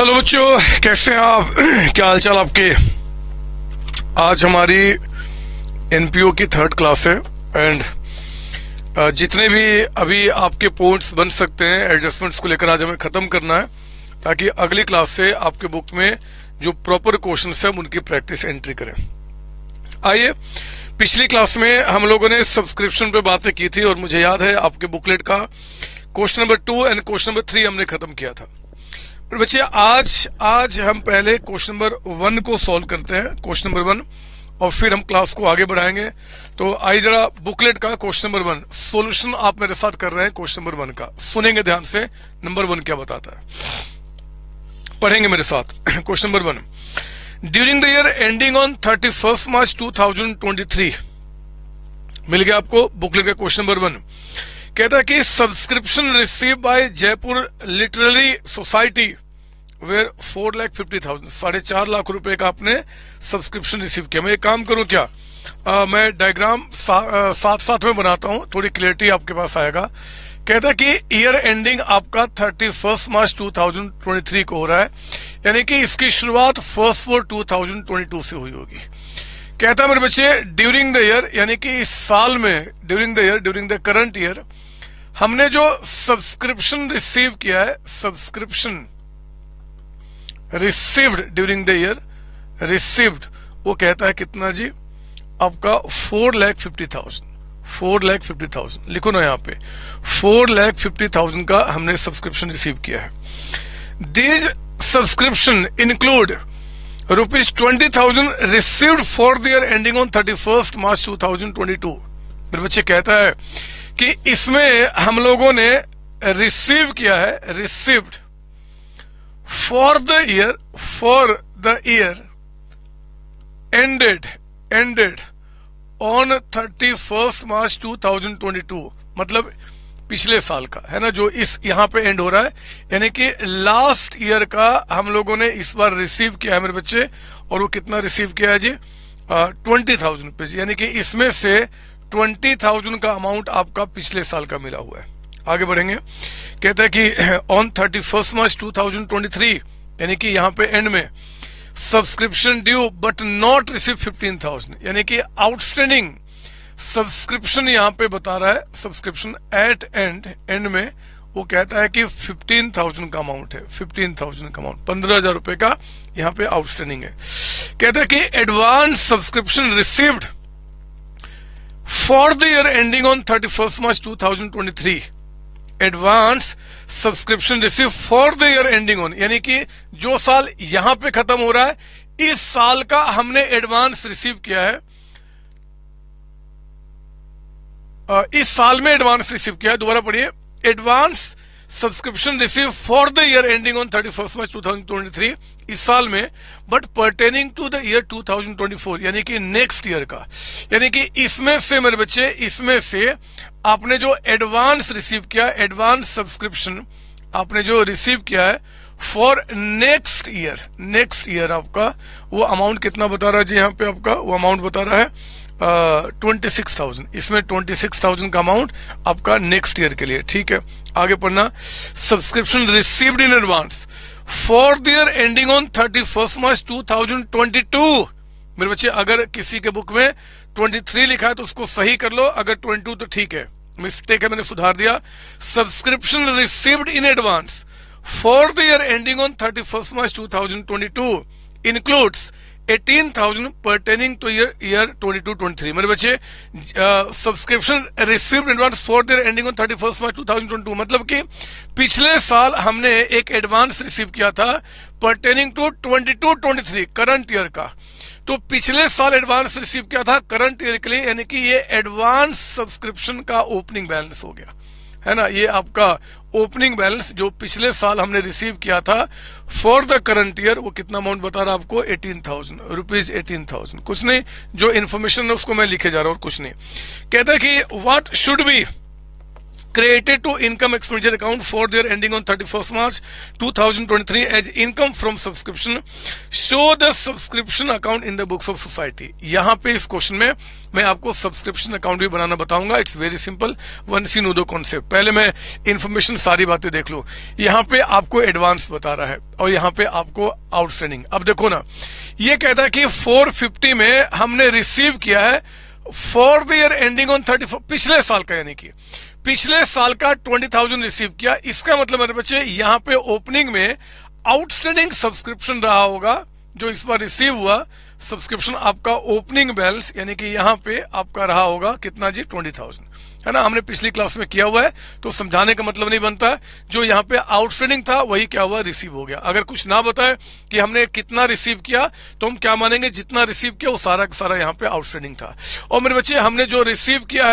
Hello बच्चों, कैसे हैं आप? क्या हालचाल आपके? आज हमारी एनपीओ की 3rd क्लास है एंड जितने भी अभी आपके पॉइंट्स बन सकते हैं एडजस्टमेंट्स को लेकर आज हमें खत्म करना है, ताकि अगली क्लास से आपके बुक में जो प्रॉपर क्वेश्चंस हैं उनकी प्रैक्टिस एंट्री करें। आइए, पिछली क्लास में हम लोगों ने सब्सक्रिप्शन पे बातें की थी और मुझे याद है आपके बुकलेट का question number 2 and question number 3 हमने खत्म किया था। पर बच्चे आज हम पहले क्वेश्चन नंबर 1 को सॉल्व करते हैं, क्वेश्चन नंबर 1, और फिर हम क्लास को आगे बढ़ाएंगे। तो आइए जरा बुकलेट का क्वेश्चन नंबर 1 सॉल्यूशन आप मेरे साथ कर रहे हैं। क्वेश्चन नंबर 1 का सुनेंगे ध्यान से, नंबर 1 क्या बताता है, पढ़ेंगे मेरे साथ। Question number 1, during the year ending on 31 March 2023, मिल गया आपको बुकलेट का क्वेश्चन नंबर 1। कहता है कि subscription receive by Jaipur literary society where 4,50,000, 4.5 lakh रुपए का आपने सब्सक्रिप्शन रिसीव किया। मैं एक काम करूं क्या, मैं डायग्राम साथ साथ में बनाता हूं, थोड़ी क्लियरिटी आपके पास आएगा। कहता है कि ईयर एंडिंग आपका 31 मार्च 2023 को हो रहा है, यानी कि इसकी शुरुआत 1 2022 से हुई होगी। कहता है मेरे बच्चे ड्यूरिंग द ईयर, यानी कि इस साल में ड्यूरिंग द करंट ईयर हमने जो सब्सक्रिप्शन रिसीव किया है, subscription received during the year, received वो कहता है कितना जी, आपका 4,50,000 लिखो ना यहाँ पे, 4,50,000 का हमने सब्सक्रिप्शन रिसीव किया है। These subscription include ₹20,000 received for the year ending on 31 March 2022। मेरे बच्चे कहता है कि इसमें हम लोगों ने रिसीव किया है, received for the year ended on 31 March 2022, मतलब पिछले साल का है ना, जो इस यहाँ पे एंड हो रहा है, यानी कि लास्ट ईयर का हम लोगों ने इस बार रिसीव किया है मेरे बच्चे। और वो कितना रिसीव किया है जी, 20,000 रुपीज, यानी कि इसमें से 20,000 का अमाउंट आपका पिछले साल का मिला हुआ है। आगे बढ़ेंगे, कहता है कि ऑन 31 मार्च 2023, यानी कि यहाँ पे एंड में subscription due but not receive 15,000, यानी कि आउटस्टैंडिंग सब्सक्रिप्शन यहाँ पे बता रहा है, सब्सक्रिप्शन एट एंड में वो कहता है कि 15,000 का अमाउंट है, 15,000 का अमाउंट, 15,000 रुपए का यहाँ पे आउटस्टैंडिंग है। कहता है कि advance subscription received for the year ending on 31 March 2023, advance subscription receive for the year ending on, यानी कि जो साल यहां पे खत्म हो रहा है, इस साल का हमने एडवांस रिसीव किया है, इस साल में एडवांस रिसीव किया है। दोबारा पढ़िए, advance subscription receive for the year ending on 31 March 2023, इस साल में, but pertaining to the year 2024, यानी कि नेक्स्ट ईयर का, यानी कि इसमें से मेरे बच्चे, इसमें से आपने जो एडवांस रिसीव किया, एडवांस सब्सक्रिप्शन आपने जो रिसीव किया है फॉर नेक्स्ट ईयर आपका वो अमाउंट कितना बता रहा है जी, यहाँ पे आपका वो अमाउंट बता रहा है 26,000, इसमें 26,000 का अमाउंट आपका नेक्स्ट ईयर के लिए। ठीक है, आगे पढ़ना, subscription received in advance for the year ending on 31 March 2022। मेरे बच्चे अगर किसी के बुक में 23 लिखा है तो उसको सही कर लो, अगर 22 तो ठीक है, मिस्टेक है, मैंने सुधार दिया। Subscription received in advance for the year ending on 31 March 2022 includes 18,000 pertaining to year 22-23। मेरे बच्चे subscription received advance for the year ending on 31 March 2022, मतलब कि पिछले साल हमने एक एडवांस रिसीव किया था pertaining to 22-23 करंट ईयर का, तो पिछले साल एडवांस रिसीव किया था करंट ईयर के लिए, यानी कि ये एडवांस सब्सक्रिप्शन का ओपनिंग बैलेंस हो गया, है ना। ये आपका ओपनिंग बैलेंस जो पिछले साल हमने रिसीव किया था फॉर द करंट ईयर, वो कितना अमाउंट बता रहा है आपको, 18,000 रुपीज, 18,000, कुछ नहीं, जो इन्फॉर्मेशन है उसको मैं लिखे जा रहा हूं और कुछ नहीं। कहता है कि what should be credited to income expenditure account for their ending on 31st March 2023 as income from subscription. Show the subscription account in the books of society. यहाँ पे इस क्वेश्चन में मैं आपको सब्सक्रिप्शन अकाउंट भी बनाना बताऊंगा. It's very simple, once you know the concept. पहले मैं इन्फॉर्मेशन सारी बातें देख लूं. यहाँ पे आपको एडवांस बता रहा है और यहाँ पे आपको आउटस्टैंडिंग. अब देखो ना, ये कहता है कि 450 में हमने रिसीव किया है for the year ending on 34, पिछले साल का, यानी कि पिछले साल का 20,000 रिसीव किया. इसका मतलब मेरे बच्चे यहाँ पे ओपनिंग में आउटस्टैंडिंग सब्सक्रिप्शन रहा होगा जो इस बार रिसीव हुआ. सब्सक्रिप्शन आपका ओपनिंग बैलेंस यानी कि यहाँ पे आपका रहा होगा कितना जी, 20,000, है ना. हमने पिछली क्लास में किया हुआ है तो समझाने का मतलब नहीं बनता है. जो यहाँ पे आउटस्टैंडिंग था वही क्या हुआ, रिसीव हो गया. अगर कुछ ना बताए कि हमने कितना रिसीव किया तो हम क्या मानेंगे, जितना रिसीव किया वो सारा का सारा यहाँ पे आउटस्टैंडिंग था. और मेरे बच्चे हमने जो रिसीव किया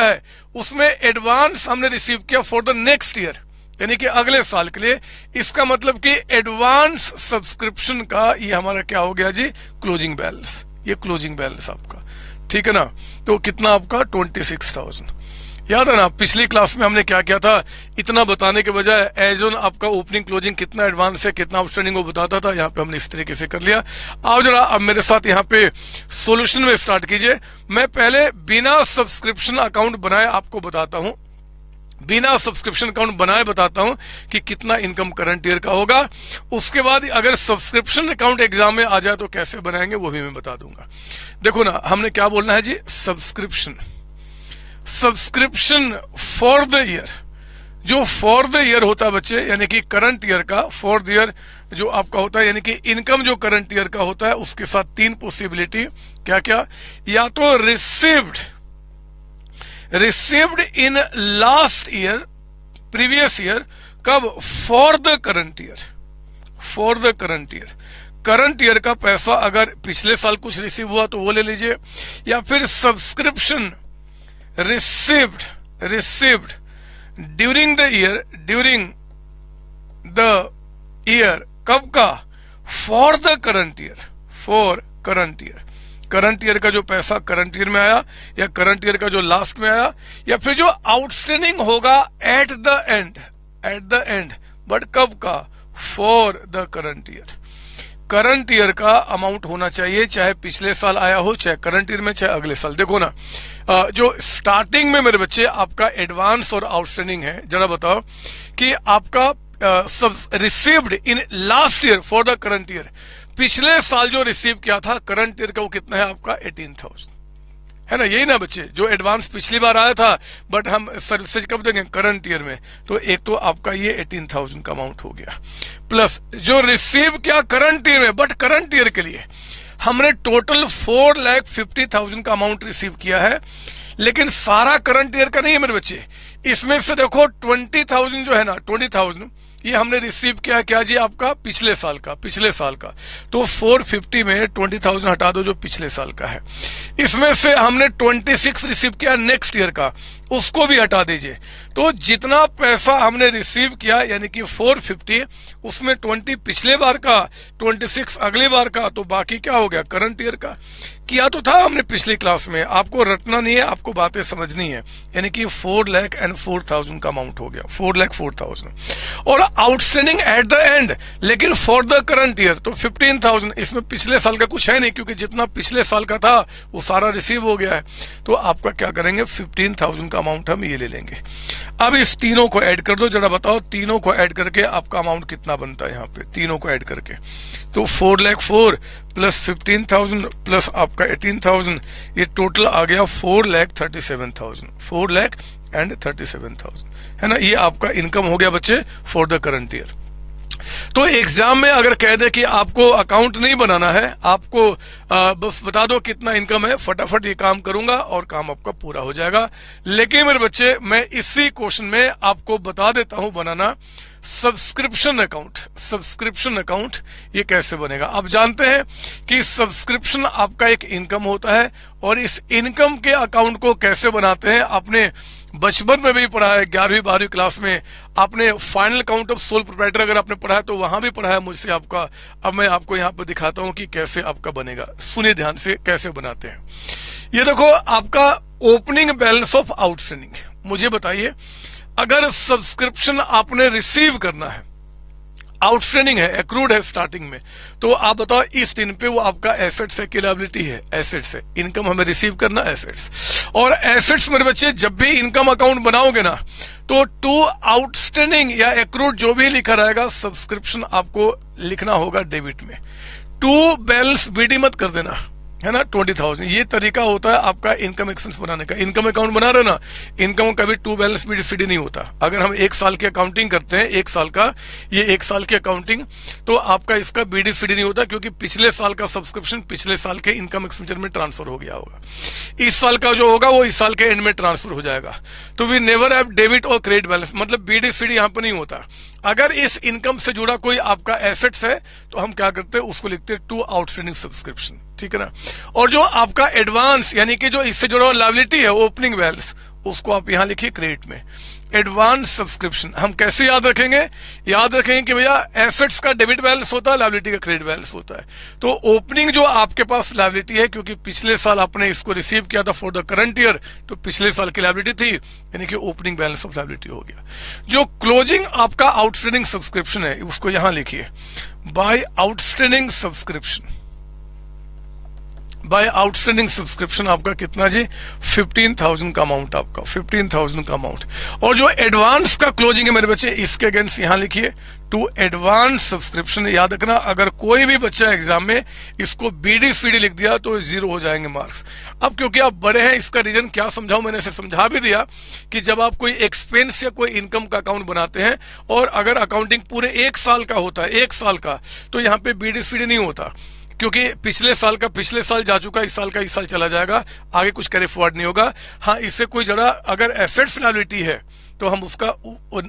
है उसमें एडवांस हमने रिसीव किया फॉर द नेक्स्ट ईयर, यानी कि अगले साल के लिए. इसका मतलब कि एडवांस सब्सक्रिप्शन का ये हमारा क्या हो गया जी, क्लोजिंग बैलेंस. ये क्लोजिंग बैलेंस आपका, ठीक है ना. तो कितना आपका 26,000. याद है ना पिछली क्लास में हमने क्या किया था, इतना बताने के बजाय एज ऑन आपका ओपनिंग क्लोजिंग कितना एडवांस है कितना आउटस्टैंडिंग वो बताता था. यहाँ पे हमने इस तरीके से कर लिया. आओ जरा अब मेरे साथ यहाँ पे सॉल्यूशन में स्टार्ट कीजिए. मैं पहले बिना सब्सक्रिप्शन अकाउंट बनाए आपको बताता हूं, बिना सब्सक्रिप्शन अकाउंट बनाए बताता हूं कि कितना इनकम करंट ईयर का होगा. उसके बाद अगर सब्सक्रिप्शन अकाउंट एग्जाम में आ जाए तो कैसे बनाएंगे वो भी मैं बता दूंगा. देखो ना, हमने क्या बोलना है जी, सब्सक्रिप्शन फॉर द ईयर. जो फॉर द ईयर होता है बच्चे, यानी कि करंट ईयर का, फॉर द ईयर जो आपका होता है, यानी कि इनकम जो करंट ईयर का होता है उसके साथ 3 पॉसिबिलिटी. क्या क्या, या तो received in last year, previous year. कब, for the current year. Current year का पैसा अगर पिछले साल कुछ रिसीव हुआ तो वो ले लीजिए. या फिर subscription received during the year. कब का, for the current year. Current year का जो पैसा करंट ईयर में आया या करंट ईयर का जो लास्ट में आया, या फिर जो आउटस्टैंडिंग होगा एट द एंड, बट कब का, for the current year. Current year का अमाउंट होना चाहिए, चाहे पिछले साल आया हो, चाहे करंट ईयर में, चाहे अगले साल. देखो ना, जो स्टार्टिंग में मेरे बच्चे आपका एडवांस और आउटस्टैंडिंग है, जरा बताओ कि आपका received in last year for the current year, पिछले साल जो रिसीव किया था करंट ईयर का वो कितना है आपका, 18,000, है ना. यही ना बच्चे, जो एडवांस पिछली बार आया था बट हम सर्विसेज कब देंगे, करंट ईयर में. तो एक तो आपका ये 18,000 का अमाउंट हो गया, प्लस जो रिसीव किया करंट ईयर में, बट करंट ईयर के लिए हमने टोटल 4,50,000 का अमाउंट रिसीव किया है, लेकिन सारा करंट ईयर का नहीं है मेरे बच्चे. इसमें से देखो 20,000 जो है ना, 20,000 ये हमने रिसीव किया है क्या जी, आपका पिछले साल का. तो 450 में 20,000 हटा दो जो पिछले साल का है. इसमें से हमने 26 रिसीव किया नेक्स्ट ईयर का, उसको भी हटा दीजिए. तो जितना पैसा हमने रिसीव किया यानी कि 450, उसमें 20 पिछले बार का, 26 अगले बार का, तो बाकी क्या हो गया, करंट ईयर का. किया तो था हमने पिछली क्लास में, आपको रटना नहीं है, आपको बातें समझनी है. यानी कि 4,04,000 का अमाउंट हो गया, 4,04,000. और आउटस्टैंडिंग एट द एंड, लेकिन फॉर द करंट ईयर तो 15,000. इसमें पिछले साल का कुछ है नहीं, क्योंकि जितना पिछले साल का था वो सारा रिसीव हो गया है. तो आपका क्या करेंगे, 15,000 का अमाउंट हम ये ले लेंगे. अब इस तीनों को ऐड कर दो, जरा बताओ तीनों को ऐड करके आपका अमाउंट कितना बनता है. यहाँ पे तीनों को ऐड करके तो 4,04,000 प्लस 15,000 प्लस आपका 18,000, ये टोटल आ गया 4,37,000. 4,37,000 है ना. ये आपका इनकम हो गया बच्चे फॉर द करंट ईयर. तो एग्जाम में अगर कह दे कि आपको अकाउंट नहीं बनाना है, आपको बस बता दो कितना इनकम है, फटाफट ये काम करूंगा और काम आपका पूरा हो जाएगा. लेकिन मेरे बच्चे मैं इसी क्वेश्चन में आपको बता देता हूं बनाना सब्सक्रिप्शन अकाउंट ये कैसे बनेगा. आप जानते हैं कि सब्सक्रिप्शन आपका एक इनकम होता है, और इस इनकम के अकाउंट को कैसे बनाते हैं आपने बचपन में भी पढ़ा है, 11वीं 12वीं क्लास में आपने final account of sole proprietor अगर आपने पढ़ा है तो वहां भी पढ़ा है मुझसे आपका. अब मैं आपको यहाँ पे दिखाता हूं कि कैसे आपका बनेगा. सुनिए ध्यान से कैसे बनाते हैं. ये देखो आपका ओपनिंग बैलेंस ऑफ आउटस्टैंडिंग, मुझे बताइए, अगर सब्सक्रिप्शन आपने रिसीव करना है, आउटस्टैंडिंग है, एक्रूड है स्टार्टिंग में, तो आप बताओ इस दिन पे वो आपका एसेट्स है कि लायबिलिटी है? एसेट्स है। इनकम हमें रिसीव करना एसेट्स, और एसेट्स मेरे बच्चे जब भी इनकम अकाउंट बनाओगे ना, तो टू आउटस्टैंडिंग या एक्रूड जो भी लिखा रहेगा सब्सक्रिप्शन आपको लिखना होगा डेबिट में। टू बैलेंस बीडी मत कर देना, है ना, 20,000। ये तरीका होता है आपका इनकम एक्सपेंस बनाने का। इनकम अकाउंट बना रहे ना, इनकम का भी टू बैलेंस बीडी सीडी नहीं होता। अगर हम 1 साल की अकाउंटिंग करते हैं, 1 साल का, ये 1 साल की अकाउंटिंग, तो आपका इसका बीडी सीडी नहीं होता, क्योंकि पिछले साल का सब्सक्रिप्शन पिछले साल के इनकम एक्सपेंडिचर में ट्रांसफर हो गया होगा। इस साल का जो होगा वो इस साल के एंड में ट्रांसफर हो जाएगा। तो वी नेवर हैव डेबिट और क्रेडिट बैलेंस, मतलब बीडी सीडी यहां पर नहीं होता। अगर इस इनकम से जुड़ा कोई आपका एसेट्स है तो हम क्या करते हैं, उसको लिखते हैं टू आउटस्टैंडिंग सब्सक्रिप्शन, ठीक है ना। और जो आपका एडवांस यानी कि जो इससे जुड़ा हुआ लायबिलिटी है, ओपनिंग बैलेंस, उसको आप यहां लिखिए क्रेडिट में। एडवांस सब्सक्रिप्शन हम कैसे याद रखेंगे? याद रखेंगे कि भैया एसेट्स का डेबिट बैलेंस होता है, लायबिलिटी का क्रेडिट बैलेंस होता है। तो ओपनिंग जो आपके पास लायबिलिटी है, क्योंकि पिछले साल आपने इसको रिसीव किया था फॉर द करंट ईयर, तो पिछले साल की लायबिलिटी थी, यानी कि ओपनिंग बैलेंस ऑफ लायबिलिटी हो गया। जो क्लोजिंग आपका आउटस्टैंडिंग सब्सक्रिप्शन है, उसको यहां लिखिए by outstanding subscription. By outstanding subscription आपका कितना जी? 15,000 का अमाउंट, आपका 15,000 का अमाउंट। और जो एडवांस का क्लोजिंग है मेरे बच्चे, इसके अगेंस्ट यहां लिखिए टू एडवांस सब्सक्रिप्शन। याद रखना, अगर कोई भी बच्चा एग्जाम में इसको बीडी सीडी लिख दिया तो 0 हो जाएंगे मार्क्स। अब क्योंकि आप बड़े हैं, इसका रीजन क्या समझाऊं, मैंने इसे समझा भी दिया कि जब आप कोई एक्सपेंस या कोई इनकम का अकाउंट बनाते हैं, और अगर अकाउंटिंग पूरे 1 साल का होता है, 1 साल का, तो यहाँ पे बीडी सीडी नहीं होता, क्योंकि पिछले साल का पिछले साल जा चुका, इस साल का इस साल चला जाएगा, आगे कुछ कैरी फॉरवर्ड नहीं होगा। हाँ, इससे कोई जरा अगर एसेट्स लायबिलिटी है तो हम उसका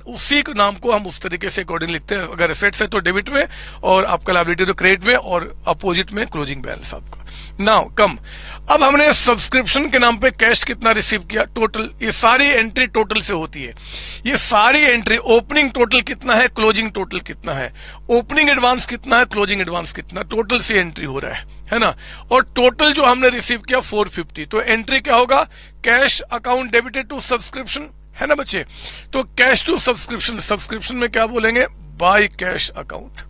उसी नाम को हम उस तरीके से अकॉर्डिंग लिखते हैं। अगर एसेट्स है तो डेबिट में, और आपका लायबिलिटी तो क्रेडिट में, और अपोजिट में क्लोजिंग बैलेंस आपका। नाउ कम, अब हमने सब्सक्रिप्शन के नाम पे कैश कितना रिसीव किया, टोटल, ये सारी एंट्री टोटल से होती है। ये सारी एंट्री, ओपनिंग टोटल कितना है, क्लोजिंग टोटल कितना है, ओपनिंग एडवांस कितना है, क्लोजिंग एडवांस कितना, टोटल से एंट्री हो रहा है ना। और टोटल जो हमने रिसीव किया 450, तो एंट्री क्या होगा, cash account debited to subscription, है ना बच्चे। तो कैश टू सब्सक्रिप्शन, सब्सक्रिप्शन में क्या बोलेंगे, by cash account.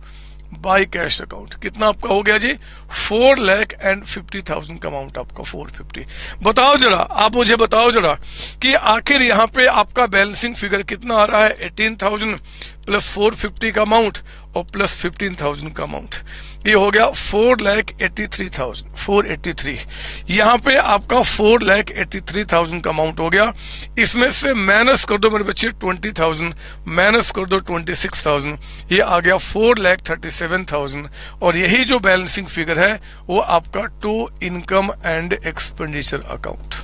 By cash account कितना आपका हो गया जी, 4,50,000 का अमाउंट आपका 450। बताओ जरा, आप मुझे बताओ जरा कि आखिर यहाँ पे आपका बैलेंसिंग फिगर कितना आ रहा है, 18,000 प्लस 450 का अमाउंट और प्लस 15,000 का अमाउंट, ये हो गया 4,83,000, 483। यहाँ पे आपका 4,83,000 का अमाउंट हो गया। इसमें से माइनस कर दो मेरे बच्चे 20,000, माइनस कर दो 26,000, ये आ गया 4,37,000। और यही जो बैलेंसिंग फिगर है वो आपका to income and expenditure account,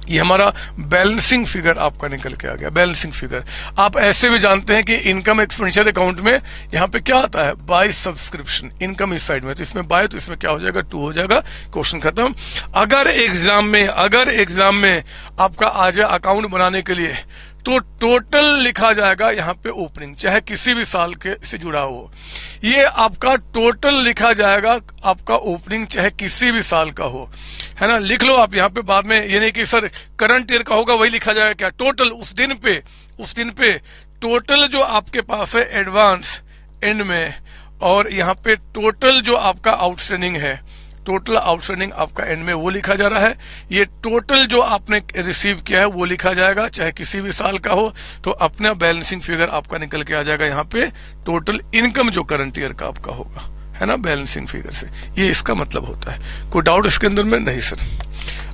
ये हमारा बैलेंसिंग फिगर आपका निकल के आ गया। बैलेंसिंग फिगर आप ऐसे भी जानते हैं कि इनकम एक्सपेंडिचर अकाउंट में यहाँ पे क्या आता है, बाय सब्सक्रिप्शन। इनकम इस साइड में, तो इसमें बाय, तो इसमें क्या हो जाएगा, 2 हो जाएगा, क्वेश्चन खत्म। अगर एग्जाम में आपका आ जाए अकाउंट बनाने के लिए, तो टोटल लिखा जाएगा यहाँ पे ओपनिंग, चाहे किसी भी साल के से जुड़ा हो, ये आपका टोटल लिखा जाएगा आपका ओपनिंग, चाहे किसी भी साल का हो, है ना। लिख लो आप यहाँ पे बाद में, ये नहीं कि सर करंट ईयर का होगा वही लिखा जाएगा, क्या टोटल उस दिन पे टोटल जो आपके पास है एडवांस एंड में, और यहाँ पे टोटल जो आपका आउटस्टैंडिंग है, टोटल आउटस्टैंडिंग आपका एंड में वो लिखा जा रहा है। ये टोटल जो आपने रिसीव किया है वो लिखा जाएगा, चाहे किसी भी साल का हो, तो अपना बैलेंसिंग फिगर आपका निकल के आ जाएगा यहाँ पे, टोटल इनकम जो करंट ईयर का आपका होगा, है ना, बैलेंसिंग फिगर से। ये इसका मतलब होता है। कोई डाउट इसके अंदर में? नहीं सर।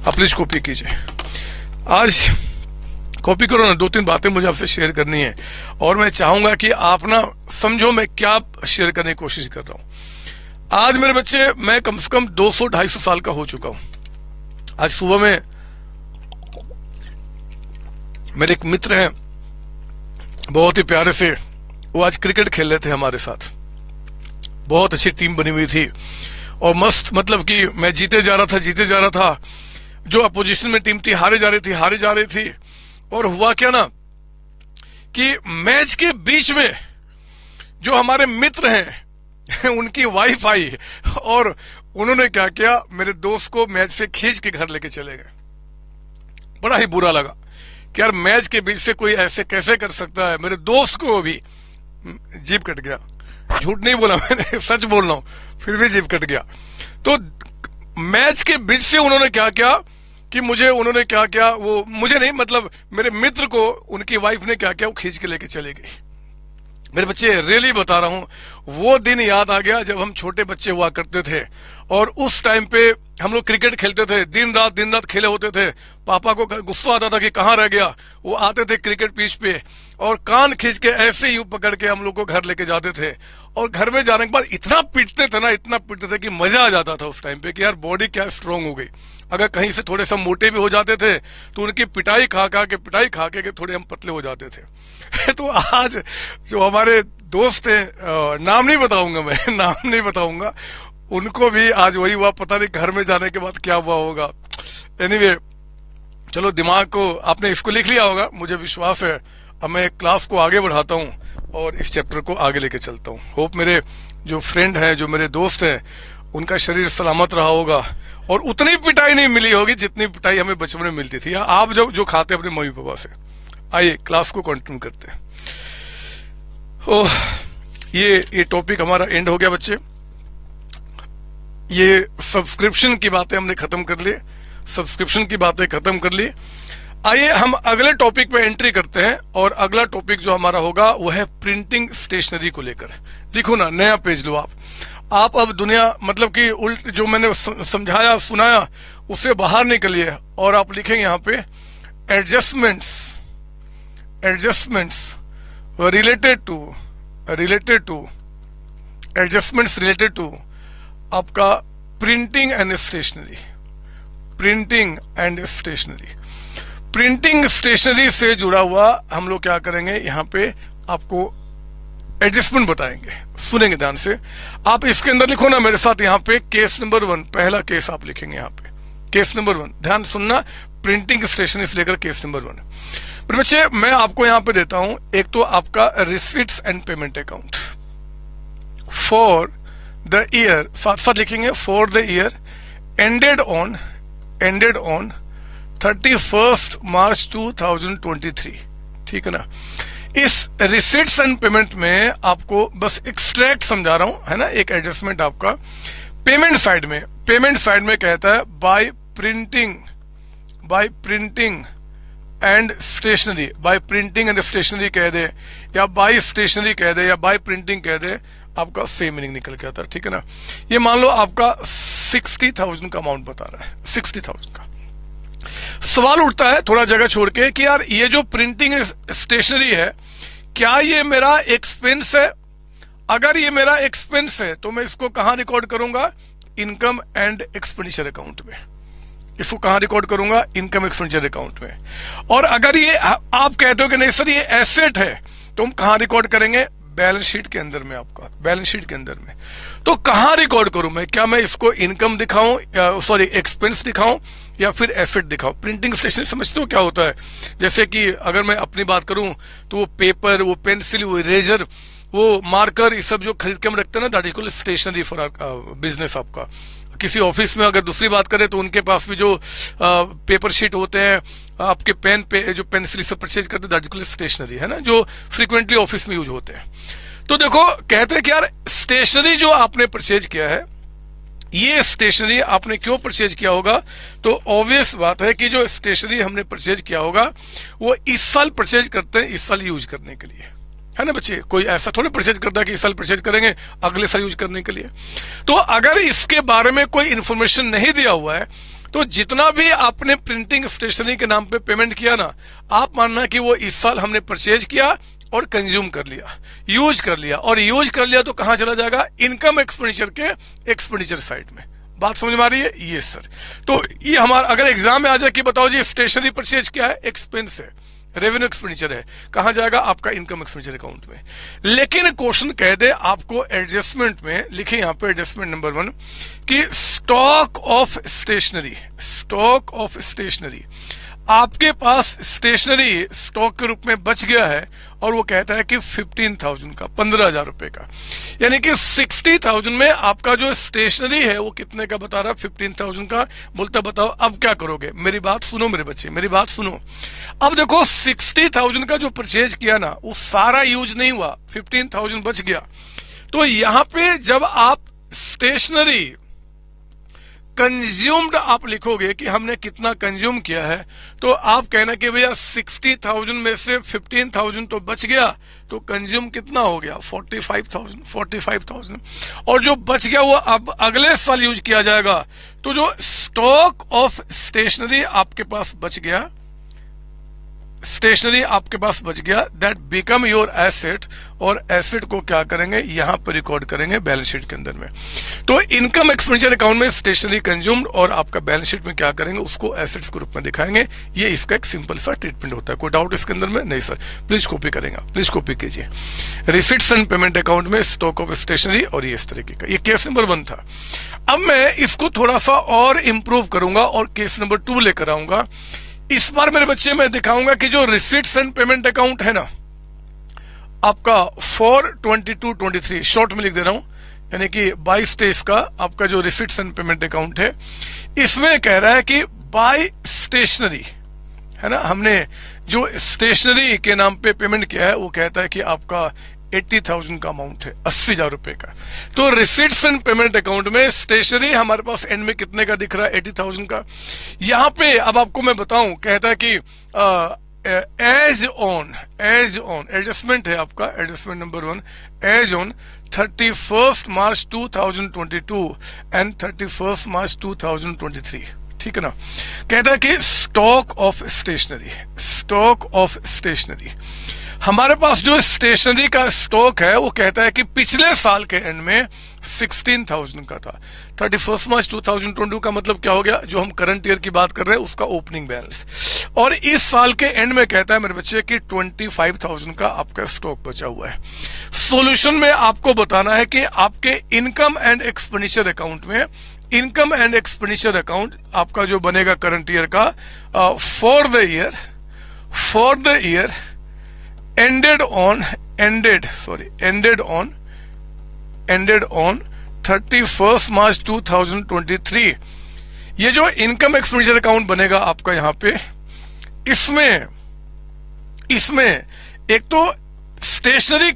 आप प्लीज कॉपी कीजिए, आज कॉपी करो ना, 2-3 बातें मुझे आपसे शेयर करनी है, और मैं चाहूंगा कि आप ना समझो मैं क्या शेयर करने की कोशिश कर रहा हूं। आज मेरे बच्चे, मैं कम से कम 200-250 साल का हो चुका हूं। आज सुबह में मेरे एक मित्र हैं, बहुत ही प्यारे से, वो आज क्रिकेट खेल रहे थे हमारे साथ, बहुत अच्छी टीम बनी हुई थी, और मस्त, मतलब कि मैं जीते जा रहा था, जो अपोजिशन में टीम थी हारे जा रही थी। और हुआ क्या ना कि मैच के बीच में जो हमारे मित्र हैं उनकी वाइफ आई, और उन्होंने क्या किया, मेरे दोस्त को मैच से खींच के घर लेके चले गए। बड़ा ही बुरा लगा कि यार मैच के बीच से कोई ऐसे कैसे कर सकता है। मेरे दोस्त को भी जीभ कट गया, झूठ नहीं बोला मैंने, सच बोल रहा हूं, फिर भी जीभ कट गया। तो मैच के बीच से उन्होंने क्या किया कि उन्होंने क्या किया, वो मुझे नहीं, मतलब मेरे मित्र को उनकी वाइफ ने क्या किया, वो खींच के लेके चले गई। मेरे बच्चे रियली बता रहा हूं, वो दिन याद आ गया जब हम छोटे बच्चे हुआ करते थे और उस टाइम पे हम लोग क्रिकेट खेलते थे, दिन रात खेले होते थे। पापा को गुस्सा आता था कि कहाँ रह गया। वो आते थे क्रिकेट पिच पे और कान खींच के ऐसे ही पकड़ के हम लोग को घर लेके जाते थे और घर में जाने के बाद इतना पीटते थे ना, इतना पीटते थे कि मजा आ जाता था उस टाइम पे कि यार बॉडी क्या स्ट्रांग हो गई। अगर कहीं से थोड़े से मोटे भी हो जाते थे तो उनकी पिटाई खा के थोड़े हम पतले हो जाते थे। तो आज जो हमारे दोस्त हैं, नाम नहीं बताऊंगा मैं, नाम नहीं बताऊंगा, उनको भी आज वही हुआ, पता नहीं घर में जाने के बाद क्या हुआ होगा। एनीवे, चलो दिमाग को आपने इसको लिख लिया होगा, मुझे विश्वास है। अब मैं क्लास को आगे बढ़ाता हूँ और इस चैप्टर को आगे लेके चलता हूँ। होप मेरे जो फ्रेंड हैं, जो मेरे दोस्त हैं, उनका शरीर सलामत रहा होगा और उतनी पिटाई नहीं मिली होगी जितनी पिटाई हमें बचपन में मिलती थी, या आप जो खाते अपने मम्मी पापा से। आइए क्लास को कंटिन्यू करते हैं। ओह, ये टॉपिक हमारा एंड हो गया बच्चे। ये सब्सक्रिप्शन की बातें हमने खत्म कर ली, सब्सक्रिप्शन की बातें खत्म कर ली। आइए हम अगले टॉपिक पे एंट्री करते हैं और अगला टॉपिक जो हमारा होगा वो है प्रिंटिंग स्टेशनरी को लेकर। लिखो ना, नया पेज लो आप अब दुनिया, मतलब कि उल्ट जो मैंने समझाया सुनाया उससे बाहर निकलिए और आप लिखेंगे यहाँ पे एडजस्टमेंट्स रिलेटेड टू आपका प्रिंटिंग एंड स्टेशनरी से जुड़ा हुआ हम लोग क्या करेंगे, यहाँ पे आपको एडजस्टमेंट बताएंगे। सुनेंगे ध्यान से। आप इसके अंदर लिखो ना मेरे साथ, यहाँ पे केस नंबर 1, पहला केस आप लिखेंगे यहाँ पे, केस नंबर 1। ध्यान सुनना, प्रिंटिंग स्टेशनरी से लेकर केस नंबर 1। मेरे बच्चे मैं आपको यहाँ पे देता हूं, एक तो आपका receipts and payment account for the year, साथ साथ लिखेंगे, for the year ended on 31 March 2023। ठीक है ना। इस रिसीट्स एंड पेमेंट में आपको बस एक्सट्रैक्ट समझा रहा हूं, है ना। एक एडजस्टमेंट आपका पेमेंट साइड में कहता है बाय प्रिंटिंग एंड स्टेशनरी कह दे, या बाय स्टेशनरी कह दे, या बाय प्रिंटिंग कह दे, आपका सेम मीनिंग निकल के आता है। ठीक है ना। ये मान लो आपका 60,000 का अमाउंट बता रहा है, 60,000 का। सवाल उठता है थोड़ा जगह छोड़ के कि यार ये जो प्रिंटिंग स्टेशनरी है, क्या ये मेरा एक्सपेंस है? अगर ये मेरा एक्सपेंस है तो मैं इसको कहां रिकॉर्ड करूंगा? इनकम एंड एक्सपेंडिचर अकाउंट में। इसको कहां रिकॉर्ड करूंगा? इनकम एक्सपेंडिचर अकाउंट में। और अगर ये आप कहते हो कि नहीं सर ये एसेट है, तो हम कहां रिकॉर्ड करेंगे? बैलेंस शीट के अंदर में, आपका बैलेंस शीट के अंदर में। तो कहां रिकॉर्ड करूं मैं? क्या मैं इसको इनकम दिखाऊं, सॉरी एक्सपेंस दिखाऊं, या फिर एसेट दिखाऊं? प्रिंटिंग स्टेशनरी समझते हो क्या होता है? जैसे कि अगर मैं अपनी बात करूं तो वो पेपर, वो पेंसिल, वो इरेजर, वो मार्कर, ये सब जो खरीद के हम रखते हैं ना, that is called stationery for business आपका। किसी ऑफिस में अगर दूसरी बात करें तो उनके पास भी जो पेपर शीट होते हैं, आपके पेन पे जो पेंसिल सब परचेज करते हैं, दैट इज कॉल्ड स्टेशनरी, है ना, जो फ्रीक्वेंटली ऑफिस में यूज होते हैं। तो देखो कहते हैं कि यार स्टेशनरी जो आपने परचेज किया है, ये स्टेशनरी आपने क्यों परचेज किया होगा? तो ऑब्वियस बात है कि जो स्टेशनरी हमने परचेज किया होगा वो इस साल परचेज करते हैं, इस साल यूज करने के लिए, है ना बच्चे। कोई ऐसा थोड़ा परचेज करता है कि इस साल परचेज करेंगे अगले साल यूज करने के लिए। तो अगर इसके बारे में कोई इंफॉर्मेशन नहीं दिया हुआ है तो जितना भी आपने प्रिंटिंग स्टेशनरी के नाम पे पेमेंट किया ना, आप मानना कि वो इस साल हमने परचेज किया और कंज्यूम कर लिया, यूज कर लिया, और यूज कर लिया तो कहां चला जाएगा? इनकम एक्सपेंडिचर के एक्सपेंडिचर साइड में। बात समझ में आ रही है? ये सर, तो ये हमारा अगर एग्जाम में आ जाए कि बताओ जी स्टेशनरी परचेज क्या है? एक्सपेंस है, रेवेन्यू एक्सपेंडिचर है, कहां जाएगा? आपका इनकम एक्सपेंडिचर अकाउंट में। लेकिन क्वेश्चन कह दे आपको एडजस्टमेंट में, लिखे यहां पे एडजस्टमेंट नंबर 1 कि स्टॉक ऑफ स्टेशनरी आपके पास स्टेशनरी स्टॉक के रूप में बच गया है और वो कहता है कि 15,000 का, 15,000 रुपए का, यानी कि 60,000 में आपका जो स्टेशनरी है वो कितने का बता रहा है, 15,000 का। बोलता बताओ अब क्या करोगे। मेरी बात सुनो मेरे बच्चे, मेरी बात सुनो। अब देखो 60,000 का जो परचेज किया ना वो सारा यूज नहीं हुआ, 15,000 बच गया। तो यहां पे जब आप स्टेशनरी कंज्यूम्ड आप लिखोगे कि हमने कितना कंज्यूम किया है, तो आप कहना कि भैया 60,000 में से 15,000 तो बच गया, तो कंज्यूम कितना हो गया, 45,000 और जो बच गया वो अब अगले साल यूज किया जाएगा। तो जो स्टॉक ऑफ स्टेशनरी आपके पास बच गया, स्टेशनरी आपके पास बच गया, दैट बिकम योर एसेट, और एसेट को क्या करेंगे, यहां पर रिकॉर्ड करेंगे बैलेंस शीट के अंदर में। तो इनकम एक्सपेंडिचर अकाउंट में स्टेशनरी कंज्यूम्ड और आपका बैलेंस शीट में क्या करेंगे, उसको एसेट्स के रूप में दिखाएंगे। ये इसका एक सिंपल सा ट्रीटमेंट होता है। कोई डाउट इसके अंदर में? नहीं सर, प्लीज कॉपी करेंगे, प्लीज कॉपी कीजिए। रिसीट्स एंड पेमेंट अकाउंट में स्टॉक ऑफ स्टेशनरी, और ये इस तरीके का, ये केस नंबर 1 था। अब मैं इसको थोड़ा सा और इंप्रूव करूंगा और केस नंबर 2 लेकर आऊंगा। इस बार मेरे बच्चे मैं दिखाऊंगा कि जो रिसीट्स एंड पेमेंट अकाउंट है ना आपका 4/22/23, शॉर्ट में लिख दे रहा हूं, यानी कि 22-23 का आपका जो रिसीट्स एंड पेमेंट अकाउंट है, इसमें कह रहा है कि बाय स्टेशनरी, है ना, हमने जो स्टेशनरी के नाम पे पेमेंट किया है वो कहता है कि आपका 80,000 का अमाउंट है, 80,000 रुपए का। तो रिसीट्स एंड पेमेंट अकाउंट में स्टेशनरी हमारे पास एंड में कितने का दिख रहा है, 80,000 का। यहां पे अब आपको मैं बताऊं, कहता है कि एज ऑन एडजस्टमेंट है आपका, adjustment number 1, as on 31 March 2022 and 31 March 2023, ठीक है ना। कहता है कि स्टॉक ऑफ स्टेशनरी, हमारे पास जो स्टेशनरी का स्टॉक है वो कहता है कि पिछले साल के एंड में 16,000 का था। 31 मार्च 2022 का मतलब क्या हो गया, जो हम करंट ईयर की बात कर रहे हैं उसका ओपनिंग बैलेंस, और इस साल के एंड में कहता है मेरे बच्चे कि 25,000 का आपका स्टॉक बचा हुआ है। सॉल्यूशन में आपको बताना है कि आपके इनकम एंड एक्सपेंडिचर अकाउंट में, इनकम एंड एक्सपेंडिचर अकाउंट आपका जो बनेगा करंट ईयर का, for the year ended on 31 March 2023, ये जो इनकम एक्सपेंडिचर अकाउंट बनेगा आपका यहां पे, इसमें एक तो स्टेशनरी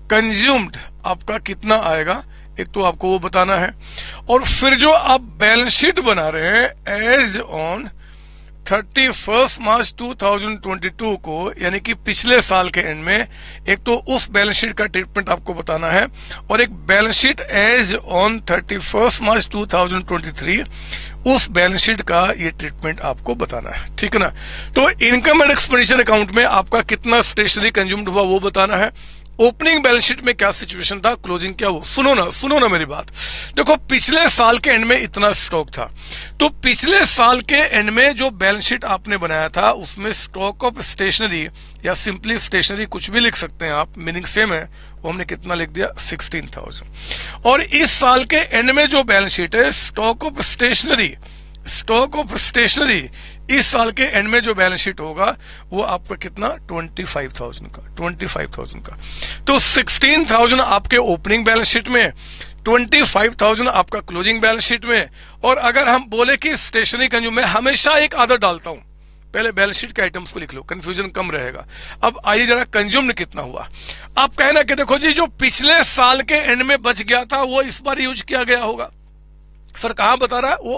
कंज्यूम्ड आपका कितना आएगा, एक तो आपको वो बताना है, और फिर जो आप बैलेंस शीट बना रहे हैं एज ऑन 31 मार्च 2022 को, यानी कि पिछले साल के एंड में, एक तो उस बैलेंस शीट का ट्रीटमेंट आपको बताना है, और एक balance sheet as on 31 March 2023, उस बैलेंस शीट का ये ट्रीटमेंट आपको बताना है, ठीक है ना। तो इनकम एंड एक्सपेंडिचर अकाउंट में आपका कितना स्टेशनरी कंज्यूम्ड हुआ वो बताना है, ओपनिंग बैलेंस शीट में क्या सिचुएशन था, क्लोजिंग क्या हुआ। सुनो ना मेरी बात। देखो पिछले साल के एंड में इतना स्टॉक था, तो पिछले साल के एंड में जो बैलेंस शीट आपने बनाया था उसमें स्टॉक ऑफ स्टेशनरी या सिंपली स्टेशनरी कुछ भी लिख सकते हैं आप, मीनिंग सेम है, वो हमने कितना लिख दिया, 16,000। और इस साल के एंड में जो बैलेंस शीट है स्टॉक ऑफ स्टेशनरी, इस साल के एंड में जो बैलेंस शीट होगा वो आपका कितना, 25,000 का। तो 16,000 आपके ओपनिंग बैलेंस शीट में, 25,000 आपका क्लोजिंग बैलेंस शीट में। और अगर हम बोले कि स्टेशनरी कंज्यूम, मैं हमेशा एक आदत डालता हूं, पहले बैलेंस शीट के आइटम्स को लिख लो, कंफ्यूजन कम रहेगा। अब आइए जरा कंज्यूम्ड कितना हुआ। आप कहना कि देखो जी जो पिछले साल के एंड में बच गया था वो इस बार यूज किया गया होगा। सर कहां बता रहा है, वो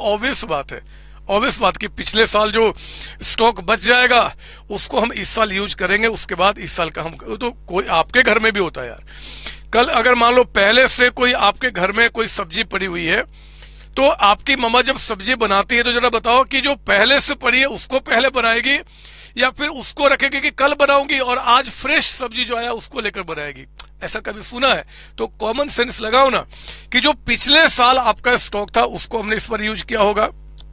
ऑब्वियस बात कि पिछले साल जो स्टॉक बच जाएगा उसको हम इस साल यूज करेंगे, उसके बाद इस साल का हम, तो कोई आपके घर में भी होता है यार। कल अगर मान लो पहले से कोई आपके घर में कोई सब्जी पड़ी हुई है, तो आपकी मम्मा जब सब्जी बनाती है तो जरा बताओ कि जो पहले से पड़ी है उसको पहले बनाएगी या फिर उसको रखेगी कि कल बनाऊंगी और आज फ्रेश सब्जी जो आया उसको लेकर बनाएगी। ऐसा कभी सुना है? तो कॉमन सेंस लगाओ ना कि जो पिछले साल आपका स्टॉक था उसको हमने इस बार यूज किया होगा,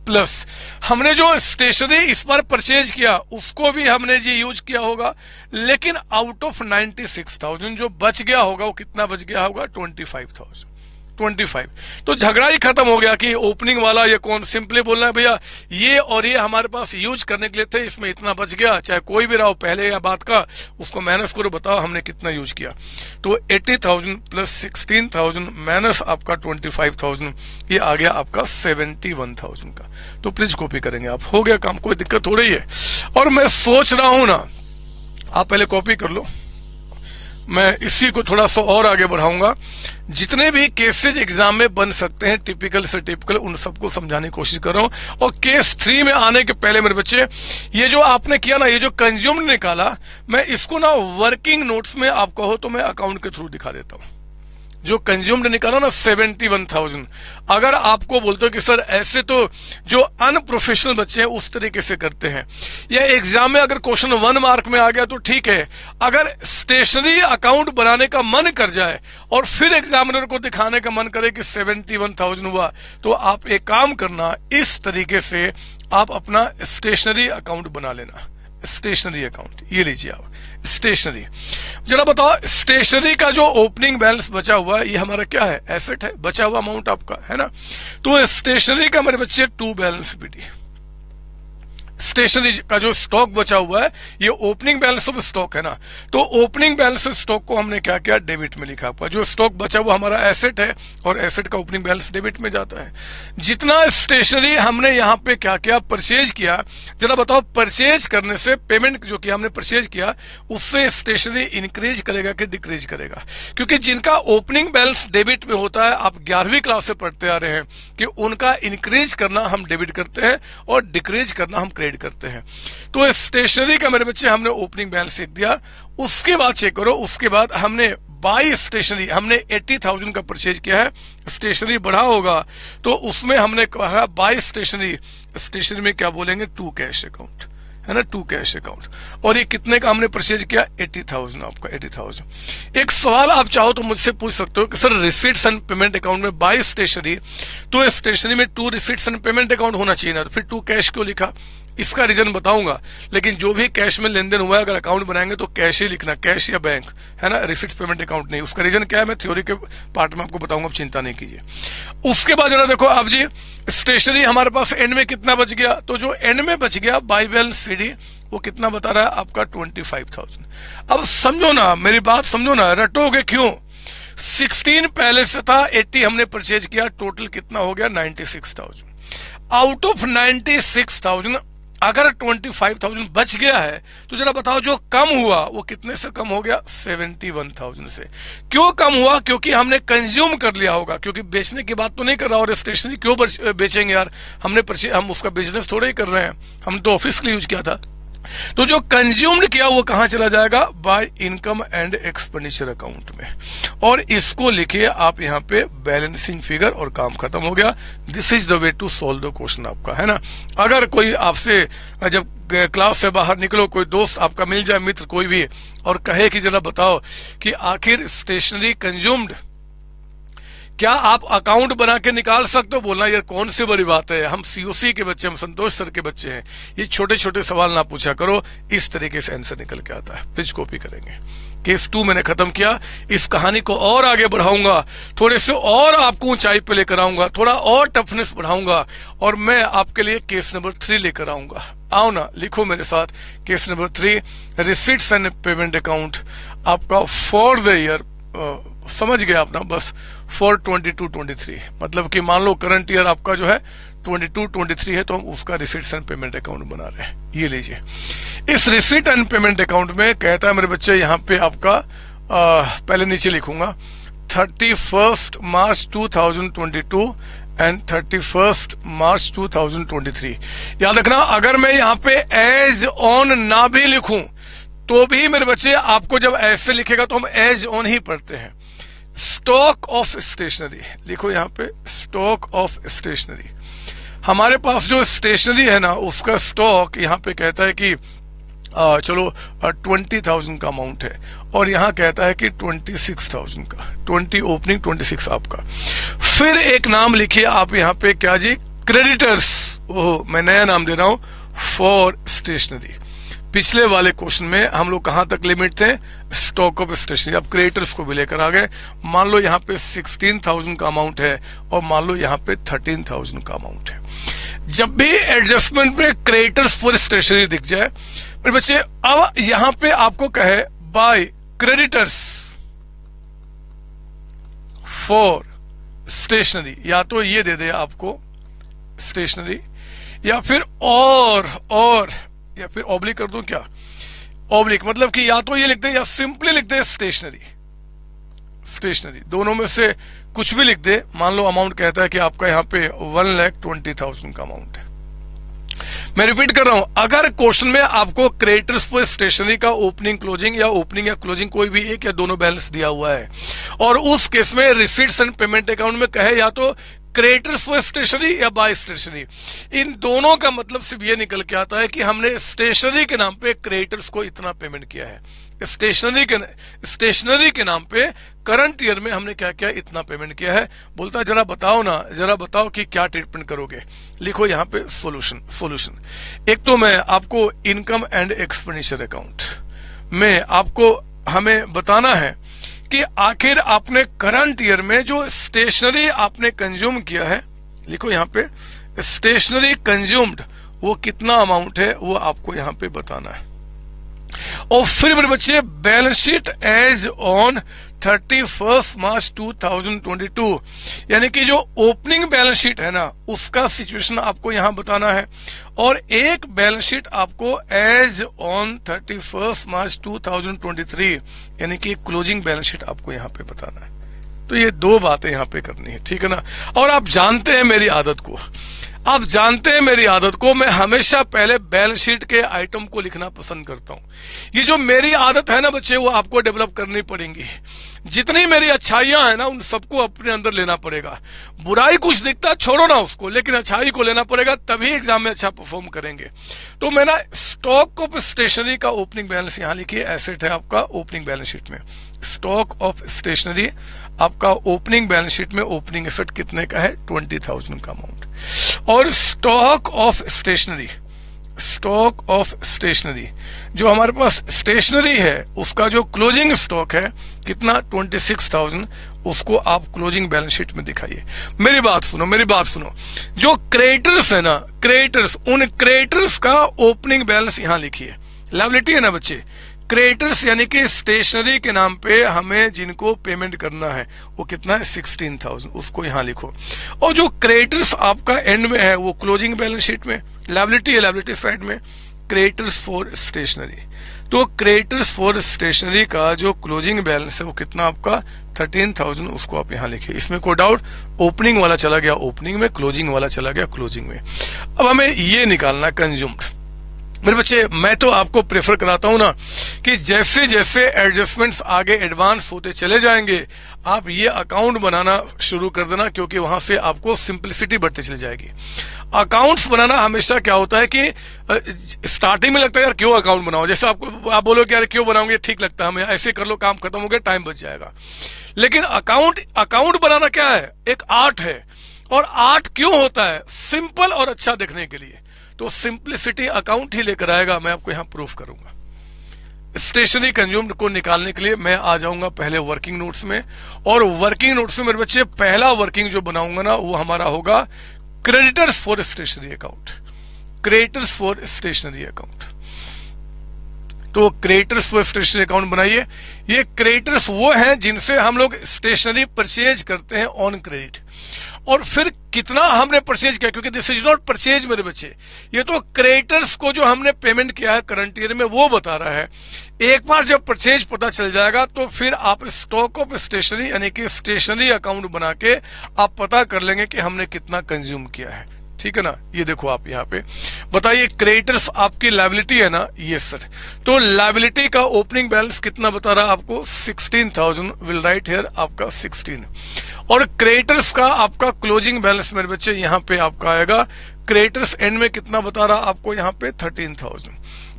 प्लस हमने जो स्टेशनरी इस बार परचेज किया उसको भी हमने जी यूज किया होगा। लेकिन आउट ऑफ 96,000 जो बच गया होगा वो कितना बच गया होगा, 25,000। 25। तो झगड़ा ही खत्म हो गया कि ओपनिंग वाला ये कौन, सिंपली बोलना है भैया ये और ये हमारे पास यूज करने के लिए थे, इसमें इतना बच गया, चाहे कोई भी रहा हो पहले या बाद का, उसको माइनस करो, बताओ हमने कितना यूज किया। तो 80,000 प्लस 16,000 माइनस आपका 25,000, ये आ गया आपका 71,000 का। तो प्लीज कॉपी करेंगे आप, हो गया काम, कोई दिक्कत हो रही है। और मैं सोच रहा हूं ना, आप पहले कॉपी कर लो, मैं इसी को थोड़ा सा और आगे बढ़ाऊंगा। जितने भी केसेज एग्जाम में बन सकते हैं टिपिकल से टिपिकल, उन सबको समझाने की कोशिश कर रहा हूं। और केस 3 में आने के पहले मेरे बच्चे, ये जो आपने किया ना, ये जो कंज्यूम निकाला, मैं इसको ना वर्किंग नोट्स में आप कहो तो मैं अकाउंट के थ्रू दिखा देता हूं। जो कंज्यूम्ड निकाला ना 71,000, अगर आपको बोलते हो कि सर ऐसे तो जो अनप्रोफेशनल बच्चे हैं उस तरीके से करते हैं, या एग्जाम में अगर क्वेश्चन 1 मार्क में आ गया तो ठीक है, अगर स्टेशनरी अकाउंट बनाने का मन कर जाए और फिर एग्जामिनर को दिखाने का मन करे कि 71,000 हुआ, तो आप एक काम करना, इस तरीके से आप अपना स्टेशनरी अकाउंट बना लेना। स्टेशनरी अकाउंट ये लीजिए आप, स्टेशनरी। जरा बताओ, स्टेशनरी का जो ओपनिंग बैलेंस बचा हुआ है, ये हमारा क्या है, एसेट है, बचा हुआ अमाउंट आपका है ना। तो स्टेशनरी का मेरे बच्चे टू बैलेंस बीटी, स्टेशनरी का जो स्टॉक बचा हुआ है ये ओपनिंग बैलेंस ऑफ स्टॉक है ना। तो ओपनिंग बैलेंस ऑफ स्टॉक को हमने क्या किया, डेबिट में लिखा हुआ। जो स्टॉक बचा हुआ हमारा एसेट है और एसेट का ओपनिंग बैलेंस डेबिट में जाता है। जितना स्टेशनरी हमने यहाँ पे क्या किया, परचेज किया, जरा बताओ परचेज करने से पेमेंट जो कि हमने परचेज किया उससे स्टेशनरी इंक्रीज करेगा कि डिक्रीज करेगा? क्योंकि जिनका ओपनिंग बैलेंस डेबिट में होता है, आप 11वीं क्लास से पढ़ते आ रहे हैं कि उनका इंक्रीज करना हम डेबिट करते हैं और डिक्रीज करना हम क्रेडिट करते हैं। तो स्टेशनरी का मेरे बच्चे हमने ओपनिंग बैलेंस लिख दिया। उसके बाद चेक करो, उसके बाद हमने बाई स्टेशनरी, हमने 80,000 का परचेज किया है, स्टेशनरी बढ़ा होगा तो उसमें हमने कहा बाई स्टेशनरी, स्टेशनरी में क्या बोलेंगे, टू कैश अकाउंट है ना, टू कैश अकाउंट। और ये कितने का हमने परचेज किया, 80,000 आपका 80,000। एक सवाल आप चाहो तो मुझसे पूछ सकते हो कि sir receipts and payment account में बाई स्टेशनरी, तो स्टेशनरी में to receipts and payment account होना चाहिए ना, तो फिर टू कैश क्यों लिखा? इसका रीजन बताऊंगा, लेकिन जो भी कैश में लेन देन हुआ है अगर अकाउंट बनाएंगे तो कैश ही लिखना, कैश या बैंक है ना, रिसीट्स पेमेंट अकाउंट नहीं। उसका रीजन क्या है मैं थ्योरी के पार्ट में आपको बताऊंगा, आप चिंता नहीं कीजिए। उसके बाद जरा देखो आप जी, स्टेशनरी हमारे पास एंड में कितना बच गया, तो जो एंड में बच गया बाई बैलेंस सीडी वो कितना बता रहा है आपका 25,000। अब समझो ना मेरी बात, समझो ना, रटोगे क्यों? 16 पहले से था, 80 हमने परचेज किया, टोटल कितना हो गया 96,000। आउट ऑफ 96,000 अगर 25,000 बच गया है तो जरा बताओ जो कम हुआ वो कितने से कम हो गया, 71,000 से। क्यों कम हुआ? क्योंकि हमने कंज्यूम कर लिया होगा, क्योंकि बेचने की बात तो नहीं कर रहा, और स्टेशनरी क्यों बेचेंगे यार, हम उसका बिजनेस थोड़ा ही कर रहे हैं, हमने तो ऑफिस के लिए यूज किया था। तो जो कंज्यूम्ड किया वो कहां चला जाएगा, by income and expenditure account में, और इसको लिखिए आप यहाँ पे बैलेंसिंग फिगर और काम खत्म हो गया। This is the way to solve the question आपका, है ना। अगर कोई आपसे जब क्लास से बाहर निकलो, कोई दोस्त आपका मिल जाए, मित्र कोई भी, और कहे कि जरा बताओ कि आखिर स्टेशनरी कंज्यूम्ड, क्या आप अकाउंट बना के निकाल सकते हो? बोलना यार कौन सी बड़ी बात है, हम सीओसी के बच्चे, हम संतोष सर के बच्चे हैं, ये छोटे छोटे सवाल ना पूछा करो। इस तरीके से आंसर निकल के आता है। प्लीज कॉपी करेंगे। केस 2 मैंने खत्म किया, इस कहानी को और आगे बढ़ाऊंगा, थोड़े से और आपको ऊंचाई पे लेकर आऊंगा, थोड़ा और टफनेस बढ़ाऊंगा, और मैं आपके लिए केस नंबर 3 लेकर आऊंगा। आओ ना, लिखो मेरे साथ, case number 3, receipts and payment account आपका फॉर द ईयर, समझ गया अपना, बस फॉर 22-23, मतलब कि मान लो करंट ईयर आपका जो है 22-23 है, तो हम उसका रिसीट्स एंड पेमेंट अकाउंट बना रहे हैं। ये लीजिए, इस रिसीट एंड पेमेंट अकाउंट में कहता है मेरे बच्चे यहाँ पे आपका पहले नीचे लिखूंगा 31 मार्च 2022 एंड 31 मार्च 2023। याद रखना, अगर मैं यहाँ पे एज ऑन ना भी लिखूं तो भी मेरे बच्चे आपको जब ऐसे लिखेगा तो हम एज ऑन ही पढ़ते हैं। स्टॉक ऑफ स्टेशनरी लिखो यहाँ पे, स्टॉक ऑफ स्टेशनरी। हमारे पास जो स्टेशनरी है ना उसका स्टॉक यहाँ पे कहता है कि चलो 20,000 का अमाउंट है, और यहाँ कहता है कि 26,000 का, 20 ओपनिंग 26 आपका। फिर एक नाम लिखिए आप यहाँ पे, क्या जी, क्रेडिटर्स, ओह मैं नया नाम दे रहा हूं, फॉर स्टेशनरी। पिछले वाले क्वेश्चन में हम लोग कहां तक लिमिट थे, स्टॉक ऑफ स्टेशनरी। अब क्रेडिटर्स को भी लेकर आ गए। मान लो यहाँ पे 16,000 का अमाउंट है और मान लो यहाँ पे 13,000 का अमाउंट है। जब भी एडजस्टमेंट में क्रेडिटर्स फॉर स्टेशनरी दिख जाए मेरे बच्चे, अब यहां पे आपको कहे बाय क्रेडिटर्स फॉर स्टेशनरी, या तो ये दे दे आपको स्टेशनरी, या फिर और या फिर ऑब्लिक कर दूं क्या, ऑब्लिक मतलब कि या तो ये लिख दे या सिंपली लिख दे स्टेशनरी, दोनों में से कुछ भी लिख दे। मान लो अमाउंट कहता है कि आपका यहाँ पे 1,20,000 का अमाउंट है। मैं रिपीट कर रहा हूं, अगर क्वेश्चन में आपको क्रेडिटर्स फॉर स्टेशनरी का ओपनिंग क्लोजिंग या ओपनिंग या क्लोजिंग कोई भी एक या दोनों बैलेंस दिया हुआ है, और उस केस में रिसीट्स एंड पेमेंट अकाउंट में कहे या तो क्रेडिटर्स फॉर स्टेशनरी या बाय स्टेशनरी, इन दोनों का मतलब सिर्फ ये निकल के आता है कि हमने स्टेशनरी के नाम पे क्रेडिटर्स को इतना पेमेंट किया है, स्टेशनरी के नाम पे करंट ईयर में हमने क्या किया, इतना पेमेंट किया है। बोलता जरा बताओ ना, जरा बताओ कि क्या ट्रीटमेंट करोगे। लिखो यहाँ पे सॉल्यूशन। एक तो मैं आपको इनकम एंड एक्सपेंडिचर अकाउंट में आपको हमें बताना है कि आखिर आपने करंट ईयर में जो स्टेशनरी आपने कंज्यूम किया है, लिखो यहाँ पे स्टेशनरी कंज्यूम्ड, वो कितना अमाउंट है वो आपको यहाँ पे बताना है। और फिर मेरे बच्चे balance sheet as on 31 March 2022, यानी कि जो ओपनिंग बैलेंस शीट है ना उसका सिचुएशन आपको यहां बताना है, और एक बैलेंस शीट आपको एज ऑन 31 मार्च 2023 यानी कि क्लोजिंग बैलेंस शीट आपको यहां पे बताना है। तो ये दो बातें यहां पे करनी है, ठीक है ना। और आप जानते हैं मेरी आदत को, मैं हमेशा पहले बैलेंस शीट के आइटम को लिखना पसंद करता हूं। ये जो मेरी आदत है ना बच्चे, वो आपको डेवलप करनी पड़ेगी। जितनी मेरी अच्छाइयां हैं ना उन सबको अपने अंदर लेना पड़ेगा। बुराई कुछ दिखता छोड़ो ना उसको, लेकिन अच्छाई को लेना पड़ेगा, तभी एग्जाम में अच्छा परफॉर्म करेंगे। तो मैं ना स्टॉक ऑफ स्टेशनरी का ओपनिंग बैलेंस यहां लिखिए, एसेट है आपका ओपनिंग बैलेंस शीट में। स्टॉक ऑफ स्टेशनरी आपका ओपनिंग बैलेंस शीट में ओपनिंग एसेट कितने का है, 20,000 का अमाउंट। और स्टॉक ऑफ स्टेशनरी जो हमारे पास स्टेशनरी है उसका जो क्लोजिंग स्टॉक है कितना, 26,000, उसको आप क्लोजिंग बैलेंस शीट में दिखाइए। मेरी बात सुनो, जो क्रेडिटर्स है ना, उन क्रेडिटर्स का ओपनिंग बैलेंस यहां लिखिए। लायबिलिटी है ना बच्चे, क्रेडिटर्स यानी कि स्टेशनरी के नाम पे हमें जिनको पेमेंट करना है वो कितना है, 16,000, उसको यहां लिखो। और जो क्रेडिटर्स आपका एंड में है वो क्लोजिंग बैलेंस शीट में, लायबिलिटी है लायबिलिटी साइड में, क्रेडिटर्स फॉर स्टेशनरी। तो क्रेडिटर्स फॉर स्टेशनरी का जो क्लोजिंग बैलेंस है वो कितना आपका 13,000, उसको आप यहां लिखिए। इसमें कोई डाउट, ओपनिंग वाला चला गया ओपनिंग में, क्लोजिंग वाला चला गया क्लोजिंग में। अब हमें ये निकालना कंज्यूम्ड। मेरे बच्चे मैं तो आपको प्रेफर कराता हूं ना कि जैसे जैसे एडजस्टमेंट्स आगे एडवांस होते चले जाएंगे आप ये अकाउंट बनाना शुरू कर देना, क्योंकि वहां से आपको सिंप्लिसिटी बढ़ती चली जाएगी। अकाउंट्स बनाना हमेशा क्या होता है कि स्टार्टिंग में लगता है यार क्यों अकाउंट बनाओ, जैसे आप बोलो कि यार क्यों बनाओगे, ठीक लगता है हमें, ऐसे कर लो काम खत्म हो गया, टाइम बच जाएगा। लेकिन अकाउंट बनाना क्या है, एक आर्ट है। और आर्ट क्यों होता है, सिंपल और अच्छा दिखने के लिए। तो सिंप्लिसिटी अकाउंट ही लेकर आएगा, मैं आपको यहां प्रूफ करूंगा। स्टेशनरी कंज्यूम्ड को निकालने के लिए मैं आ जाऊंगा पहले वर्किंग नोट्स में, और वर्किंग नोट्स में मेरे बच्चे पहला वर्किंग जो बनाऊंगा ना वो हमारा होगा creditors for stationery account. Creditors for stationery account, तो क्रेडिटर्स फॉर स्टेशनरी अकाउंट बनाइए। ये क्रेडिटर्स वो हैं जिनसे हम लोग स्टेशनरी परचेज करते हैं ऑन क्रेडिट, और फिर कितना हमने परचेज किया, क्योंकि दिस इज नॉट परचेज मेरे बच्चे, ये तो क्रेडिटर्स को जो हमने पेमेंट किया है करंट ईयर में वो बता रहा है। एक बार जब परचेज पता चल जाएगा तो फिर आप स्टॉक ऑफ स्टेशनरी यानी कि स्टेशनरी अकाउंट बना के आप पता कर लेंगे कि हमने कितना कंज्यूम किया है, ठीक है ना। ये देखो आप यहाँ पे बताइए, क्रेडिटर्स आपकी लायबिलिटी है ना, ये सर। तो लायबिलिटी का ओपनिंग बैलेंस कितना बता रहा है आपको, 16,000, विल राइट हियर आपका 16। और क्रेडिटर्स का आपका क्लोजिंग बैलेंस मेरे बच्चे यहाँ पे आपका आएगा, क्रेडिटर्स एंड में कितना बता रहा आपको यहाँ पे 13,000।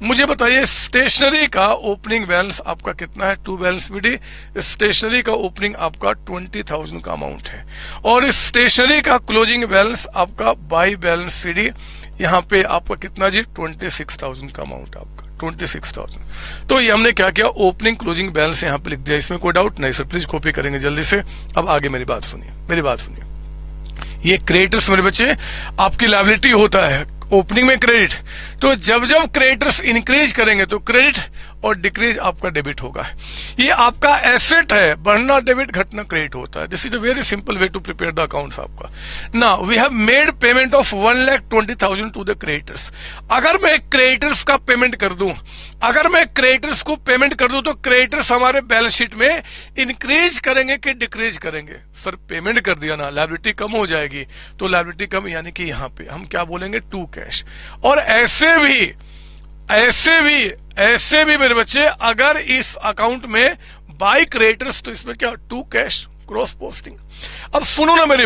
मुझे बताइए स्टेशनरी का ओपनिंग बैलेंस आपका कितना है, टू बैलेंस बीडी, स्टेशनरी का ओपनिंग आपका 20,000 का अमाउंट है, और स्टेशनरी का क्लोजिंग बैलेंस आपका बाई बैलेंस सीडी यहाँ पे आपका कितना जी, 26,000 का अमाउंट आपका 26,000। तो ये हमने क्या किया, ओपनिंग क्लोजिंग बैलेंस यहाँ पे लिख दिया, इसमें कोई डाउट नहीं सर, प्लीज कॉपी करेंगे जल्दी से। अब आगे मेरी बात सुनिए, ये क्रेडिटर्स मेरे बच्चे आपकी लायबिलिटी होता है ओपनिंग में क्रेडिट। तो जब जब क्रेडिटर्स इंक्रीज करेंगे तो क्रेडिट और डिक्रीज आपका डेबिट होगा। ये आपका एसेट है, बढ़ना डेबिट घटना क्रेडिट होता है। This is a very simple way to prepare the accounts आपका। Now we have made payment of 1,20,000 to the creditors. अगर मैं क्रेडिटर्स का पेमेंट कर दूं, अगर मैं क्रेडिटर्स को पेमेंट कर दूं तो क्रेडिटर्स हमारे बैलेंस शीट में इंक्रीज करेंगे कि डिक्रीज करेंगे? सर पेमेंट कर दिया ना, लायबिलिटी कम हो जाएगी। तो लायबिलिटी कम यानी कि यहाँ पे हम क्या बोलेंगे, टू कैश। और ऐसे भी मेरे बच्चे अगर इस अकाउंट में बाय क्रेडिटर्स तो इसमें क्या, टू कैश क्रॉस पोस्टिंग। अब सुनो ना मेरी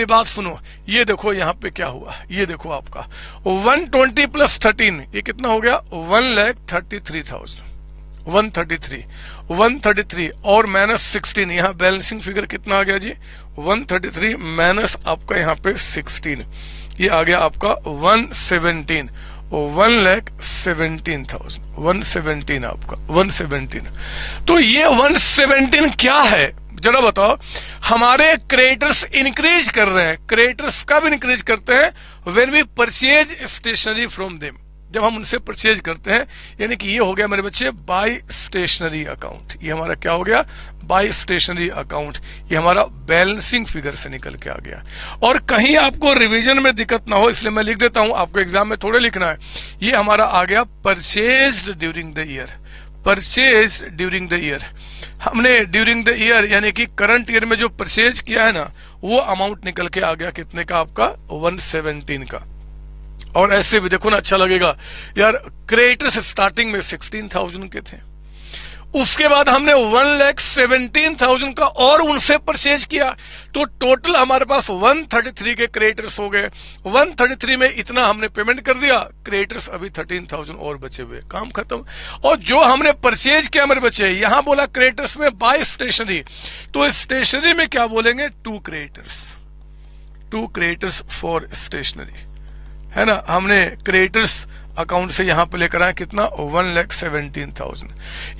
बात सुनो। ये देखो यहाँ पे क्या हुआ, ये देखो आपका 120 प्लस 13 ये कितना हो गया, 1,33,000। 133 और माइनस 16, यहाँ बैलेंसिंग फिगर कितना आ गया जी, 133 माइनस आपका यहाँ पे 16, ये आ गया आपका 117, 1,17,000, 117 आपका 117। तो ये 117 क्या है जरा बताओ। हमारे क्रेडिटर्स इंक्रीज कर रहे हैं। क्रेडिटर्स कब इंक्रीज करते हैं, when we purchase stationery from them, जब हम उनसे परचेज करते हैं। यानी कि ये हो गया मेरे बच्चे बाय स्टेशनरी अकाउंट। ये हमारा क्या हो गया, बाय स्टेशनरी अकाउंट। ये हमारा बैलेंसिंग फिगर से निकल के आ गया। और कहीं आपको रिवीजन में दिक्कत ना हो इसलिए मैं लिख देता हूं, आपको एग्जाम में थोड़े लिखना है। ये हमारा आ गया purchased during the year. Purchase during the year, हमने ड्यूरिंग द ईयर यानी कि करंट ईयर में जो परचेज किया है ना, वो अमाउंट निकल के आ गया कितने का, आपका 117 का। और ऐसे भी देखो ना अच्छा लगेगा यार, क्रेडिटर्स स्टार्टिंग में 16,000 के थे, उसके बाद हमने 1,17,000 का और उनसे परचेज किया, तो टोटल हमारे पास 133 के क्रेडिटर्स हो गए। 133 में इतना हमने पेमेंट कर दिया, क्रेडिटर्स अभी 13,000 और बचे हुए, काम खत्म। और जो हमने परचेज किया मेरे बच्चे, यहां बोला क्रेडिटर्स में बाय स्टेशनरी, तो स्टेशनरी में क्या बोलेंगे, टू क्रेडिटर्स फॉर स्टेशनरी, है ना। हमने क्रेडिटर्स अकाउंट से यहां पे लेकर आए कितना, 1,17,000।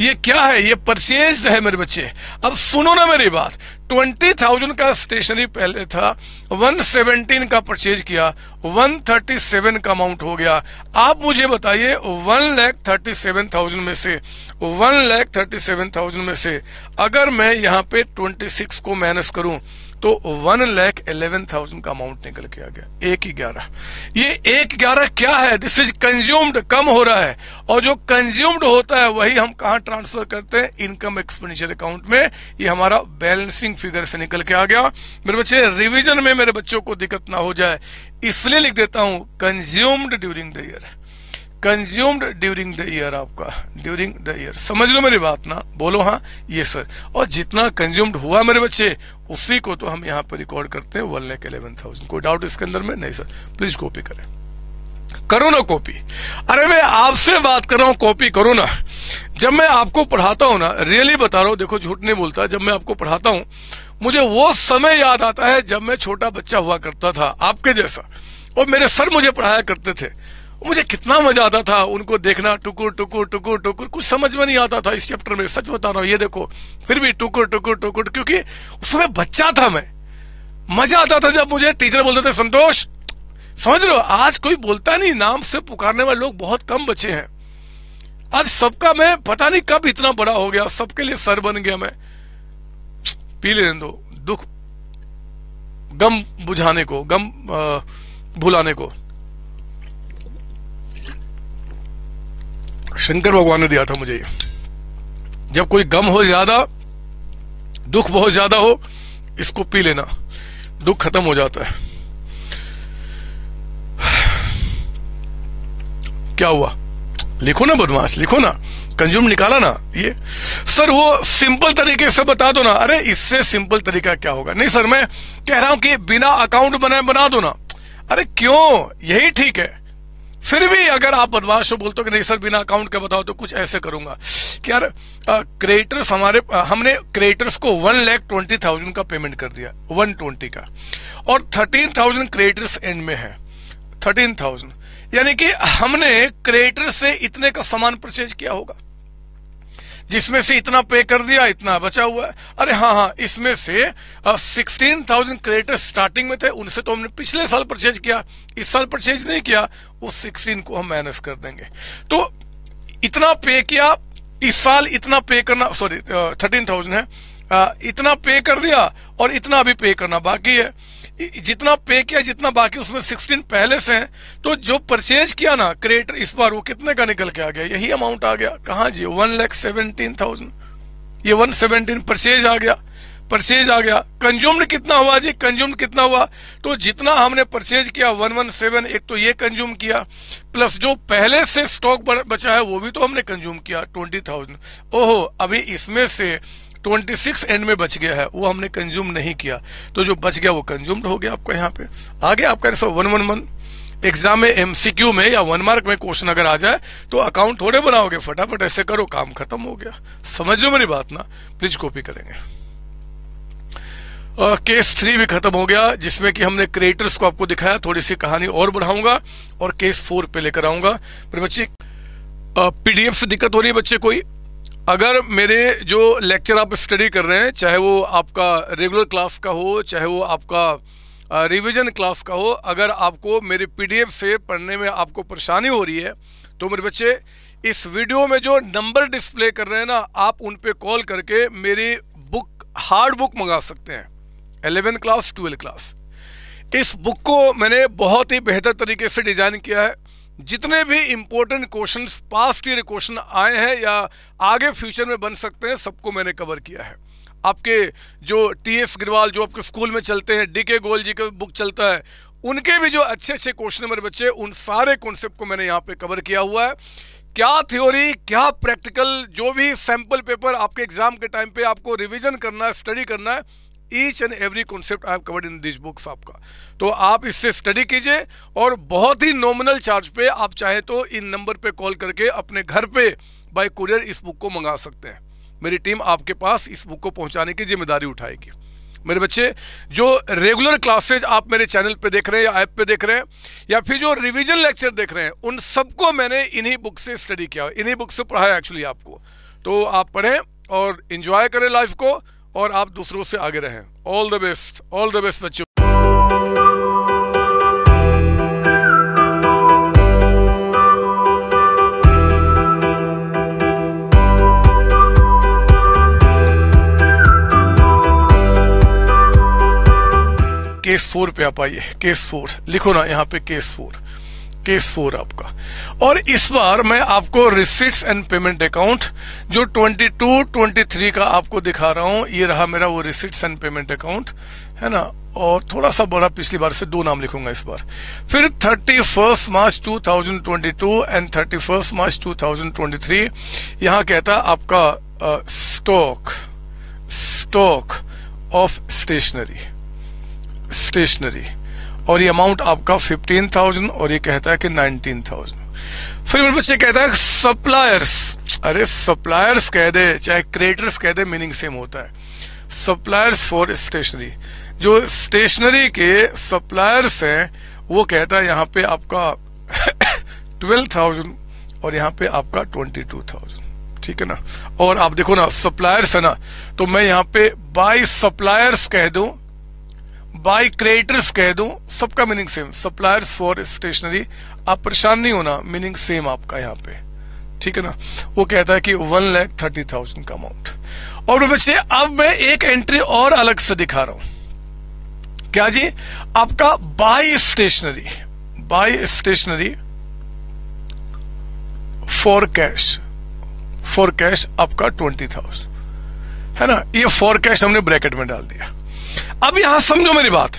ये क्या है, ये परचेज्ड है मेरे बच्चे। अब सुनो ना मेरी बात, 20,000 का स्टेशनरी पहले था, 117 का परचेज किया, 137 का अमाउंट हो गया। आप मुझे बताइए 1,37,000 में से 1,37,000 में से अगर मैं यहाँ पे 26 को माइनस करूं तो 1,11,000 का अमाउंट निकल के आ गया, 1,11। ये 1,11 क्या है, दिस इज कंज्यूम्ड, कम हो रहा है। और जो कंज्यूम्ड होता है वही हम कहां ट्रांसफर करते हैं, इनकम एक्सपेंडिचर अकाउंट में। ये हमारा बैलेंसिंग फिगर से निकल के आ गया मेरे बच्चे। रिवीजन में मेरे बच्चों को दिक्कत ना हो जाए इसलिए लिख देता हूं consumed during the year, consumed during the year, आपका ड्यूरिंग द ईयर। समझ लो मेरी बात ना, बोलो हाँ ये सर। और जितना कंज्यूम्ड हुआ मेरे बच्चे उसी को तो हम यहाँ पर रिकॉर्ड करते हैं 1,11,000। कोई डाउट इसके अंदर में नहीं सर, प्लीज कॉपी करें, करो ना कॉपी। अरे मैं आपसे बात कर रहा हूं, कॉपी करो ना। जब मैं आपको पढ़ाता हूं ना, रियली बता रहा हूं, देखो झूठ नहीं बोलता, जब मैं आपको पढ़ाता हूं मुझे वो समय याद आता है जब मैं छोटा बच्चा हुआ करता था आपके जैसा, और मेरे सर मुझे पढ़ाया करते थे। मुझे कितना मजा आता था उनको देखना, टुकुर टुकुर टुकुर टुकुर, कुछ समझ में नहीं आता था इस चैप्टर में, सच बता रहा हूं। ये देखो फिर भी टुकुर टुकुर टुकुर, क्योंकि उस समय बच्चा था मैं। मजा आता था जब मुझे टीचर बोलते थे संतोष, समझ रहे हो। आज कोई बोलता नहीं, नाम से पुकारने वाले लोग बहुत कम बचे हैं। आज सबका मैं पता नहीं कब इतना बड़ा हो गया, सबके लिए सर बन गया मैं। पी लेने दो, दुख गम बुझाने को, गम भुलाने को शंकर भगवान ने दिया था मुझे। जब कोई गम हो ज्यादा, दुख बहुत ज्यादा हो, इसको पी लेना, दुख खत्म हो जाता है। क्या हुआ, लिखो ना बदमाश, लिखो ना, कंज्यूम निकाला ना। ये सर वो सिंपल तरीके से बता दो ना। अरे इससे सिंपल तरीका क्या होगा। नहीं सर मैं कह रहा हूं कि बिना अकाउंट बनाए बना दो ना। अरे क्यों, यही ठीक है। फिर भी अगर आप बदमाश हो, बोलते हो कि नहीं सर बिना अकाउंट के बताओ, तो कुछ ऐसे करूंगा कि यार क्रेडिटर्स हमने क्रेडिटर्स को 1,20,000 का पेमेंट कर दिया, 120 का, और 13,000 क्रेडिटर्स एंड में है। 13,000, यानी कि हमने क्रेडिटर से इतने का सामान परचेज किया होगा, जिसमें से इतना पे कर दिया, इतना बचा हुआ है। अरे हाँ, इसमें से 16,000 क्रेडिटर स्टार्टिंग में थे, उनसे तो हमने पिछले साल परचेज किया, इस साल परचेज नहीं किया, उस 16 को हम माइनस कर देंगे। तो इतना पे किया, इस साल इतना पे करना, सॉरी 13,000 है, इतना पे कर दिया और इतना अभी पे करना बाकी है। जितना पे किया, जितना बाकी, उसमें 16 पहले से है। तो जो परचेज किया ना क्रेडिटर इस बार, वो कितने का निकल के आ गया? यही अमाउंट आ गया। कहाँ जी? 1,17,000। ये 117 परचेज आ गया, परचेज आ गया। कंज्यूम्ड कितना हुआ जी? कंज्यूम्ड कितना हुआ? तो जितना हमने परचेज किया 117, एक तो ये कंज्यूम किया, प्लस जो पहले से स्टॉक बचा है वो भी तो हमने कंज्यूम किया 20,000। ओहो, अभी इसमें से 26 एंड में बच गया है, वो हमने कंज्यूम नहीं किया, तो जो बच गया वो कंज्यूम्ड हो गया आपका। यहाँ पे आ गया आपका 111। एग्जाम में एमसीक्यू में या 1 मार्क में क्वेश्चन अगर आ जाए तो अकाउंट थोड़े बनाओगे, फटाफट ऐसे करो, काम खत्म हो गया। समझो मेरी बात ना, प्लीज कॉपी करेंगे। केस 3 भी खत्म हो गया, जिसमें कि हमने क्रिएटर्स को आपको दिखाया। थोड़ी सी कहानी और बढ़ाऊंगा और केस 4 पे लेकर आऊंगा। मेरे बच्चे पीडीएफ से दिक्कत हो रही है बच्चे कोई? अगर मेरे जो लेक्चर आप स्टडी कर रहे हैं, चाहे वो आपका रेगुलर क्लास का हो, चाहे वो आपका रिवीजन क्लास का हो, अगर आपको मेरे पीडीएफ से पढ़ने में आपको परेशानी हो रही है, तो मेरे बच्चे इस वीडियो में जो नंबर डिस्प्ले कर रहे हैं ना, आप उन पे कॉल करके मेरी बुक, हार्ड बुक मंगा सकते हैं, 11 क्लास 12 क्लास। इस बुक को मैंने बहुत ही बेहतर तरीके से डिजाइन किया है। जितने भी important questions, past year question आए हैं या आगे फ्यूचर में बन सकते हैं, सबको मैंने कवर किया है। आपके जो टीएस गिरवाल जो आपके स्कूल में चलते हैं, डीके गोयल जी का बुक चलता है, उनके भी जो अच्छे अच्छे क्वेश्चन है मेरे बच्चे, उन सारे कॉन्सेप्ट को मैंने यहाँ पे कवर किया हुआ है। क्या थ्योरी, क्या प्रैक्टिकल, जो भी सैंपल पेपर आपके एग्जाम के टाइम पे आपको रिविजन करना है, स्टडी करना है, each and every concept I have covered in this books आपका। तो आप इससे स्टडी कीजिए और बहुत ही नॉमिनल चार्ज पे आप चाहे तो इन नंबर पे कॉल करके अपने घर पे बाय कुरियर इस बुक को मंगा सकते हैं। मेरी टीम आपके पास इस बुक को पहुंचाने की जिम्मेदारी उठाएगी। मेरे बच्चे, जो रेगुलर क्लासेज आप मेरे चैनल पे देख रहे हैं या ऐप पे देख रहे हैं, या फिर जो रिवीजन लेक्चर देख रहे हैं, उन सबको मैंने इन्हीं बुक से स्टडी किया, इन्हीं बुक से पढ़ाया एक्चुअली आपको। तो आप पढ़ें और एंजॉय करें लाइफ को, और आप दूसरों से आगे रहें। All the best, all the best बच्चों। केस 4 पे आप आइए। केस 4 लिखो ना यहाँ पे, केस 4, केस 4 आपका। और इस बार मैं आपको रिसीट्स एंड पेमेंट अकाउंट जो 22-23 का आपको दिखा रहा हूं, ये रहा मेरा वो रिसीट्स एंड पेमेंट अकाउंट, है ना। और थोड़ा सा बड़ा, पिछली बार से 2 नाम लिखूंगा इस बार। फिर 31 मार्च 2022 एंड 31 मार्च 2023 यहाँ कहता है आपका स्टॉक ऑफ स्टेशनरी, और ये अमाउंट आपका 15,000 और ये कहता है कि 19,000। फिर मेरे बच्चे कहता है सप्लायर्स। अरे सप्लायर्स कह दे चाहे क्रेडिटर्स कह दे, मीनिंग सेम होता है। सप्लायर्स फॉर स्टेशनरी, जो स्टेशनरी के सप्लायर्स हैं, वो कहता है यहाँ पे आपका 12,000 और यहाँ पे आपका 22,000, ठीक है ना। और आप देखो ना, सप्लायर्स है ना, तो मैं यहाँ पे बाय सप्लायर्स कह दूं, बाय क्रेडिटर्स कह दूं, सबका meaning same. Suppliers for stationery, आप परेशान नहीं होना, मीनिंग सेम आपका यहाँ पे, ठीक है ना। वो कहता है कि 1,30,000 का अमाउंट। और बच्चे, अब मैं एक एंट्री और अलग से दिखा रहा हूं। क्या जी? आपका बाय स्टेशनरी फॉर कैश आपका 20,000, है ना। ये फॉर कैश हमने ब्रैकेट में डाल दिया। अब यहां समझो मेरी बात,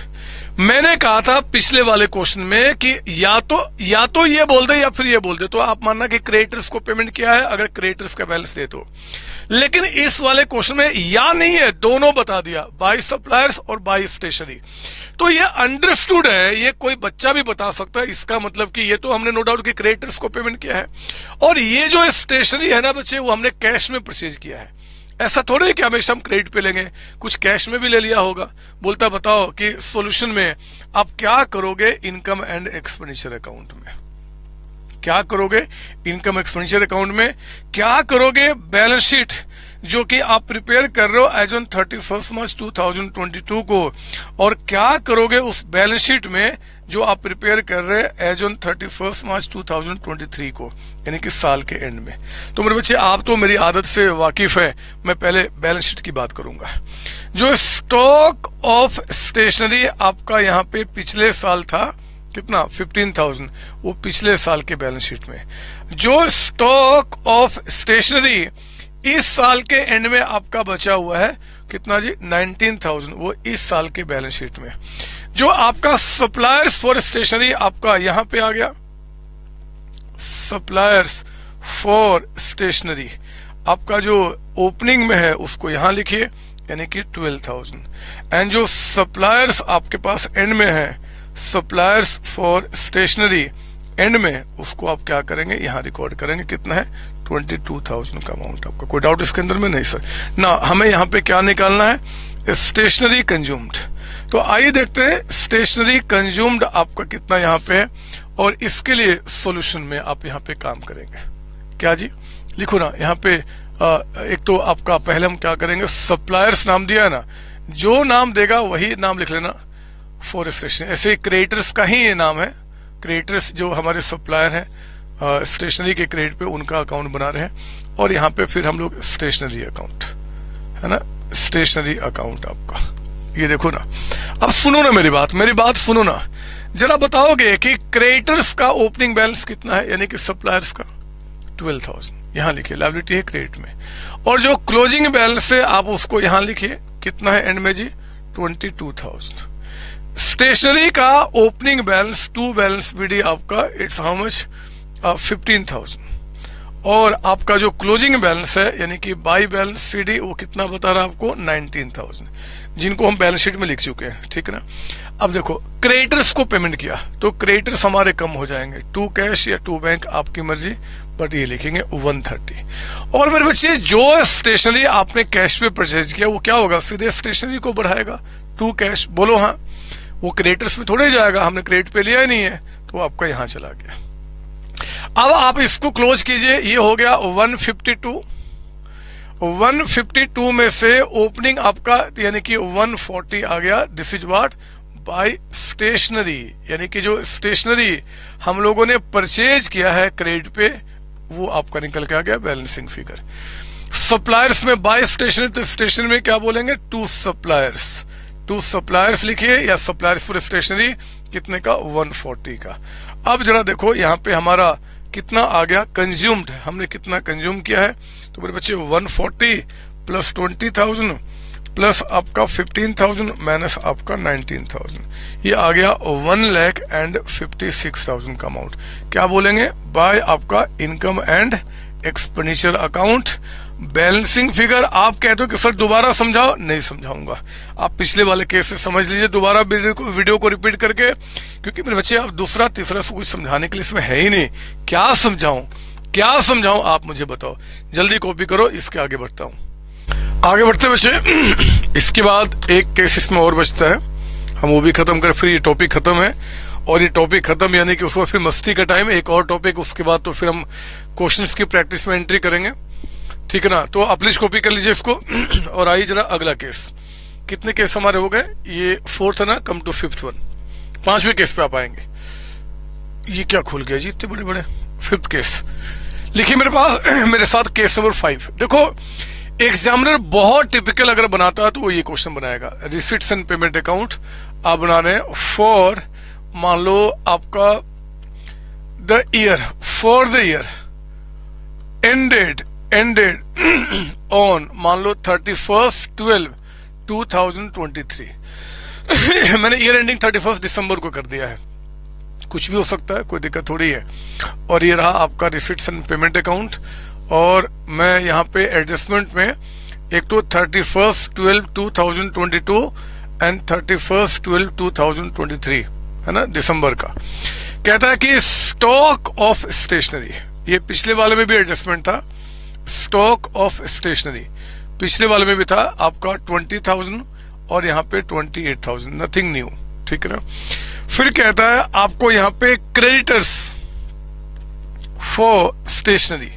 मैंने कहा था पिछले वाले क्वेश्चन में कि या तो ये बोल दे या फिर ये बोल दे, तो आप मानना कि क्रेडिटर्स को पेमेंट किया है अगर क्रेडिटर्स का बैलेंस दे तो। लेकिन इस वाले क्वेश्चन में या नहीं है, दोनों बता दिया, बाय सप्लायर्स और बाय स्टेशनरी। तो ये अंडरस्टूड है, ये कोई बच्चा भी बता सकता है। इसका मतलब कि ये तो हमने नो डाउट कि क्रेडिटर्स को पेमेंट किया है, और ये जो स्टेशनरी है ना बच्चे, वो हमने कैश में परचेज किया है। ऐसा थोड़ा है कि हमेशा हम क्रेडिट पे लेंगे, कुछ कैश में भी ले लिया होगा। बोलता बताओ कि सॉल्यूशन में आप क्या करोगे इनकम एंड एक्सपेंडिचर अकाउंट में, क्या करोगे इनकम एक्सपेंडिचर अकाउंट में, क्या करोगे बैलेंस शीट जो कि आप प्रिपेयर कर रहे हो एज ऑन 31 मार्च 2022 को, और क्या करोगे उस बैलेंस शीट में जो आप प्रिपेयर कर रहे हैं एज ऑन 31 मार्च 2023 को, यानी कि साल के एंड में। तो मेरे बच्चे आप तो मेरी आदत से वाकिफ है, मैं पहले बैलेंस शीट की बात करूंगा। जो स्टॉक ऑफ स्टेशनरी आपका यहाँ पे पिछले साल था कितना 15,000, वो पिछले साल के बैलेंस शीट में। जो स्टॉक ऑफ स्टेशनरी इस साल के एंड में आपका बचा हुआ है कितना जी 19,000, वो इस साल के बैलेंस शीट में। जो आपका सप्लायर्स फॉर स्टेशनरी आपका यहां पे आ गया, सप्लायर्स फॉर स्टेशनरी आपका जो ओपनिंग में है उसको यहां लिखिए, यानी कि 12,000। एंड जो सप्लायर्स आपके पास एंड में है, सप्लायर्स फॉर स्टेशनरी एंड में, उसको आप क्या करेंगे यहां रिकॉर्ड करेंगे, कितना है 22,000 का अमाउंट। आपका कोई डाउट इसके अंदर में? नहीं सर ना, हमें यहां पे क्या निकालना है स्टेशनरी कंज्यूम्ड। तो आइए देखते हैं स्टेशनरी कंज्यूम्ड आपका कितना यहां पे है, और इसके लिए सॉल्यूशन में आप यहां पे काम करेंगे। क्या जी लिखो ना यहाँ पे, एक तो आपका पहले हम क्या करेंगे, सप्लायर्स नाम दिया है ना, जो नाम देगा वही नाम लिख लेना फॉर स्टेशनरी। ऐसे क्रिएटर्स का ही ये नाम है, क्रिएटर्स जो हमारे सप्लायर हैं स्टेशनरी के क्रेडिट पे, उनका अकाउंट बना रहे हैं। और यहाँ पे फिर हम लोग स्टेशनरी अकाउंट है ना, स्टेशनरी अकाउंट आपका ये देखो ना। अब सुनो ना मेरी बात सुनो ना, जरा बताओगे कि क्रेडिटर्स का ओपनिंग बैलेंस कितना है, यानी कि सप्लायर्स का 12,000, यहां लिखिए लायबिलिटी है क्रेडिट में। और जो क्लोजिंग बैलेंस है आप उसको यहां लिखिए, कितना है एंड में जी 22,000। स्टेशनरी का opening balance to balance BD आपका इट्स हाउ मच 15,000, और आपका जो क्लोजिंग बैलेंस है यानी कि बाई बैलेंस सीडी वो कितना बता रहा है आपको 19,000, जिनको हम बैलेंस शीट में लिख चुके हैं, ठीक है ना। अब देखो क्रेडिटर्स को पेमेंट किया तो क्रेडिटर्स हमारे कम हो जाएंगे, टू कैश या टू बैंक आपकी मर्जी, बट ये लिखेंगे 130। और मेरे बच्चे जो स्टेशनरी आपने कैश पे परचेज किया वो क्या होगा, सीधे स्टेशनरी को बढ़ाएगा, टू कैश बोलो हाँ, वो क्रेडिटर्स में थोड़े जाएगा, हमने क्रेडिट पे लिया ही नहीं है, तो आपका यहां चला गया। अब आप इसको क्लोज कीजिए, ये हो गया 152। 152 में से ओपनिंग आपका यानी कि 140 आ गया, this is what by stationery, यानी कि जो स्टेशनरी हम लोगों ने परचेज किया है क्रेडिट पे वो आपका निकल के आ गया बैलेंसिंग फिगर। सप्लायर्स में बाय स्टेशनरी, तो स्टेशनरी में क्या बोलेंगे टू सप्लायर्स लिखिए, या सप्लायर्स फॉर स्टेशनरी कितने का 140 का। अब जरा देखो यहाँ पे हमारा कितना आ गया कंज्यूम्ड, हमने कितना कंज्यूम किया है, तो मेरे बच्चे 140 प्लस 20,000 प्लस आपका 15,000 माइनस आपका 19,000, ये आ गया 1,56,000 का अमाउंट। क्या बोलेंगे बाय आपका income and expenditure account balancing figure. आप कहते हो कि सर दोबारा समझाओ, नहीं समझाऊंगा, आप पिछले वाले केस से समझ लीजिए दोबारा वीडियो को रिपीट करके, क्योंकि मेरे बच्चे आप दूसरा तीसरा से कुछ समझाने के लिए इसमें है ही नहीं। क्या समझाऊं आप मुझे बताओ, जल्दी कॉपी करो, इसके आगे बढ़ता हूं। आगे बढ़ते बच्चे, इसके बाद एक केस इसमें और बचता है, हम वो भी खत्म कर, फिर ये टॉपिक खत्म है, और ये टॉपिक खत्म यानी कि उसके बाद फिर मस्ती का टाइम, एक और टॉपिक, उसके बाद तो फिर हम क्वेश्चंस की प्रैक्टिस में एंट्री करेंगे, ठीक है ना। तो आप प्लीज कॉपी कर लीजिए इसको। और आइए जरा अगला केस, कितने केस हमारे हो गए, ये 4th है ना, कम टू 5th वन, 5वें केस पे आप आएंगे। ये क्या खुल गया जी इतने बड़े बड़े, 5th केस लिखिए मेरे पास, मेरे साथ केस नंबर 5। देखो एग्जामिनर बहुत टिपिकल अगर बनाता है तो वो ये क्वेश्चन बनाएगा, रिसिट्स एंड पेमेंट अकाउंट आप बना रहे हैं फॉर, मान लो आपका the year, for the year ended on मान लो 31/12/2023 मैंने ईयर एंडिंग 31 दिसंबर को कर दिया है, कुछ भी हो सकता है, कोई दिक्कत थोड़ी है। और ये रहा आपका रिसिट्स एंड पेमेंट अकाउंट, और मैं यहाँ पे एडजस्टमेंट में एक तो 31/12/2022 एंड 31/12/2023 है ना, दिसंबर का। कहता है कि स्टॉक ऑफ स्टेशनरी, ये पिछले वाले में भी एडजस्टमेंट था, स्टॉक ऑफ स्टेशनरी पिछले वाले में भी था आपका 20,000 और यहाँ पे 28,000, नथिंग न्यू, ठीक है ना। फिर कहता है आपको यहाँ पे क्रेडिटर्स फॉर स्टेशनरी,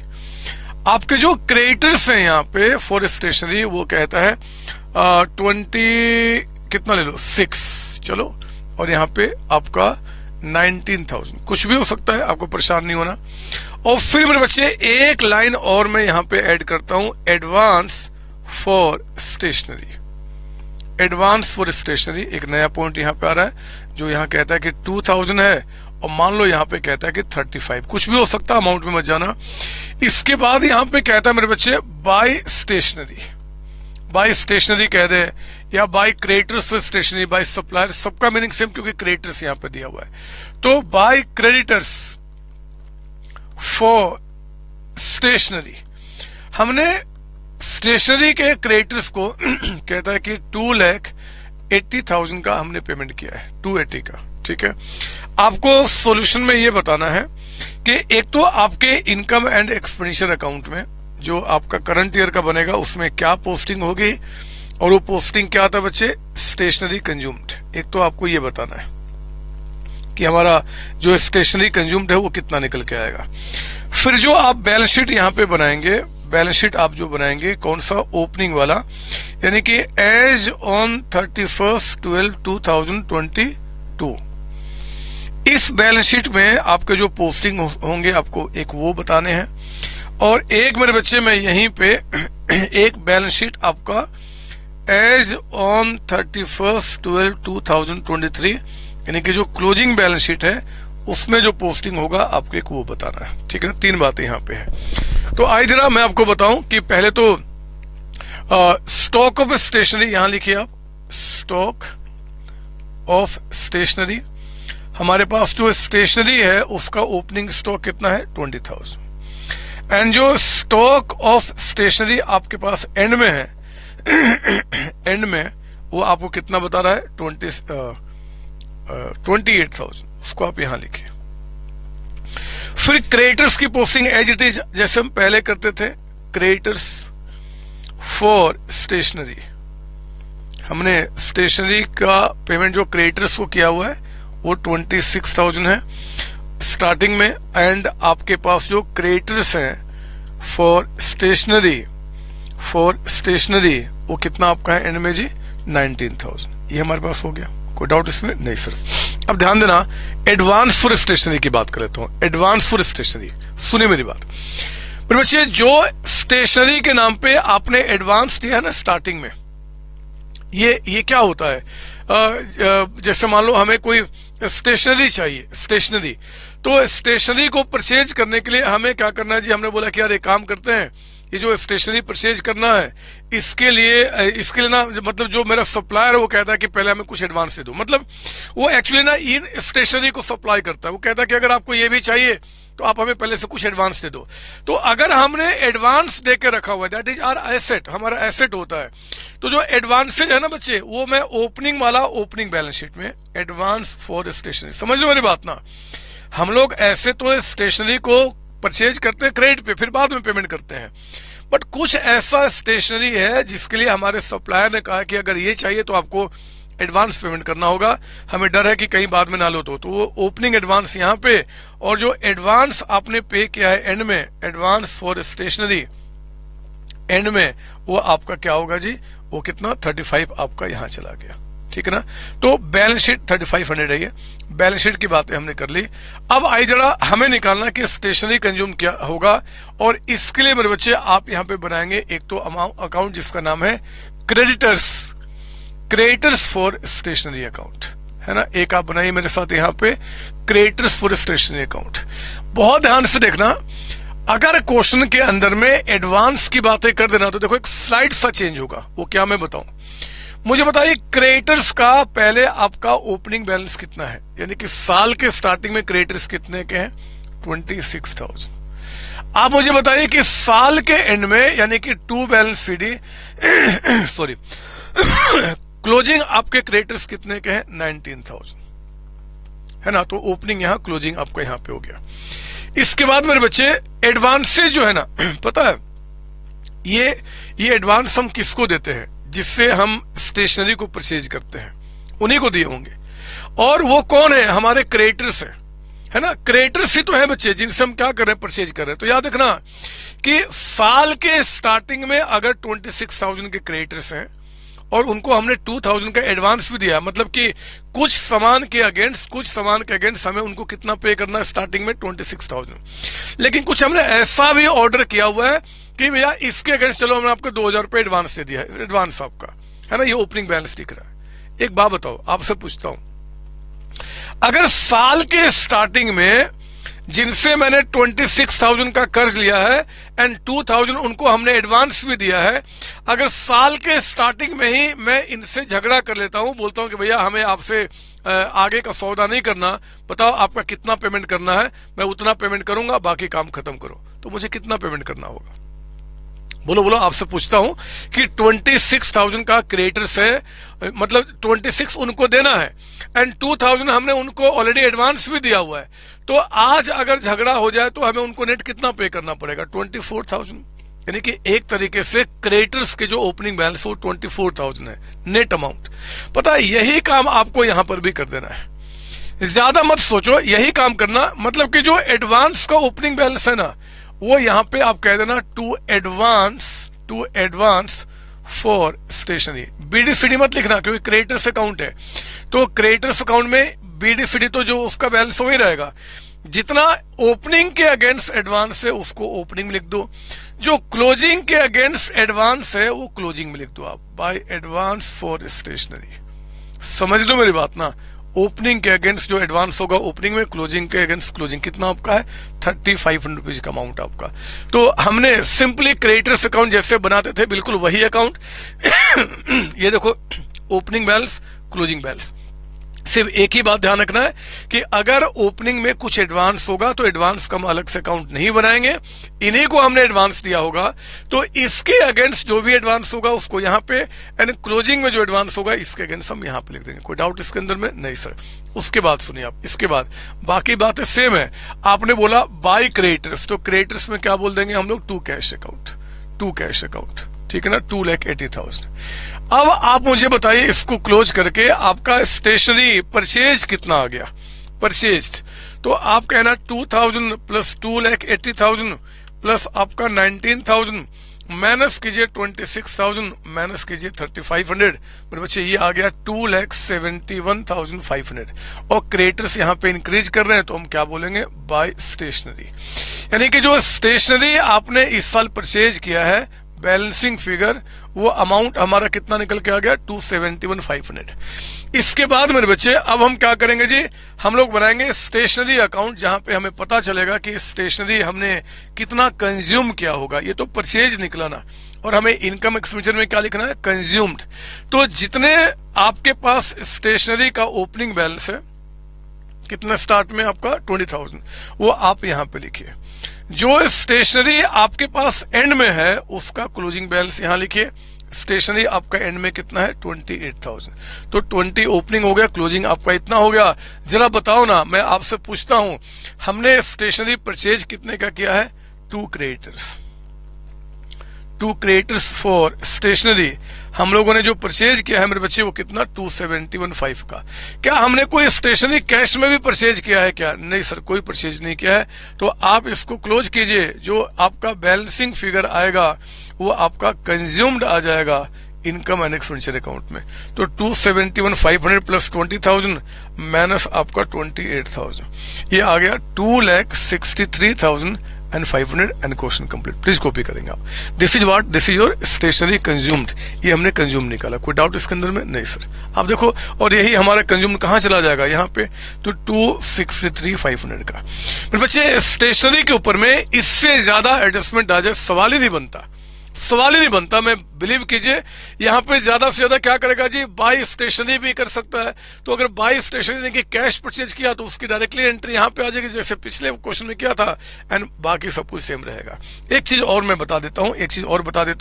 आपके जो क्रेडिटर्स हैं यहाँ पे फॉर स्टेशनरी वो कहता है 20 कितना ले लो 6, चलो, और यहाँ पे आपका 19,000, कुछ भी हो सकता है, आपको परेशान नहीं होना। और फिर मेरे बच्चे एक लाइन और मैं यहाँ पे ऐड करता हूं, advance for stationery, advance for stationery, एक नया पॉइंट यहाँ पे आ रहा है जो यहाँ कहता है कि 2,000 है और मान लो यहाँ पे कहता है कि 35, कुछ भी हो सकता है, अमाउंट में मत जाना। इसके बाद यहाँ पे कहता है मेरे बच्चे बाय स्टेशनरी, बाय स्टेशनरी कह दे या by creditors for stationery, by supplier, सबका मीनिंग सेम क्योंकि क्रेडिटर्स यहाँ पे दिया हुआ है। तो बाय क्रेडिटर्स फॉर स्टेशनरी, हमने स्टेशनरी के क्रेडिटर्स को कहता है कि 2,80,000 का हमने पेमेंट किया है, 280 का, ठीक है। आपको सॉल्यूशन में ये बताना है कि एक तो आपके इनकम एंड एक्सपेंडिचर अकाउंट में जो आपका करंट ईयर का बनेगा उसमें क्या पोस्टिंग होगी, और वो पोस्टिंग क्या था बच्चे, स्टेशनरी कंज्यूम्ड। एक तो आपको ये बताना है कि हमारा जो स्टेशनरी कंज्यूम्ड है वो कितना निकल के आएगा। फिर जो आप बैलेंस शीट यहाँ पे बनाएंगे, बैलेंस शीट आप जो बनाएंगे कौन सा, ओपनिंग वाला, यानी कि एज ऑन 31/12/2022, इस बैलेंस शीट में आपके जो पोस्टिंग होंगे आपको एक वो बताने हैं, और एक मेरे बच्चे में यहीं पे एक बैलेंस शीट आपका एज ऑन 31/12/2023, यानी कि जो क्लोजिंग बैलेंस शीट है उसमें जो पोस्टिंग होगा आपको एक वो बताना है, ठीक है ना। 3 बातें यहाँ पे है। तो आइए जरा मैं आपको बताऊं कि पहले तो स्टॉक ऑफ स्टेशनरी यहां लिखिए आप, स्टॉक ऑफ स्टेशनरी, हमारे पास जो स्टेशनरी है उसका ओपनिंग स्टॉक कितना है, 20,000, एंड जो स्टॉक ऑफ स्टेशनरी आपके पास एंड में है एंड में वो आपको कितना बता रहा है, 28,000, उसको आप यहां लिखिए। फिर क्रेडिटर्स की पोस्टिंग एज इट इज जैसे हम पहले करते थे, क्रेडिटर्स फॉर स्टेशनरी, हमने स्टेशनरी का पेमेंट जो क्रेडिटर्स को किया हुआ है वो 26,000 है स्टार्टिंग में, एंड आपके पास जो क्रेडिटर्स हैं फॉर स्टेशनरी वो कितना आपका है एंड में जी, 19,000। ये हमारे पास हो गया, कोई डाउट इसमें नहीं सर। अब ध्यान देना, एडवांस फॉर स्टेशनरी की बात कर लेता हूं। एडवांस फॉर स्टेशनरी, सुनिए मेरी बात मेरे बच्चे, जो स्टेशनरी के नाम पे आपने एडवांस दिया है ना स्टार्टिंग में, ये क्या होता है, जैसे मान लो हमें कोई स्टेशनरी चाहिए, स्टेशनरी, तो स्टेशनरी को परचेज करने के लिए हमें क्या करना है जी, हमने बोला कि यार एक काम करते हैं, ये जो स्टेशनरी परचेज करना है इसके लिए ना, मतलब जो मेरा सप्लायर है वो कहता है कि पहले हमें कुछ एडवांस दे दो, मतलब वो एक्चुअली ना इन स्टेशनरी को सप्लाई करता है, वो कहता है कि अगर आपको ये भी चाहिए तो आप हमें पहले से कुछ एडवांस दे दो। तो अगर हमने एडवांस दे के रखा हुआ है, दैट इज आवर एसेट, हमारा एसेट होता है, तो जो एडवांसेज है ना बच्चे वो मैं ओपनिंग वाला, ओपनिंग बैलेंस शीट में एडवांस फॉर स्टेशनरी, समझ लो मेरी बात ना। हम लोग ऐसे तो स्टेशनरी को परचेज करते हैं क्रेडिट पे, फिर बाद में पेमेंट करते हैं, बट कुछ ऐसा स्टेशनरी है जिसके लिए हमारे सप्लायर ने कहा कि अगर ये चाहिए तो आपको एडवांस पेमेंट करना होगा, हमें डर है कि कहीं बाद में ना लो, तो वो ओपनिंग एडवांस यहाँ पे, और जो एडवांस आपने पे किया है एंड में, एडवांस फॉर स्टेशनरी एंड में, वो आपका क्या होगा जी, वो कितना 35 आपका यहां चला गया, ठीक है ना। तो बैलेंस शीट 3500 है, ये बैलेंस शीट की बातें हमने कर ली। अब आई जरा हमें निकालना कि स्टेशनरी कंज्यूम क्या होगा, और इसके लिए मेरे बच्चे आप यहां पे बनाएंगे एक तो अकाउंट जिसका नाम है क्रेडिटर्स फॉर स्टेशनरी अकाउंट, है ना। एक आप बनाइए मेरे साथ यहाँ पे क्रेडिटर्स फॉर स्टेशनरी अकाउंट। बहुत ध्यान से देखना, अगर क्वेश्चन के अंदर में एडवांस की बातें कर देना तो देखो एक स्लाइड सा चेंज होगा, वो क्या मैं बताऊं। मुझे बताइए क्रेडिटर्स का पहले आपका ओपनिंग बैलेंस कितना है, यानी कि साल के स्टार्टिंग में क्रेडिटर्स कितने के हैं, 26,000। आप मुझे बताइए कि साल के एंड में, यानी कि to balance CD sorry closing आपके क्रेडिटर्स कितने के हैं, 19,000, है ना। तो ओपनिंग यहां, क्लोजिंग आपका यहां पे हो गया। इसके बाद मेरे बच्चे एडवांसेज जो है ना, पता है ये एडवांस हम किसको देते हैं? जिससे हम स्टेशनरी को परचेज करते हैं, उन्हीं को दिए होंगे। और वो कौन है? हमारे क्रिएटर्स है ना। क्रिएटर्स ही तो है बच्चे, जिनसे हम क्या कर रहे हैं? परचेज कर रहे हैं। तो याद रखना कि साल के स्टार्टिंग में अगर 26,000 के क्रिएटर्स हैं और उनको हमने 2,000 का एडवांस भी दिया, मतलब कि कुछ सामान के अगेंस्ट हमें उनको कितना पे करना है स्टार्टिंग में? 26,000। लेकिन कुछ हमने ऐसा भी ऑर्डर किया हुआ है कि भैया इसके अगेंस्ट चलो हमने आपको 2,000 रुपये एडवांस दे दिया है, एडवांस आपका है ना। ये ओपनिंग बैलेंस दिख रहा है। एक बात बताओ, आपसे पूछता हूं, अगर साल के स्टार्टिंग में जिनसे मैंने 26,000 का कर्ज लिया है एंड 2,000 उनको हमने एडवांस भी दिया है, अगर साल के स्टार्टिंग में ही मैं इनसे झगड़ा कर लेता हूं, बोलता हूं कि भैया हमें आपसे आगे का सौदा नहीं करना, बताओ आपका कितना पेमेंट करना है, मैं उतना पेमेंट करूंगा, बाकी काम खत्म करो, तो मुझे कितना पेमेंट करना होगा? बोलो बोलो, आपसे पूछता हूं कि 26,000 का क्रिएटर्स है, मतलब 26 उनको देना है एंड 2,000 हमने उनको ऑलरेडी एडवांस भी दिया हुआ है। तो आज अगर झगड़ा हो जाए तो हमें उनको नेट कितना पे करना पड़ेगा? 24,000। यानी कि एक तरीके से क्रिएटर्स के जो ओपनिंग बैलेंस वो 24,000 है, नेट अमाउंट। पता है, यही काम आपको यहां पर भी कर देना है। ज्यादा मत सोचो, यही काम करना। मतलब कि जो एडवांस का ओपनिंग बैलेंस है ना, वो यहां पे आप कह देना टू एडवांस फॉर स्टेशनरी। बीडीसीडी मत लिखना, क्योंकि क्रिएटर्स अकाउंट है। तो क्रिएटर्स अकाउंट में बीडीसीडी तो जो उसका बैलेंस वही रहेगा। जितना ओपनिंग के अगेंस्ट एडवांस है उसको ओपनिंग में लिख दो, जो क्लोजिंग के अगेंस्ट एडवांस है वो क्लोजिंग में लिख दो आप, बाय एडवांस फॉर स्टेशनरी। समझ लो मेरी बात ना। ओपनिंग के अगेंस्ट जो एडवांस होगा ओपनिंग में, क्लोजिंग के अगेंस्ट क्लोजिंग। कितना आपका है? 3,500 रुपीज का अमाउंट आपका। तो हमने सिंपली क्रिएटर्स अकाउंट जैसे बनाते थे, बिल्कुल वही अकाउंट। ये देखो, ओपनिंग बैलेंस, क्लोजिंग बैलेंस। सिर्फ एक ही बात ध्यान रखना है कि अगर ओपनिंग में कुछ एडवांस होगा तो एडवांस का हम अलग से अकाउंट नहीं बनाएंगे, इन्हीं को हमने एडवांस दिया होगा तो इसके अगेंस्ट जो भी एडवांस होगा उसको यहाँ पे, एंड क्लोजिंग में जो एडवांस होगा इसके अगेंस्ट हम यहाँ पे लिख देंगे। कोई डाउट इसके अंदर में? नहीं सर। उसके बाद सुनिए आप, इसके बाद बाकी बातें सेम है। आपने बोला बाय क्रिएटर्स, तो क्रिएटर्स में क्या बोल देंगे हम लोग? टू कैश अकाउंट, ठीक है ना, 2,80,000। अब आप मुझे बताइए, इसको क्लोज करके आपका स्टेशनरी परचेज कितना आ गया? परचेज्ड तो आप कहना 2,000 प्लस 2,80,000 प्लस आपका 19,000 माइनस कीजिए 26,000 माइनस कीजिए 3,500। मेरे बच्चे ये आ गया 2,71,500। और क्रिएटर्स यहाँ पे इंक्रीज कर रहे हैं तो हम क्या बोलेंगे? By stationery. यानी कि जो स्टेशनरी आपने इस साल परचेज किया है, बैलेंसिंग फिगर, वो अमाउंट हमारा कितना निकल के आ गया? 271,500। इसके बाद मेरे बच्चे अब हम क्या करेंगे जी? हम लोग बनाएंगे स्टेशनरी अकाउंट, जहां पे हमें पता चलेगा कि स्टेशनरी हमने कितना कंज्यूम किया होगा। ये तो परचेज निकला ना, और हमें इनकम एक्सपेंडिचर में क्या लिखना है? कंज्यूम्ड। तो जितने आपके पास स्टेशनरी का ओपनिंग बैलेंस है, कितना स्टार्ट में आपका? 20,000, वो आप यहां पे लिखिए। जो स्टेशनरी आपके पास एंड में है उसका क्लोजिंग बैलेंस यहां लिखिए। स्टेशनरी आपका एंड में कितना है? 28,000। तो 20 ओपनिंग हो गया, क्लोजिंग आपका इतना हो गया। जरा बताओ ना, मैं आपसे पूछता हूं, हमने स्टेशनरी परचेज कितने का किया है? 2 क्रिएटर्स फॉर स्टेशनरी हम लोगों ने जो परचेज किया है मेरे बच्चे, वो कितना? 271,500 का। क्या हमने कोई स्टेशनरी कैश में भी परचेज किया है क्या? नहीं सर, कोई परचेज नहीं किया है। तो आप इसको क्लोज कीजिए। जो आपका बैलेंसिंग फिगर आएगा वो आपका कंज्यूम्ड आ जाएगा इनकम एंड एक्सपेंडिचर अकाउंट में। तो 271,500 प्लस 20,000 माइनस आपका 28,000, ये आ गया 2,63,500 and question complete. Please copy करेंगे आप। This is what? This is your stationery consumed. ये हमने कंज्यूम निकाला। कोई डाउट इसके अंदर में? नहीं सर। आप देखो, और यही हमारा कंज्यूम कहां चला जाएगा? यहाँ पे। तो 263,500 का। मेरे बच्चे स्टेशनरी के ऊपर में इससे ज्यादा एडजस्टमेंट आ जाए सवाल ही नहीं बनता। मैं बिलीव कीजिए, यहाँ पे ज्यादा से ज्यादा क्या करेगा जी? बाई स्टेशनरी भी कर सकता है। तो अगर बाई स्टेशनरी ने कैश परचेज किया तो उसकी डायरेक्टली एंट्री यहाँ पे आ जाएगी, जैसे पिछले क्वेश्चन में किया था, एंड बाकी सब कुछ सेम रहेगा। एक चीज और मैं बता देता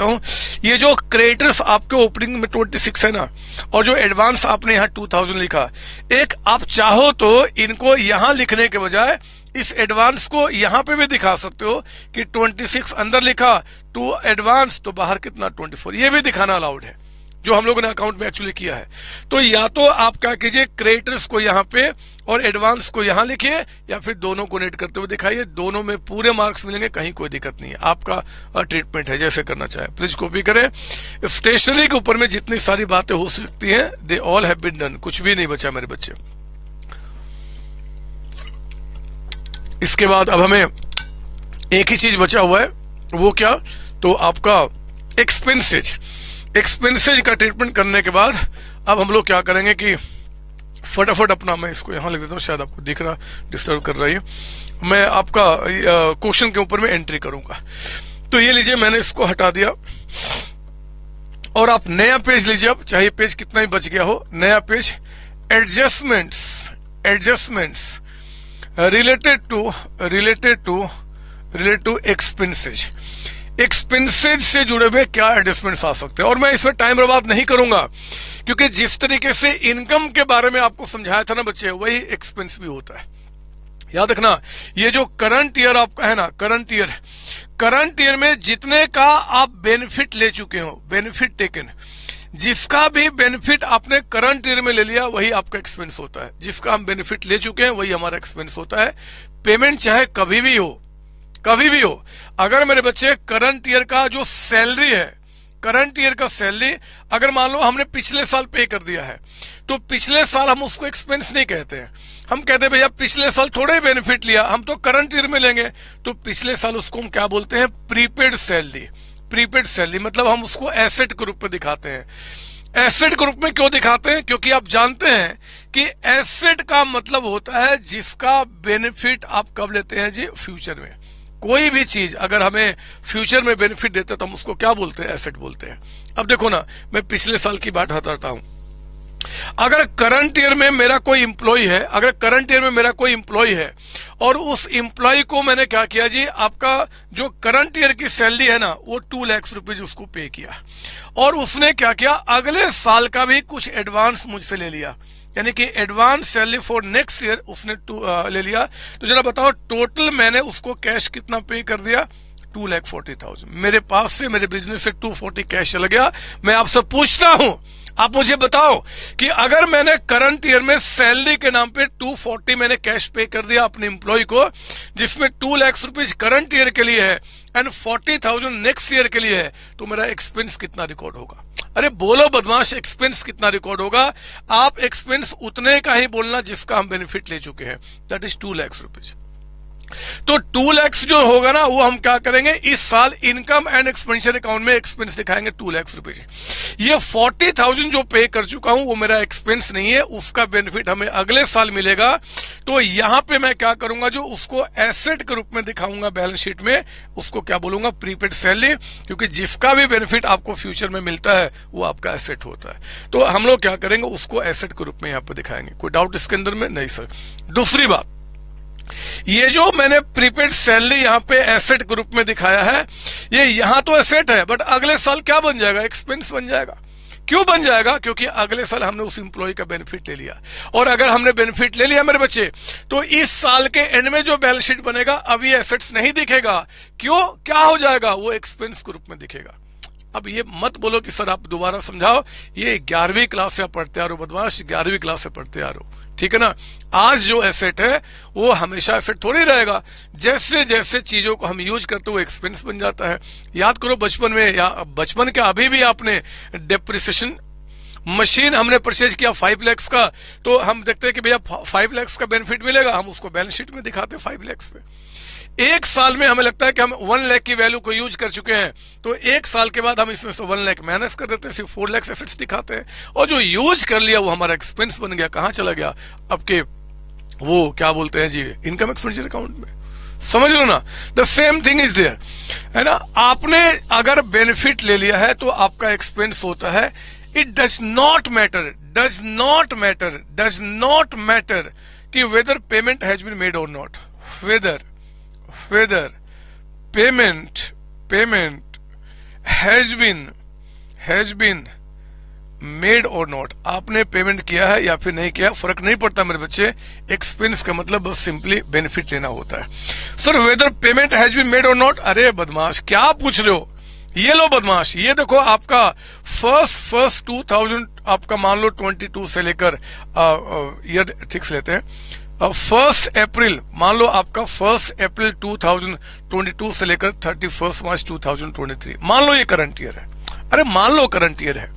हूँ, ये जो क्रिएटर्स आपके ओपनिंग में 26 है ना, और जो एडवांस आपने यहाँ 2,000 लिखा, एक आप चाहो तो इनको यहां लिखने के बजाय इस एडवांस को यहां पे भी दिखा सकते हो कि 26 अंदर लिखा, टू एडवांस तो बाहर कितना 24, ये भी दिखाना अलाउड है, जो हम लोगों ने अकाउंट में एक्चुअली किया है। तो या तो आप क्या कीजिए, क्रेडिटर्स को यहाँ पे और एडवांस को यहाँ लिखिए, या फिर दोनों को नेट करते हुए दिखाइए, दोनों में पूरे मार्क्स मिलेंगे, कहीं कोई दिक्कत नहीं है, आपका ट्रीटमेंट है, जैसे करना चाहे प्लीज कॉपी करें। स्टेशनरी के ऊपर में जितनी सारी बातें हो सकती हैं, they all have been done, कुछ भी नहीं बचा मेरे बच्चे। इसके बाद अब हमें एक ही चीज बचा हुआ है, वो क्या, तो आपका एक्सपेंसेज। एक्सपेंसेज का ट्रीटमेंट करने के बाद अब हम लोग क्या करेंगे कि फटाफट अपना, मैं इसको यहां लिख देता हूं, शायद आपको दिख रहा, डिस्टर्ब कर रही है, मैं आपका क्वेश्चन के ऊपर में एंट्री करूंगा। तो ये लीजिए, मैंने इसको हटा दिया और आप नया पेज लीजिए, अब चाहे पेज कितना ही बच गया हो, नया page, adjustments related to expenses. Expenses से जुड़े हुए क्या एडजस्टमेंट्स आ सकते हैं, और मैं इसमें टाइम बर्बाद नहीं करूंगा, क्योंकि जिस तरीके से इनकम के बारे में आपको समझाया था ना बच्चे, वही एक्सपेंस भी होता है। याद रखना, ये जो करंट ईयर आपका है ना, करंट ईयर में जितने का आप बेनिफिट ले चुके हो, बेनिफिट टेकन, जिसका भी बेनिफिट आपने करंट ईयर में ले लिया वही आपका एक्सपेंस होता है। जिसका हम बेनिफिट ले चुके हैं वही हमारा एक्सपेंस होता है। पेमेंट चाहे कभी भी हो, अगर मेरे बच्चे करंट ईयर का जो सैलरी है, करंट ईयर का सैलरी अगर मान लो हमने पिछले साल पे कर दिया है, तो पिछले साल हम उसको एक्सपेंस नहीं कहते हैं, हम कहते हैं भैया पिछले साल थोड़े ही बेनिफिट लिया, हम तो करंट ईयर में लेंगे, तो पिछले साल उसको हम क्या बोलते हैं, प्रीपेड सैलरी। प्रीपेड सैलरी मतलब हम उसको एसेट के रूप में दिखाते हैं। एसेट के रूप में क्यों दिखाते हैं, क्योंकि आप जानते हैं कि एसेट का मतलब होता है जिसका बेनिफिट आप कब लेते हैं जी, फ्यूचर में। कोई भी चीज अगर हमें फ्यूचर में बेनिफिट देते हैं तो हम उसको क्या बोलते हैं, एसेट बोलते हैं। अब देखो ना, मैं पिछले साल की बात हटाता हूं। अगर करंट ईयर में मेरा कोई इंप्लॉय है, और उस इंप्लॉय को मैंने क्या किया जी, आपका जो करंट ईयर की सैलरी है ना, वो 2 लाख रुपए उसको पे किया, और उसने क्या किया, अगले साल का भी कुछ एडवांस मुझसे ले लिया, यानी कि advance salary for next year उसने ले लिया। तो जरा बताओ, टोटल मैंने उसको कैश कितना पे कर दिया, 2,40,000। मेरे पास से, मेरे बिजनेस से 240 कैश चला गया। मैं आपसे पूछता हूं, आप मुझे बताओ कि अगर मैंने करंट ईयर में सैलरी के नाम पे 240 मैंने कैश पे कर दिया अपने एम्प्लॉय को, जिसमें 2 लाख रुपीज करंट ईयर के लिए है एंड 40,000 नेक्स्ट ईयर के लिए है, तो मेरा एक्सपेंस कितना रिकॉर्ड होगा? अरे बोलो बदमाश, एक्सपेंस कितना रिकॉर्ड होगा? आप एक्सपेंस उतने का ही बोलना जिसका हम बेनिफिट ले चुके हैं, दैट इज 2 लाख रुपीज। तो 2 लाख जो होगा ना, वो हम क्या करेंगे, इस साल इनकम एंड एक्सपेंडिचर अकाउंट में एक्सपेंस दिखाएंगे 2 लाख रुपीज। ये 40,000 जो पे कर चुका हूं वो मेरा एक्सपेंस नहीं है, उसका बेनिफिट हमें अगले साल मिलेगा। तो यहां पे मैं क्या करूंगा, जो उसको एसेट के रूप में दिखाऊंगा बैलेंस शीट में, उसको क्या बोलूंगा, प्रीपेड सैलरी, क्योंकि जिसका भी बेनिफिट आपको फ्यूचर में मिलता है वो आपका एसेट होता है। तो हम लोग क्या करेंगे, उसको एसेट के रूप में यहां पर दिखाएंगे। कोई डाउट इसके अंदर में? नहीं सर। दूसरी बात, ये जो मैंने प्रीपेड सैलरी यहां पे एसेट के रूप में दिखाया है, ये यहां तो एसेट है, बट अगले साल क्या बन जाएगा, एक्सपेंस बन जाएगा। क्यों बन जाएगा? क्योंकि अगले साल हमने उस इंप्लॉय का बेनिफिट ले लिया, और अगर हमने बेनिफिट ले लिया मेरे बच्चे, तो इस साल के एंड में जो बैलेंस शीट बनेगा, अब ये एसेट्स नहीं दिखेगा। क्यों? क्या हो जाएगा, वो एक्सपेंस के रूप में दिखेगा। अब ये मत बोलो कि सर आप दोबारा समझाओ, ये 11वीं क्लास से पढ़ते आ रहे हो बदमाश, 11वीं क्लास से पढ़ते आ रहे हो, ठीक है ना। आज जो एसेट है वो हमेशा एसेट थोड़ी रहेगा, जैसे जैसे चीजों को हम यूज करते हो एक्सपेंस बन जाता है। याद करो बचपन में, या बचपन के अभी भी आपने डेप्रिसिएशन मशीन हमने परचेज किया 5 लाख का, तो हम देखते हैं कि भैया 5 लाख का बेनिफिट मिलेगा, हम उसको बैलेंस शीट में दिखाते हैं 5 लाख पे। एक साल में हमें लगता है कि हम 1 लाख की वैल्यू को यूज कर चुके हैं, तो एक साल के बाद हम इसमें से 1 लाख माइनस कर देते हैं, सिर्फ 4 लाख एसेट्स दिखाते हैं, और जो यूज कर लिया वो हमारा एक्सपेंस बन गया। कहां चला गया? आपके वो क्या बोलते हैं जी, इनकम एक्सपेंडिचर अकाउंट में। समझ लो ना, the same thing is there, है ना। आपने अगर बेनिफिट ले लिया है तो आपका एक्सपेंस होता है। इट डज नॉट मैटर कि whether payment has been made और not, whether payment has been made और नॉट, आपने पेमेंट किया है या फिर नहीं किया, फर्क नहीं पड़ता मेरे बच्चे। एक्सपेंस का मतलब बस सिंपली बेनिफिट लेना होता है। Sir whether payment has been made और नॉट, अरे बदमाश क्या पूछ रहे हो, ये लो बदमाश, ये देखो आपका फर्स्ट 2000 आपका मान लो 22 से लेकर ईयर ठीक से लेते हैं, 1 अप्रैल मान लो आपका 1 अप्रैल 2022 से लेकर 31 मार्च 2023, मान लो ये करंट ईयर है। अरे मान लो करंट ईयर है,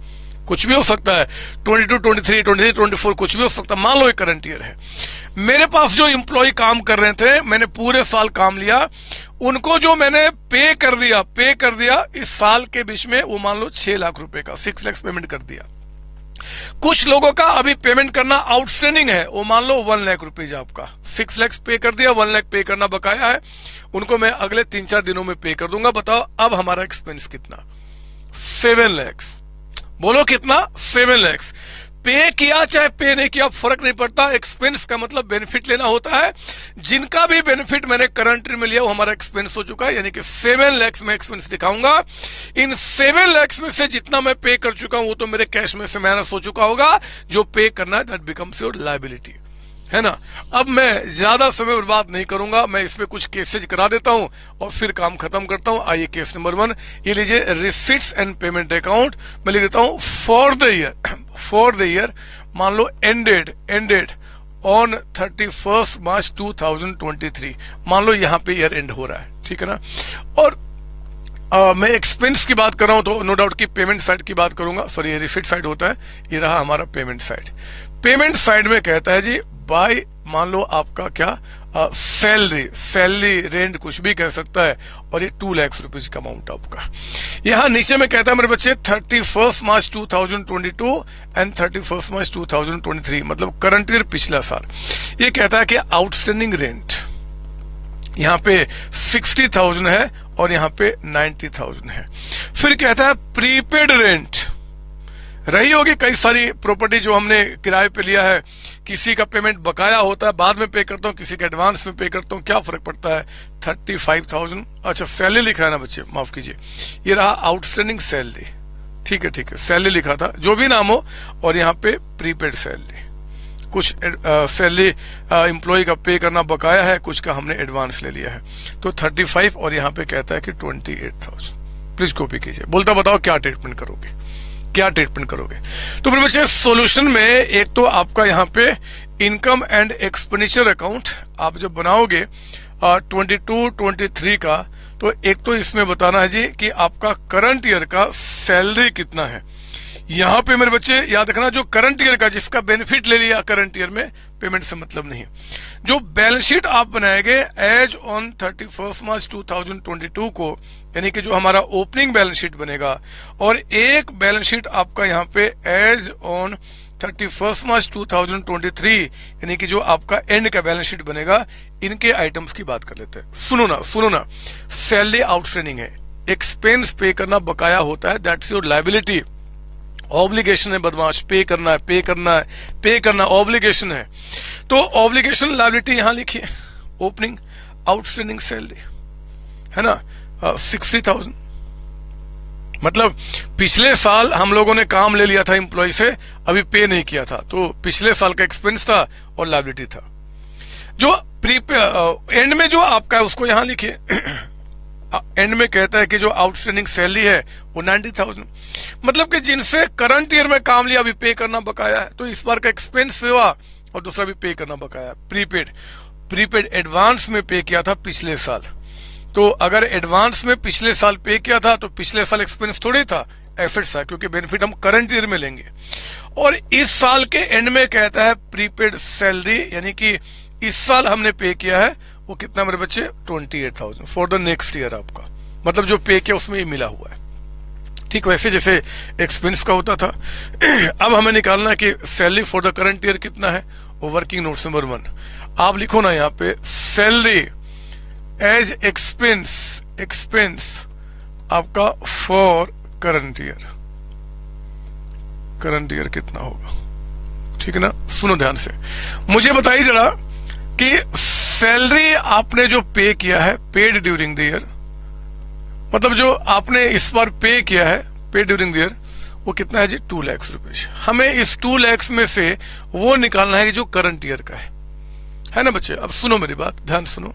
कुछ भी हो सकता है, 22, 23, 23, 24 कुछ भी हो सकता है, मान लो ये करंट ईयर है। मेरे पास जो एम्प्लॉय काम कर रहे थे, मैंने पूरे साल काम लिया, उनको जो मैंने पे कर दिया इस साल के बीच में, वो मान लो 6 लाख रुपए का 6 लाख पेमेंट कर दिया। कुछ लोगों का अभी पेमेंट करना आउटस्टैंडिंग है, वो मान लो 1 लाख रुपीज आपका 6 लाख पे कर दिया, 1 लाख पे करना बकाया है, उनको मैं अगले 3-4 दिनों में पे कर दूंगा। बताओ अब हमारा एक्सपेंस कितना, 7 लाख। बोलो कितना, 7 लाख। पे किया चाहे पे नहीं किया फर्क नहीं पड़ता, एक्सपेंस का मतलब बेनिफिट लेना होता है। जिनका भी बेनिफिट मैंने करंट में लिया वो हमारा एक्सपेंस हो चुका है, यानी कि 7 लाख में एक्सपेंस दिखाऊंगा। इन 7 लाख में से जितना मैं पे कर चुका हूं वो तो मेरे कैश में से माइनस हो चुका होगा, जो पे करना है दैट बिकम्स योर लायबिलिटी, है ना। अब मैं ज्यादा समय बर्बाद नहीं करूंगा, मैं इसमें कुछ केसेज करा देता हूं और फिर काम खत्म करता हूं। आइए केस नंबर 1, ये लीजिए रिसीट्स एंड पेमेंट अकाउंट, मैं लिख देता हूं फॉर द ईयर मान लो एंडेड ऑन 31 मार्च 2023, मान लो यहां पे ईयर एंड हो रहा है, ठीक है ना। और मैं एक्सपेंस की बात कर रहा हूं तो नो डाउट की पेमेंट साइड की बात करूंगा, सॉरी ये रिसीट साइड होता है, ये रहा हमारा पेमेंट साइड। पेमेंट साइड में कहता है जी बाय मान लो आपका क्या सैलरी रेंट कुछ भी कह सकता है, और ये 2 लाख रुपीज का अमाउंट आपका। यहां नीचे में कहता है मेरे बच्चे 31 मार्च 2022 एंड 31 मार्च 2023, मतलब करंट ईयर पिछला साल। ये कहता है कि आउटस्टैंडिंग रेंट यहां पे 60,000 है और यहां पे 90,000 है। फिर कहता है प्रीपेड रेंट, रही होगी कई सारी प्रॉपर्टी जो हमने किराए पे लिया है, किसी का पेमेंट बकाया होता है बाद में पे करता हूं, किसी का एडवांस में पे करता हूं, क्या फर्क पड़ता है, 35,000। अच्छा सैलरी लिखा है ना बच्चे, माफ कीजिए, ये रहा आउटस्टैंडिंग सैलरी, ठीक है सैलरी लिखा था, जो भी नाम हो, और यहाँ पे प्रीपेड सैलरी, कुछ सैलरी एम्प्लॉय का पे करना बकाया है, कुछ का हमने एडवांस ले लिया है, तो 35 और यहाँ पे कहता है कि 28,000। प्लीज कॉपी कीजिए, बोलता बताओ क्या ट्रीटमेंट करोगे, क्या ट्रीटमेंट करोगे। तो फिर बच्चे सॉल्यूशन में एक तो आपका यहाँ पे इनकम एंड एक्सपेंडिचर अकाउंट आप जब बनाओगे 22-23 का, तो एक तो इसमें बताना है जी कि आपका करंट ईयर का सैलरी कितना है। यहां पे मेरे बच्चे याद रखना, जो करंट ईयर का जिसका बेनिफिट ले लिया करंट ईयर में, पेमेंट से मतलब नहीं है। जो बैलेंस शीट आप बनाएंगे एज ऑन 31 मार्च 2022 को, यानी कि जो हमारा ओपनिंग बैलेंस शीट बनेगा, और एक बैलेंस शीट आपका यहाँ पे एज ऑन 31 मार्च 2023, यानी कि जो आपका एंड का बैलेंस शीट बनेगा, इनके आइटम्स की बात कर लेते हैं। सुनो ना, सैलरी आउटस्टैंडिंग है, एक्सपेंस पे करना बकाया होता है, दैट्स योर लायबिलिटी। ऑब्लिगेशन है बदमाश, पे करना ऑब्लिगेशन है, तो ऑब्लिगेशन लायबिलिटी यहां लिखिए, ओपनिंग आउटस्टैंडिंग सैलरी है ना 60,000। मतलब पिछले साल हम लोगों ने काम ले लिया था एम्प्लॉय से, अभी पे नहीं किया था, तो पिछले साल का एक्सपेंस था और लायबिलिटी था। जो एंड में जो आपका है उसको यहां लिखिए, एंड में कहता है कि जो आउटस्टैंडिंग सैलरी है वो 90,000, मतलब कि जिनसे करंट ईयर में काम लिया अभी पे करना बकाया है, तो इस बार का एक्सपेंस हुआ और दूसरा भी पे करना बकाया। प्रीपेड एडवांस में पे किया था पिछले साल, तो अगर एडवांस में पिछले साल पे किया था तो पिछले साल एक्सपेंस थोड़ी था, एसेट्स है, क्योंकि बेनिफिट हम करंट ईयर में लेंगे। और इस साल के एंड में कहता है प्रीपेड सैलरी, यानी कि इस साल हमने पे किया है वो कितना मेरे बच्चे 28,000 फॉर द नेक्स्ट ईयर आपका, मतलब जो पे किया उसमें ये मिला हुआ है। ठीक वैसे जैसे एक्सपेंस का होता था। अब हमें निकालना है कि salary for the current year कितना है, वो वर्किंग नोट्स नंबर 1 आप लिखो ना यहाँ पे, सैलरी एज एक्सपेंस आपका फॉर करंट ईयर कितना होगा, ठीक है ना। सुनो ध्यान से, मुझे बताइए जरा कि सैलरी आपने जो पे किया है पेड ड्यूरिंग द ईयर, मतलब जो आपने इस बार पे किया है पे ड्यूरिंग द ईयर, वो कितना है जी 2 लाख रुपए। हमें इस 2 लाख में से वो निकालना है जो करंट ईयर का है ना बच्चे। अब सुनो मेरी बात, ध्यान सुनो।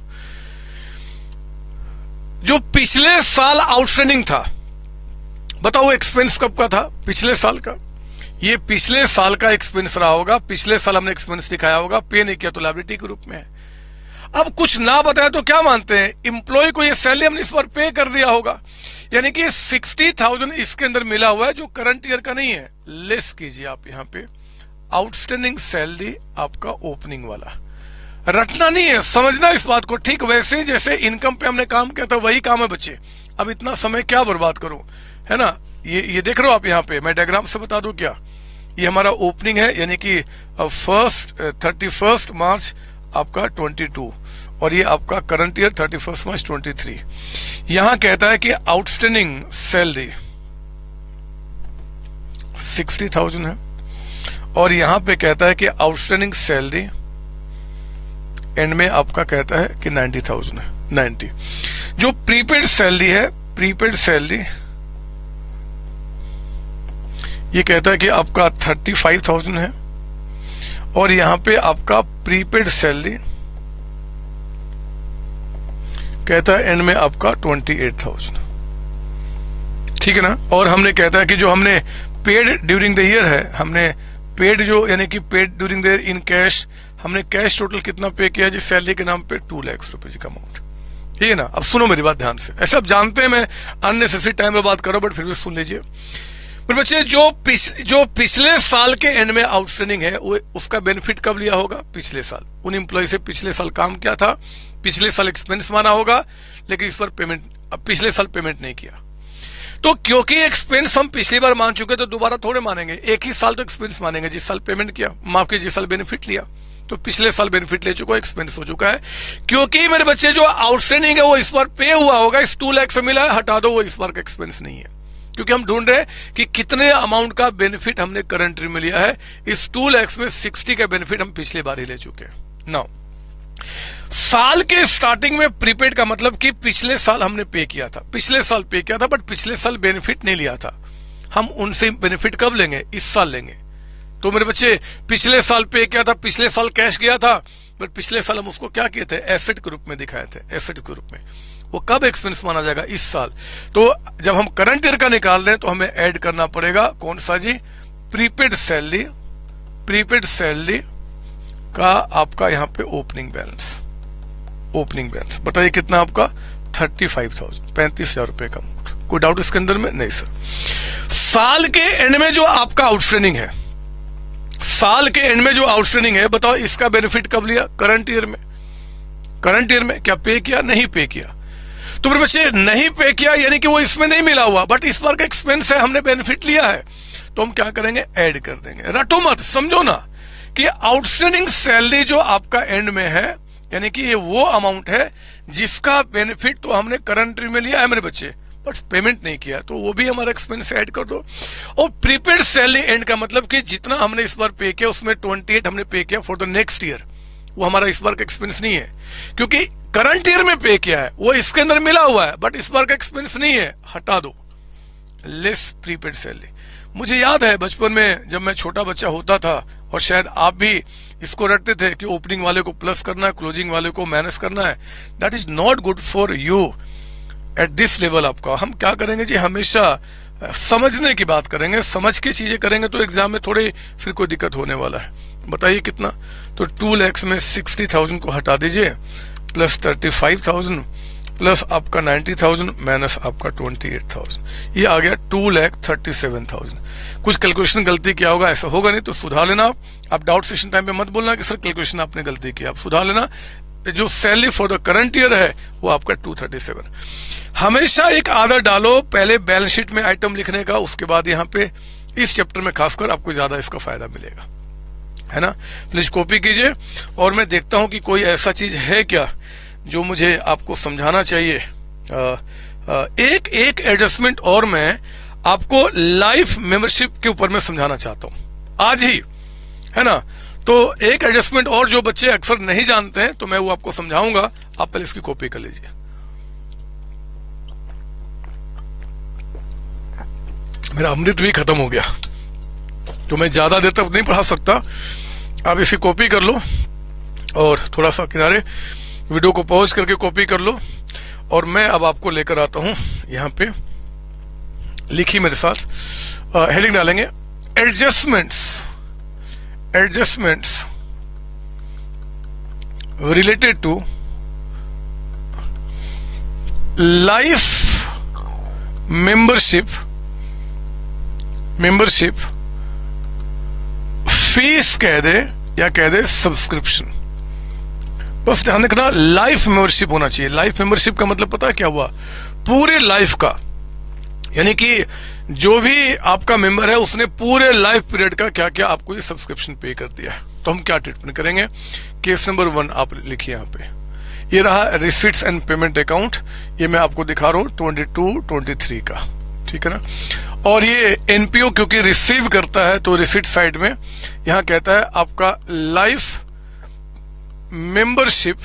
जो पिछले साल आउटस्टैंडिंग था, बताओ एक्सपेंस कब का था? पिछले साल का। ये पिछले साल का एक्सपेंस रहा होगा, पिछले साल हमने एक्सपेंस दिखाया होगा, पे नहीं किया तो लायबिलिटी के रूप में है। अब कुछ ना बताया तो क्या मानते हैं? एम्प्लॉय को ये सैलरी हमने इस पर पे कर दिया होगा, यानी कि 60,000 इसके अंदर मिला हुआ है जो करंट ईयर का नहीं है। लेस कीजिए आप यहां पे आउटस्टैंडिंग सैलरी आपका ओपनिंग वाला, रटना नहीं है, समझना इस बात को। ठीक वैसे ही जैसे इनकम पे हमने काम किया था वही काम है बच्चे। अब इतना समय क्या बर्बाद करूं, है ना। ये देख रहे हो आप यहाँ पे, मैं डायग्राम से बता दूं क्या। ये हमारा ओपनिंग है, यानी कि 31 मार्च आपका 22, और ये आपका करंट ईयर 31 मार्च 23। यहां कहता है कि आउटस्टैंडिंग सैलरी 60,000 है, और यहां पे कहता है कि आउटस्टैंडिंग सैलरी एंड में आपका कहता है कि 90,000 है, 90। जो प्रीपेड सैलरी है, प्रीपेड सैलरी ये कहता है कि आपका 35,000 है, और यहां पे आपका प्रीपेड सैलरी कहता है एंड में आपका 28,000, ठीक है ना। और हमने कहता है कि जो हमने पेड ड्यूरिंग द ईयर है, हमने पेड जो यानी कि paid during the year in cash, हमने कैश टोटल कितना पे किया जी सैलरी के नाम पे 2 लाख रुपए का अमाउंट, ठीक है ना। अब सुनो मेरी बात ध्यान से, ऐसा आप जानते हैं मैं अननेसेसरी टाइम में बात कर रहा हूं, बट फिर भी सुन लीजिए मेरे बच्चे। जो पिछले साल के एंड में आउटस्टैंडिंग है वो उसका बेनिफिट कब लिया होगा? पिछले साल। उन एम्प्लॉय से पिछले साल काम किया था, पिछले साल एक्सपेंस माना होगा, लेकिन इस पर पेमेंट पिछले साल पेमेंट नहीं किया। तो क्योंकि एक्सपेंस हम पिछली बार मान चुके तो दोबारा थोड़े मानेंगे, एक ही साल तो एक्सपेंस मानेंगे जिस साल पेमेंट किया, माफ कीजिए जिस साल बेनिफिट लिया। तो पिछले साल बेनिफिट ले चुका, एक्सपेंस हो चुका है। क्योंकि मेरे बच्चे जो आउटस्टैंडिंग है वो इस बार पे हुआ होगा, इस 2 लाख से मिला है, हटा दो, वो इस बार का एक्सपेंस नहीं है। क्योंकि हम ढूंढ रहे हैं कि कितने अमाउंट का बेनिफिट हमने करंट ईयर में लिया है। इस 2 लाख में 60 का बेनिफिट हम पिछले बार ही ले चुके हैं। नाउ साल के स्टार्टिंग में प्रीपेड का मतलब कि पिछले साल हमने पे किया था, पिछले साल पे किया था, बट पिछले साल बेनिफिट नहीं लिया था। हम उनसे बेनिफिट कब लेंगे? इस साल लेंगे। तो मेरे बच्चे पिछले साल पे किया था, पिछले साल कैश गया था, बट पिछले साल हम उसको क्या किए थे? एसेट के रूप में दिखाए थे, एसेट के रूप में। वो कब एक्सपेंस माना जाएगा? इस साल। तो जब हम करंट ईयर का निकाल रहे हैं तो हमें ऐड करना पड़ेगा कौन सा जी? प्रीपेड सैलरी, प्रीपेड सैलरी का आपका यहाँ पे ओपनिंग बैलेंस, ओपनिंग बैलेंस बताइए कितना आपका? 35,000, 35,000 रुपए का अमाउंट। कोई डाउट इसके अंदर में? नहीं सर। साल के एंड में जो आपका आउटस्टैंडिंग है, साल के एंड में जो आउटस्टैंडिंग है, बताओ इसका बेनिफिट कब लिया? करंट ईयर में। करंट ईयर में क्या पे किया? नहीं पे किया। तो मेरे बच्चे नहीं पे किया यानी कि वो इसमें नहीं मिला हुआ, बट इस बार का एक्सपेंस है, हमने बेनिफिट लिया है, तो हम क्या करेंगे? ऐड कर देंगे। रटो मत, समझो ना कि आउटस्टैंडिंग सैलरी जो आपका एंड में है, यानी कि ये वो अमाउंट है जिसका बेनिफिट तो हमने करंट ईयर में लिया है मेरे बच्चे, बट पेमेंट नहीं किया, तो वो भी हमारा एक्सपेंस ऐड कर दो। और प्रीपेड सैलरी एंड का मतलब कि जितना हमने इस बार पे किया उसमें 28 हमने पे किया फॉर द नेक्स्ट ईयर, वो हमारा इस बार का एक्सपेंस नहीं है। क्योंकि करंट ईयर में पे किया है वो इसके अंदर मिला हुआ है, बट इस बार का एक्सपेंस नहीं है, हटा दो। Less prepaid salary. मुझे याद है बचपन में जब मैं छोटा बच्चा होता था, और शायद आप भी इसको रखते थे कि ओपनिंग वाले को प्लस करना है, क्लोजिंग वाले को माइनस करना है। That is not good for you at this level. आपका हम क्या करेंगे जी? हमेशा समझने की बात करेंगे, समझ के चीजें करेंगे तो एग्जाम में थोड़ी फिर कोई दिक्कत होने वाला है। बताइए कितना? तो 2 लाख में 60,000 को हटा दीजिए, प्लस 35,000 प्लस आपका 90,000 माइनस आपका 28,000, ये आ गया 2,37,000। कुछ कैलकुलेशन गलती किया होगा, ऐसा होगा नहीं तो सुधार लेना। आप डाउट सेशन टाइम पे मत बोलना कि सर कैलकुलेशन आपने गलती की, आप सुधार लेना। जो salary for the current year है वो आपका 237। हमेशा एक आदत डालो पहले बैलेंस शीट में आइटम लिखने का, उसके बाद यहाँ पे इस चैप्टर में खासकर आपको ज्यादा इसका फायदा मिलेगा, है ना। प्लीज कॉपी कीजिए। और मैं देखता हूं कि कोई ऐसा चीज है क्या जो मुझे आपको समझाना चाहिए। एक एडजस्टमेंट और मैं आपको लाइफ मेंबरशिप के ऊपर में समझाना चाहता हूं आज ही, है ना। तो एक एडजस्टमेंट और जो बच्चे अक्सर नहीं जानते हैं तो मैं वो आपको समझाऊंगा, आप पहले इसकी कॉपी कर लीजिए। मेरा अमृत भी खत्म हो गया, तो मैं ज्यादा देर तक नहीं पढ़ा सकता। आप इसे कॉपी कर लो और थोड़ा सा किनारे वीडियो को पॉज करके कॉपी कर लो, और मैं अब आपको लेकर आता हूं यहां पे। लिखिए मेरे साथ, हेडिंग डालेंगे adjustments related to life membership fees कह दे या कह दे सब्सक्रिप्शन। बस ध्यान रखना लाइफ मेंबरशिप होना चाहिए। लाइफ मेंबरशिप का मतलब पता है क्या हुआ? पूरे लाइफ का, यानी कि जो भी आपका मेंबर है उसने पूरे लाइफ पीरियड का क्या क्या आपको ये सब्सक्रिप्शन पे कर दिया। तो हम क्या ट्रीटमेंट करेंगे? केस नंबर 1 आप लिखिए यहाँ पे। ये रहा रिसीट्स एंड पेमेंट अकाउंट, ये मैं आपको दिखा रहा हूं 22-23 का, ठीक है ना। और ये एनपीओ क्योंकि रिसीव करता है तो रिसीट साइड में यहां कहता है आपका लाइफ मेंबरशिप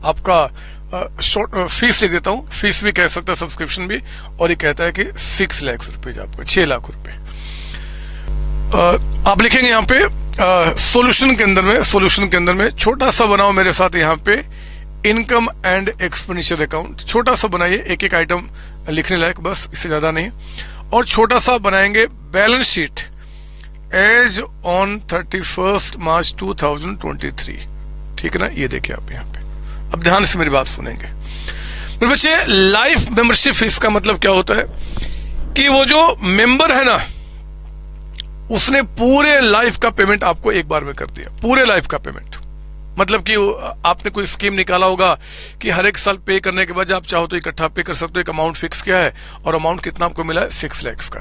आपका शॉर्ट फीस लिख देता हूं, फीस भी कह सकता है सब्सक्रिप्शन भी, और ये कहता है कि 6 लाख रुपए आपका 6 लाख रुपए। आप लिखेंगे यहाँ पे सॉल्यूशन के अंदर में छोटा सा बनाओ मेरे साथ यहाँ पे इनकम एंड एक्सपेंडिचर अकाउंट। छोटा सा बनाइए, एक एक आइटम लिखने लायक, बस इससे ज्यादा नहीं। और छोटा सा बनाएंगे balance sheet as on 31 March 2023, ठीक है ना। ये देखिए आप यहाँ पे, अब ध्यान से मेरी बात सुनेंगे मेरे बच्चे। लाइफ मेंबरशिप फीस का मतलब क्या होता है कि वो जो मेंबर है ना उसने पूरे लाइफ का पेमेंट आपको एक बार में कर दिया, पूरे लाइफ का पेमेंट। मतलब कि आपने कोई स्कीम निकाला होगा कि हर एक साल पे करने के बाद आप चाहो तो इकट्ठा पे कर सकते हो, एक अमाउंट फिक्स किया है और अमाउंट कितना आपको मिला है 6 लाख का।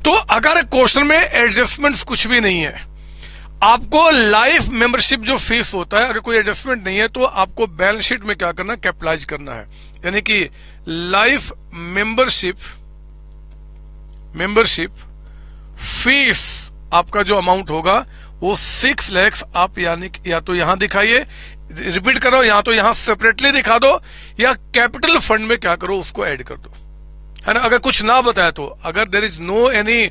तो अगर क्वेश्चन में एडजस्टमेंट्स कुछ भी नहीं है, आपको लाइफ मेंबरशिप जो फीस होता है अगर कोई एडजस्टमेंट नहीं है तो आपको बैलेंस शीट में क्या करना है? कैपिटलाइज करना है। यानी कि लाइफ मेंबरशिप फीस आपका जो अमाउंट होगा वो 6 लाख आप यानी या तो यहां दिखाइए, रिपीट करो, या तो यहां सेपरेटली दिखा दो या कैपिटल फंड में क्या करो उसको ऐड कर दो, है ना। अगर कुछ ना बताया तो, अगर there is no any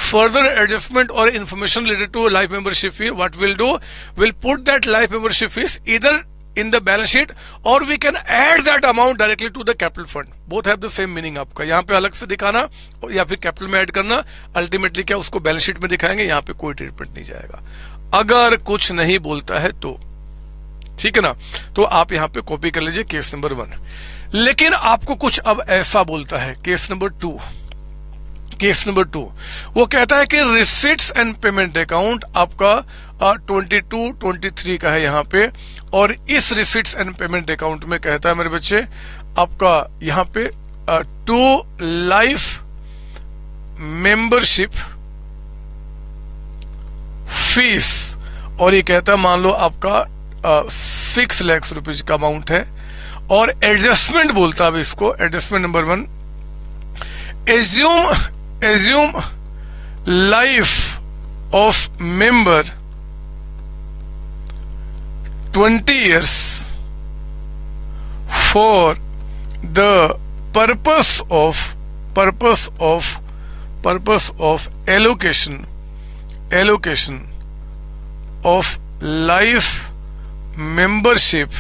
further adjustment or information related to life membership fee, what will do, will put that life membership fees either in the balance sheet or we can add that amount directly to the capital fund. Both have the same meaning आपका। यहाँ पे अलग से दिखाना या फिर capital में add करना, अल्टीमेटली क्या उसको बैलेंस शीट में दिखाएंगे, यहाँ पे कोई ट्रीटमेंट नहीं जाएगा। अगर कुछ नहीं बोलता है तो, ठीक है ना, तो आप यहाँ पे कॉपी कर लीजिए केस नंबर 1। लेकिन आपको कुछ अब ऐसा बोलता है केस नंबर 2। वो कहता है कि रिसीट्स एंड पेमेंट अकाउंट आपका 22-23 का है यहाँ पे, और इस रिसीट्स एंड पेमेंट अकाउंट में कहता है मेरे बच्चे आपका यहाँ पे टू लाइफ मेंबरशिप फीस, और ये कहता है मान लो आपका 6 लाख रुपए का अमाउंट है, और एडजस्टमेंट बोलता है इसको। Adjustment number 1, assume life of member 20 years for the purpose of allocation of life membership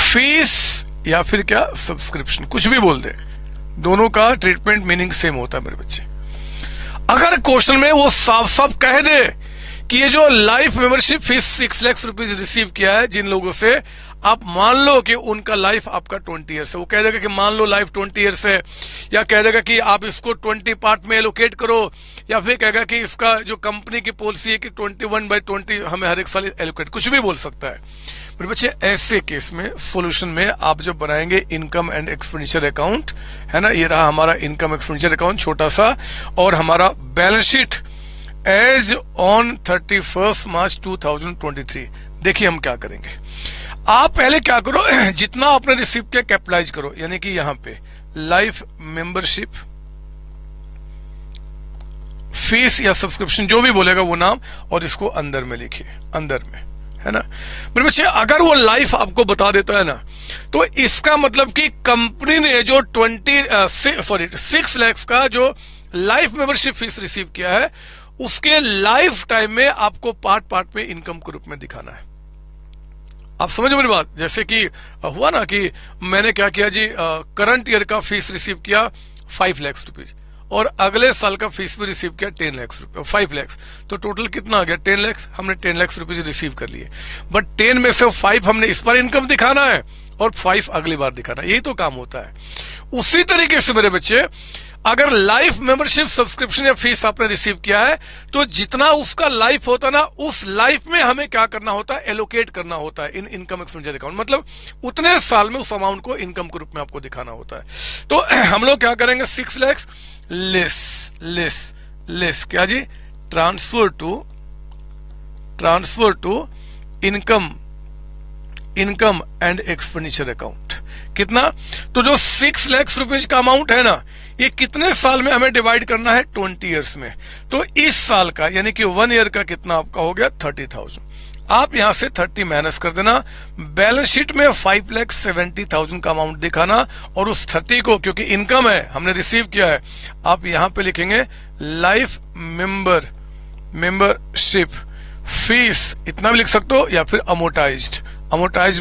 fees या फिर क्या सब्सक्रिप्शन, कुछ भी बोल दे, दोनों का ट्रीटमेंट मीनिंग सेम होता है मेरे बच्चे। अगर क्वेश्चन में वो साफ साफ कह दे कि ये जो life membership fees 6 lakh rupees receive किया है जिन लोगों से, आप मान लो कि उनका लाइफ आपका 20 ईयर्स है, वो कह देगा कि मान लो लाइफ 20 ईयर्स है, या कह देगा कि आप इसको 20 पार्ट में एलोकेट करो, या फिर कहेगा कि इसका जो कंपनी की पॉलिसी है कि 21/20 हमें हर एक साल एलोकेट, कुछ भी बोल सकता है मेरे बच्चे। ऐसे केस में सॉल्यूशन में आप जब बनाएंगे इनकम एंड एक्सपेंडिचर अकाउंट, है ना, ये रहा हमारा इनकम एक्सपेंडिचर अकाउंट छोटा सा, और हमारा balance sheet as on 31 March 2023। देखिए हम क्या करेंगे। आप पहले क्या करो, जितना आपने रिसीव किया कैपिटलाइज करो, यानी कि यहां पे लाइफ मेंबरशिप फीस या सब्सक्रिप्शन जो भी बोलेगा वो नाम, और इसको अंदर में लिखिए, अंदर में, है ना मेरे बच्चे। अगर वो लाइफ आपको बता देता है ना तो इसका मतलब कि कंपनी ने जो 6 लाख का जो लाइफ मेंबरशिप फीस रिसीव किया है, उसके लाइफ टाइम में आपको पार्ट पार्ट में इनकम के रूप में दिखाना है। आप समझो मेरी बात। जैसे कि हुआ ना कि मैंने क्या किया जी, करंट ईयर का फीस रिसीव किया 5 लाख रुपीज और अगले साल का फीस भी रिसीव किया 10 लाख रुपए, 5 लाख, तो टोटल कितना आ गया 10 लाख। हमने 10 लाख रुपीज रिसीव कर लिए, बट 10 में से 5 हमने इस बार इनकम दिखाना है और 5 अगली बार दिखाना है। यही तो काम होता है। उसी तरीके से मेरे बच्चे, अगर लाइफ मेंबरशिप सब्सक्रिप्शन या फीस आपने रिसीव किया है, तो जितना उसका लाइफ होता है ना, उस लाइफ में हमें क्या करना होता है, एलोकेट करना होता है इन इनकम एक्सपेंडिचर अकाउंट। मतलब उतने साल में उस अमाउंट को इनकम के रूप में आपको दिखाना होता है। तो हम लोग क्या करेंगे, 6 लाख लेस क्या जी, transfer to income and expenditure account. कितना, तो जो 6 लाख रुपीज का अमाउंट है ना, ये कितने साल में हमें डिवाइड करना है, 20 ईयर्स में। तो इस साल का यानी कि 1 ईयर का कितना आपका हो गया, 30,000। आप यहां से 30 माइनस कर देना, बैलेंस शीट में 5,70,000 का अमाउंट दिखाना, और उस 30 को, क्योंकि इनकम है हमने रिसीव किया है, आप यहां पे लिखेंगे लाइफ मेंबरशिप फीस, इतना भी लिख सकते हो, या फिर अमोर्टाइज्ड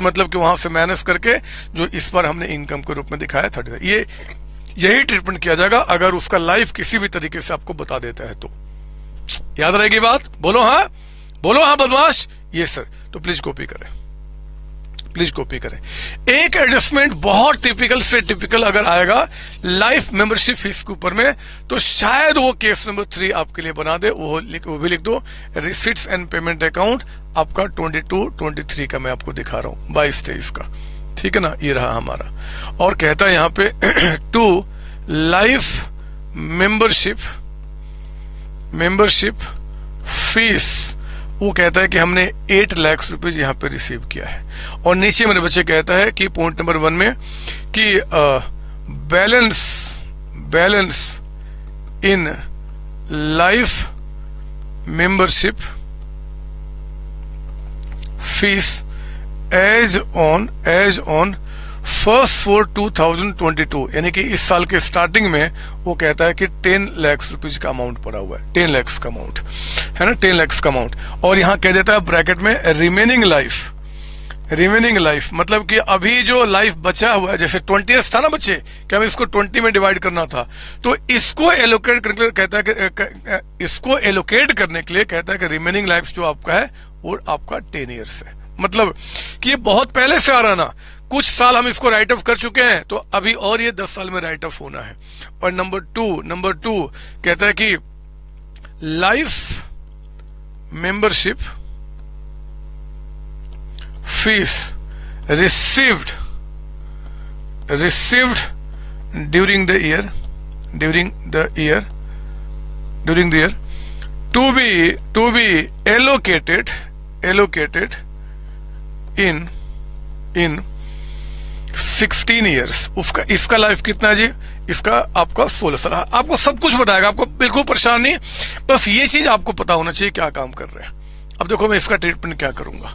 मतलब कि वहां से माइनस करके जो इस पर हमने इनकम के रूप में दिखाया 30। यही ट्रीटमेंट किया जाएगा अगर उसका लाइफ किसी भी तरीके से आपको बता देता है तो। याद रहेगी बात? बोलो हाँ बदमाश। ये सर, तो प्लीज कॉपी करें। एक एडजस्टमेंट बहुत टिपिकल अगर आएगा लाइफ मेंबरशिप फीस के ऊपर में, तो शायद वो केस नंबर 3 आपके लिए बना दे। वो भी लिख दो, रिसिट्स एंड पेमेंट अकाउंट आपका 22-23 का मैं आपको दिखा रहा हूं, 22-23 का। ठीक है ना, ये रहा हमारा। और कहता है यहां पे टू लाइफ मेंबरशिप फीस, वो कहता है कि हमने 8 लाख रुपए यहां पे रिसीव किया है। और नीचे मेरे बच्चे कहता है कि पॉइंट नंबर 1 में कि balance in life membership fees as on 1/4/2022, यानी कि इस साल के स्टार्टिंग में वो कहता है कि 10 लाख रुपीज का अमाउंट पड़ा हुआ है, 10 लाख का अमाउंट है ना, 10 लाख का अमाउंट। और यहां कह देता है ब्रैकेट में रिमेनिंग लाइफ, मतलब कि अभी जो लाइफ बचा हुआ है, जैसे 20 ईयर्स था ना बच्चे, कि हमें इसको 20 में डिवाइड करना था, तो इसको एलोकेट करने कहता है कि इसको एलोकेट करने के लिए कहता है कि रिमेनिंग लाइफ जो आपका है वो आपका 10 ईयर्स है। मतलब कि ये बहुत पहले से आ रहा ना, कुछ साल हम इसको राइट ऑफ कर चुके हैं, तो अभी और ये 10 साल में राइट ऑफ होना है। और नंबर टू कहता है कि life membership fees received during the year to be allocated in 16 years. इसका लाइफ कितना है जी, इसका आपका 16 साल। आपको सब कुछ बताएगा, आपको बिल्कुल परेशान नहीं, बस ये चीज आपको पता होना चाहिए क्या काम कर रहे हैं। अब देखो मैं इसका ट्रीटमेंट क्या करूंगा,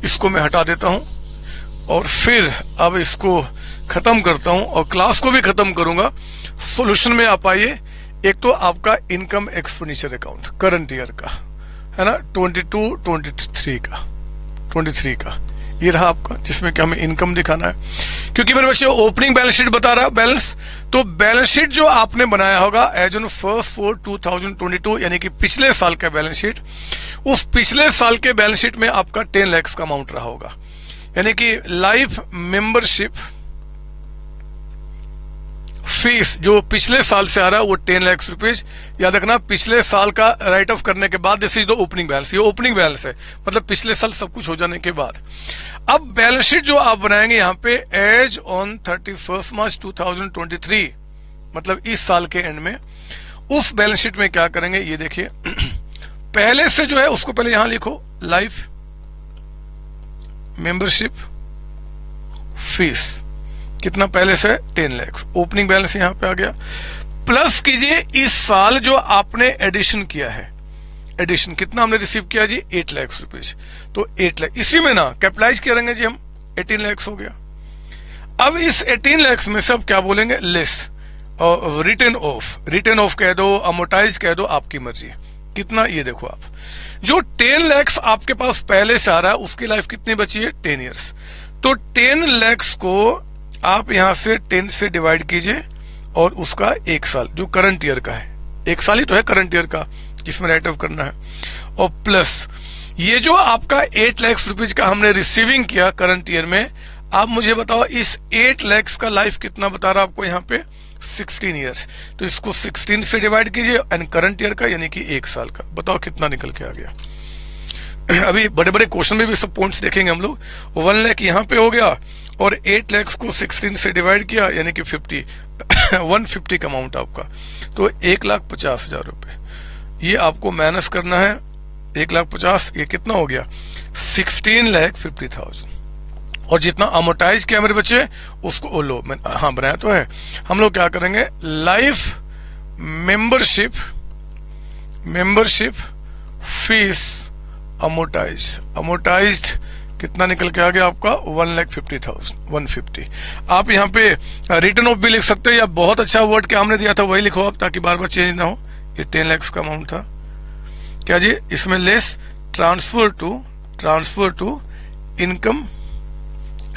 इसको मैं हटा देता हूं और फिर अब इसको खत्म करता हूं और क्लास को भी खत्म करूंगा। सॉल्यूशन में आप आइए। एक तो आपका income expenditure account current year का है ना, 23 का ये रहा आपका, जिसमें कि हमें इनकम दिखाना है। क्योंकि मेरे बच्चे ओपनिंग बैलेंस शीट बता रहा बैलेंस, तो बैलेंस शीट जो आपने बनाया होगा एज ऑन 1/4/2022, यानी कि पिछले साल का बैलेंस शीट, उस पिछले साल के बैलेंस शीट में आपका 10 लाख का अमाउंट रहा होगा। यानी कि लाइफ मेंबरशिप फीस जो पिछले साल से आ रहा है वो 10 लाख रुपीज। याद रखना, पिछले साल का राइट ऑफ करने के बाद this is the opening balance. ये ओपनिंग बैलेंस है, मतलब पिछले साल सब कुछ हो जाने के बाद। अब बैलेंस शीट जो आप बनाएंगे यहाँ पे एज ऑन 31 मार्च 2023, मतलब इस साल के एंड में, उस बैलेंस शीट में क्या करेंगे ये देखिए। पहले से जो है उसको पहले यहां लिखो, लाइफ मेंबरशिप फीस कितना पहले से 10 लाख, ओपनिंग बैलेंस यहां पे आ गया। प्लस कीजिए इस साल जो आपने एडिशन किया है, एडिशन कितना हमने रिसीव किया जी, 8 लाख रुपीज। तो 8 लाख इसी में ना कैपिटलाइज करेंगे जी हम, 18 लाख हो गया। अब इस 18 लाख में से अब क्या बोलेंगे, लेस और रिटर्न ऑफ कह दो, अमोर्टाइज कह दो, आपकी मर्जी। कितना, ये देखो आप, जो 10 लाख आपके पास पहले से आ रहा है उसकी लाइफ कितनी बची है, 10 ईयर्स। तो 10 लाख को आप यहां से 10 से डिवाइड कीजिए और उसका 1 साल जो करंट ईयर का है, 1 साल ही तो है करंट ईयर का जिसमें राइट ऑफ करना है, और प्लस ये जो आपका 8 लाख रुपीज का हमने रिसीविंग किया करंट ईयर में, आप मुझे बताओ इस 8 लाख का लाइफ कितना बता रहा है आपको यहाँ पे, 16 ईयर्स। तो इसको 16 से डिवाइड कीजिए एंड करंट ईयर का यानी कि 1 साल का, बताओ कितना निकल के आ गया। अभी बड़े बड़े क्वेश्चन में भी सब पॉइंट्स देखेंगे हम लोग। 1 लाख यहाँ पे हो गया और 8 लाख को 16 से डिवाइड किया यानी कि 150 का अमाउंट आपका, तो 1,50,000 रुपए ये आपको माइनस करना है। 1,50,000 ये कितना हो गया, 16,50,000। और जितना अमोर्टाइज किया मेरे बच्चे उसको लो, हाँ बनाया तो है। हम लोग क्या करेंगे, लाइफ मेंबरशिप फीस अमोर्टाइज्ड कितना निकल के आ गया आपका, 1,50,000 150। आप यहाँ पे रिटर्न ऑफ भी लिख सकते हो, या बहुत अच्छा वर्ड क्या हमने दिया था वही लिखो आप, ताकि बार बार चेंज ना हो। ये 10 लाख का अमाउंट था क्या जी, इसमें less transfer to income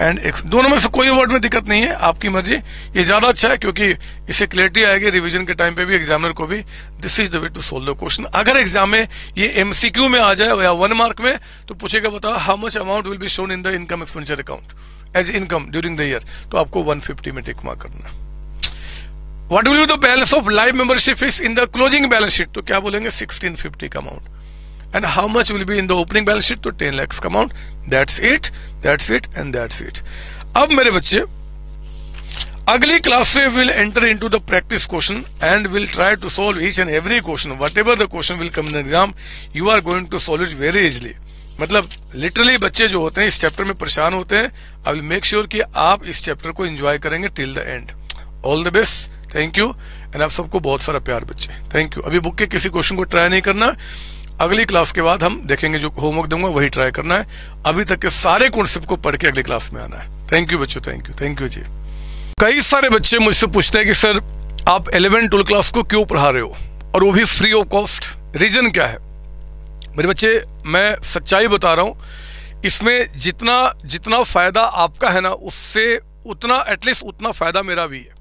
and ex, दोनों में से कोई वर्ड में दिक्कत नहीं है, आपकी मर्जी। ये ज्यादा अच्छा है क्योंकि इससे क्लैरिटी आएगी रिवीजन के टाइम पे भी, एग्जामिनर को भी। This is the way to solve the question. अगर एग्जाम में ये एमसीक्यू में आ जाए या 1 मार्क में, तो पूछेगा बताओ how much amount will be shown in the income expenditure account as income during the year, तो आपको 150 में टिक मार्क करना। What will be the balance of life membership fees in the closing balance sheet, तो क्या बोलेंगे 1650 का amount. And how much will be in the opening balance sheet, तो 10 लाख का amount. That's it and that's it. अब मेरे बच्चे अगली क्लास से will enter into the practice question and will try to solve each and every question, whatever the question will come in exam, you are going to solve it very easily. मतलब literally बच्चे जो होते हैं इस chapter में परेशान होते हैं, आई विल मेक श्योर कि आप इस चैप्टर को एंजॉय करेंगे till the end. All the best, thank you, and आप सबको बहुत सारा प्यार बच्चे, थैंक यू। अभी बुक के किसी क्वेश्चन को ट्राई नहीं करना, अगली क्लास के बाद हम देखेंगे, जो होमवर्क दूंगा वही ट्राई करना है। अभी तक के सारे कॉन्सेप्ट को पढ़ के अगली क्लास में आना है। थैंक यू बच्चों, थैंक यू जी। कई सारे बच्चे मुझसे पूछते हैं कि सर आप 11 12 क्लास को क्यों पढ़ा रहे हो, और वो भी फ्री ऑफ कॉस्ट, रीजन क्या है। मेरे बच्चे मैं सच्चाई बता रहा हूं, इसमें जितना फायदा आपका है ना, उससे उतना एटलीस्ट उतना फायदा मेरा भी है।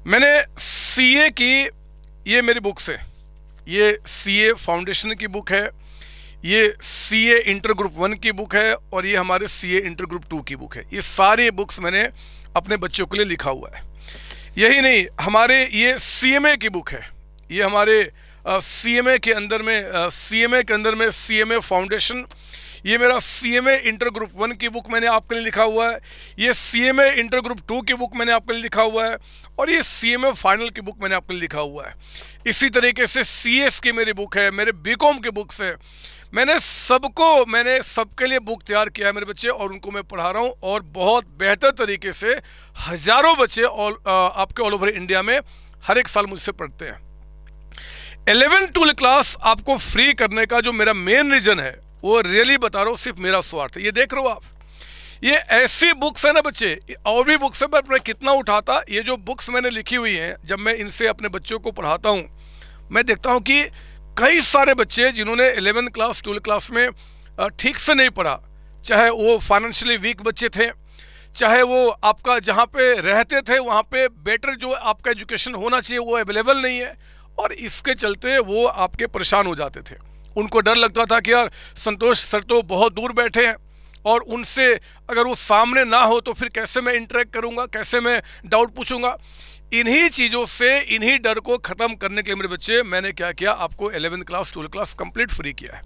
मैंने सीए की, ये मेरी बुक्स है, ये सीए फाउंडेशन की बुक है, ये सीए इंटर ग्रुप 1 की बुक है, और ये हमारे सीए इंटर ग्रुप 2 की बुक है। ये सारी बुक्स मैंने अपने बच्चों के लिए लिखा हुआ है। यही नहीं, हमारे ये सीएमए की बुक है, ये हमारे सीएमए के अंदर में सीएमए फाउंडेशन, ये मेरा सीएमए इंटर ग्रुप 1 की बुक मैंने आपके लिए लिखा हुआ है, ये सीएमए इंटर ग्रुप 2 की बुक मैंने आपके लिए लिखा हुआ है, और ये सीएमए फाइनल की बुक मैंने आपके लिए लिखा हुआ है। इसी तरीके से सीएस की मेरी बुक है, मेरे बीकॉम की बुक्स है। मैंने सबके लिए बुक तैयार किया है मेरे बच्चे, और उनको मैं पढ़ा रहा हूँ, और बहुत बेहतर तरीके से हजारों बच्चे आपके ऑल ओवर इंडिया में हर एक साल मुझसे पढ़ते हैं। 11 12 क्लास आपको फ्री करने का जो मेरा मेन रीजन है, वो रियली बता रहा हूँ, सिर्फ मेरा स्वार्थ है। ये देख रहे हो आप, ये ऐसी बुक्स है ना बच्चे, और भी बुक्स है, मैं कितना उठाता। ये जो बुक्स मैंने लिखी हुई हैं, जब मैं इनसे अपने बच्चों को पढ़ाता हूँ, मैं देखता हूँ कि कई सारे बच्चे जिन्होंने 11 क्लास 12 क्लास में ठीक से नहीं पढ़ा, चाहे वो फाइनेंशियली वीक बच्चे थे, चाहे वो आपका जहाँ पे रहते थे वहाँ पे बेटर जो आपका एजुकेशन होना चाहिए वो अवेलेबल नहीं है, और इसके चलते वो आपके परेशान हो जाते थे। उनको डर लगता था कि यार संतोष सर तो बहुत दूर बैठे हैं, और उनसे अगर वो सामने ना हो तो फिर कैसे मैं इंटरेक्ट करूँगा, कैसे मैं डाउट पूछूंगा। इन्हीं चीज़ों से, इन्हीं डर को ख़त्म करने के लिए मेरे बच्चे मैंने क्या किया, आपको 11 क्लास 12 क्लास कंप्लीट फ्री किया है।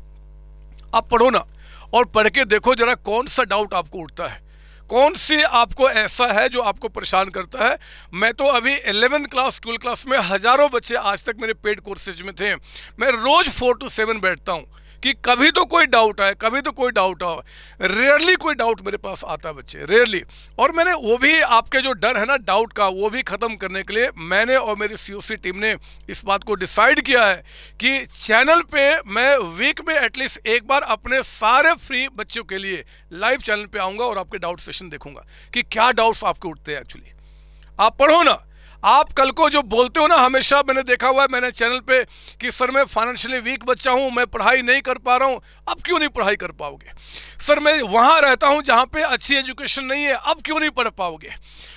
आप पढ़ो ना, और पढ़ के देखो जरा कौन सा डाउट आपको उठता है, कौन से आपको ऐसा है जो आपको परेशान करता है। मैं तो अभी 11 क्लास 12 क्लास में हज़ारों बच्चे आज तक मेरे पेड कोर्सेज में थे, मैं रोज़ 4 to 7 बैठता हूँ, कि कभी तो कोई डाउट आए, कभी तो कोई डाउट आओ। रेयरली कोई डाउट मेरे पास आता है बच्चे, रेयरली। और मैंने वो भी आपके जो डर है ना डाउट का, वो भी ख़त्म करने के लिए मैंने और मेरी COC टीम ने इस बात को डिसाइड किया है कि चैनल पे मैं वीक में एटलीस्ट एक बार अपने सारे फ्री बच्चों के लिए लाइव चैनल पे आऊँगा और आपके डाउट सेशन देखूंगा कि क्या डाउट्स आपके उठते हैं। एक्चुअली आप पढ़ो ना, आप कल को जो बोलते हो ना, हमेशा मैंने देखा हुआ है मैंने चैनल पे कि सर मैं फाइनेंशियली वीक बच्चा हूँ, मैं पढ़ाई नहीं कर पा रहा हूँ। अब क्यों नहीं पढ़ाई कर पाओगे? सर मैं वहाँ रहता हूँ जहाँ पे अच्छी एजुकेशन नहीं है, अब क्यों नहीं पढ़ पाओगे?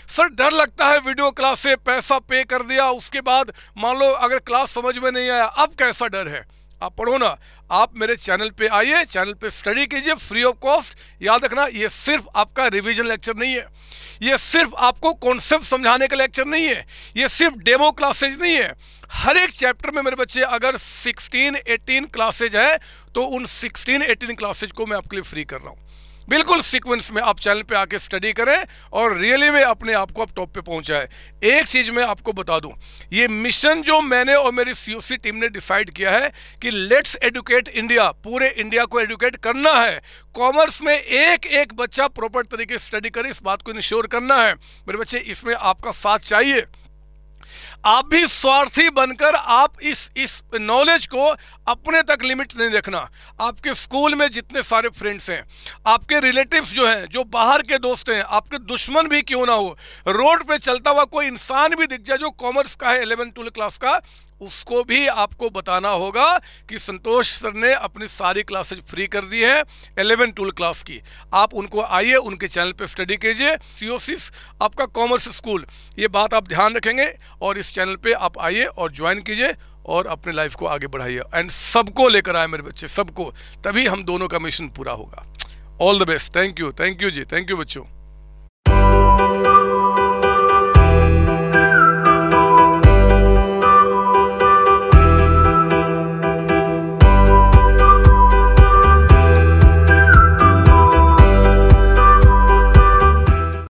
सर डर लगता है वीडियो क्लास से, पैसा पे कर दिया, उसके बाद मान लो अगर क्लास समझ में नहीं आया, अब कैसा डर है? आप पढ़ो ना, आप मेरे चैनल पे आइए, चैनल पे स्टडी कीजिए फ्री ऑफ कॉस्ट। याद रखना, ये सिर्फ आपका रिवीजन लेक्चर नहीं है, ये सिर्फ आपको कॉन्सेप्ट समझाने का लेक्चर नहीं है, ये सिर्फ डेमो क्लासेज नहीं है। हर एक चैप्टर में मेरे बच्चे अगर 16-18 क्लासेज है तो उन 16-18 क्लासेज को मैं आपके लिए फ्री कर रहा हूँ, बिल्कुल सीक्वेंस में। आप चैनल पे आके स्टडी करें और रियली में अपने आप को आप टॉप पे पहुंचाएं। एक चीज मैं आपको बता दूं, ये मिशन जो मैंने और मेरी COC टीम ने डिसाइड किया है कि लेट्स एडुकेट इंडिया, पूरे इंडिया को एडुकेट करना है। कॉमर्स में एक एक बच्चा प्रॉपर तरीके से स्टडी करे, इस बात को इंश्योर करना है मेरे बच्चे। इसमें आपका साथ चाहिए। आप भी स्वार्थी बनकर आप इस नॉलेज को अपने तक लिमिट नहीं रखना। आपके स्कूल में जितने सारे फ्रेंड्स हैं, आपके रिलेटिव्स जो हैं, जो बाहर के दोस्त हैं, आपके दुश्मन भी क्यों ना हो, रोड पे चलता हुआ कोई इंसान भी दिख जाए जो कॉमर्स का है 11-12 क्लास का, उसको भी आपको बताना होगा कि संतोष सर ने अपनी सारी क्लासेज फ्री कर दी है 11-12 क्लास की। आप उनको आइए, उनके चैनल पे स्टडी कीजिए। COC आपका कॉमर्स स्कूल, ये बात आप ध्यान रखेंगे और इस चैनल पे आप आइए और ज्वाइन कीजिए और अपने लाइफ को आगे बढ़ाइए। एंड सबको लेकर आए मेरे बच्चे, सबको, तभी हम दोनों का मिशन पूरा होगा। All the best. Thank you जी, थैंक यू बच्चों।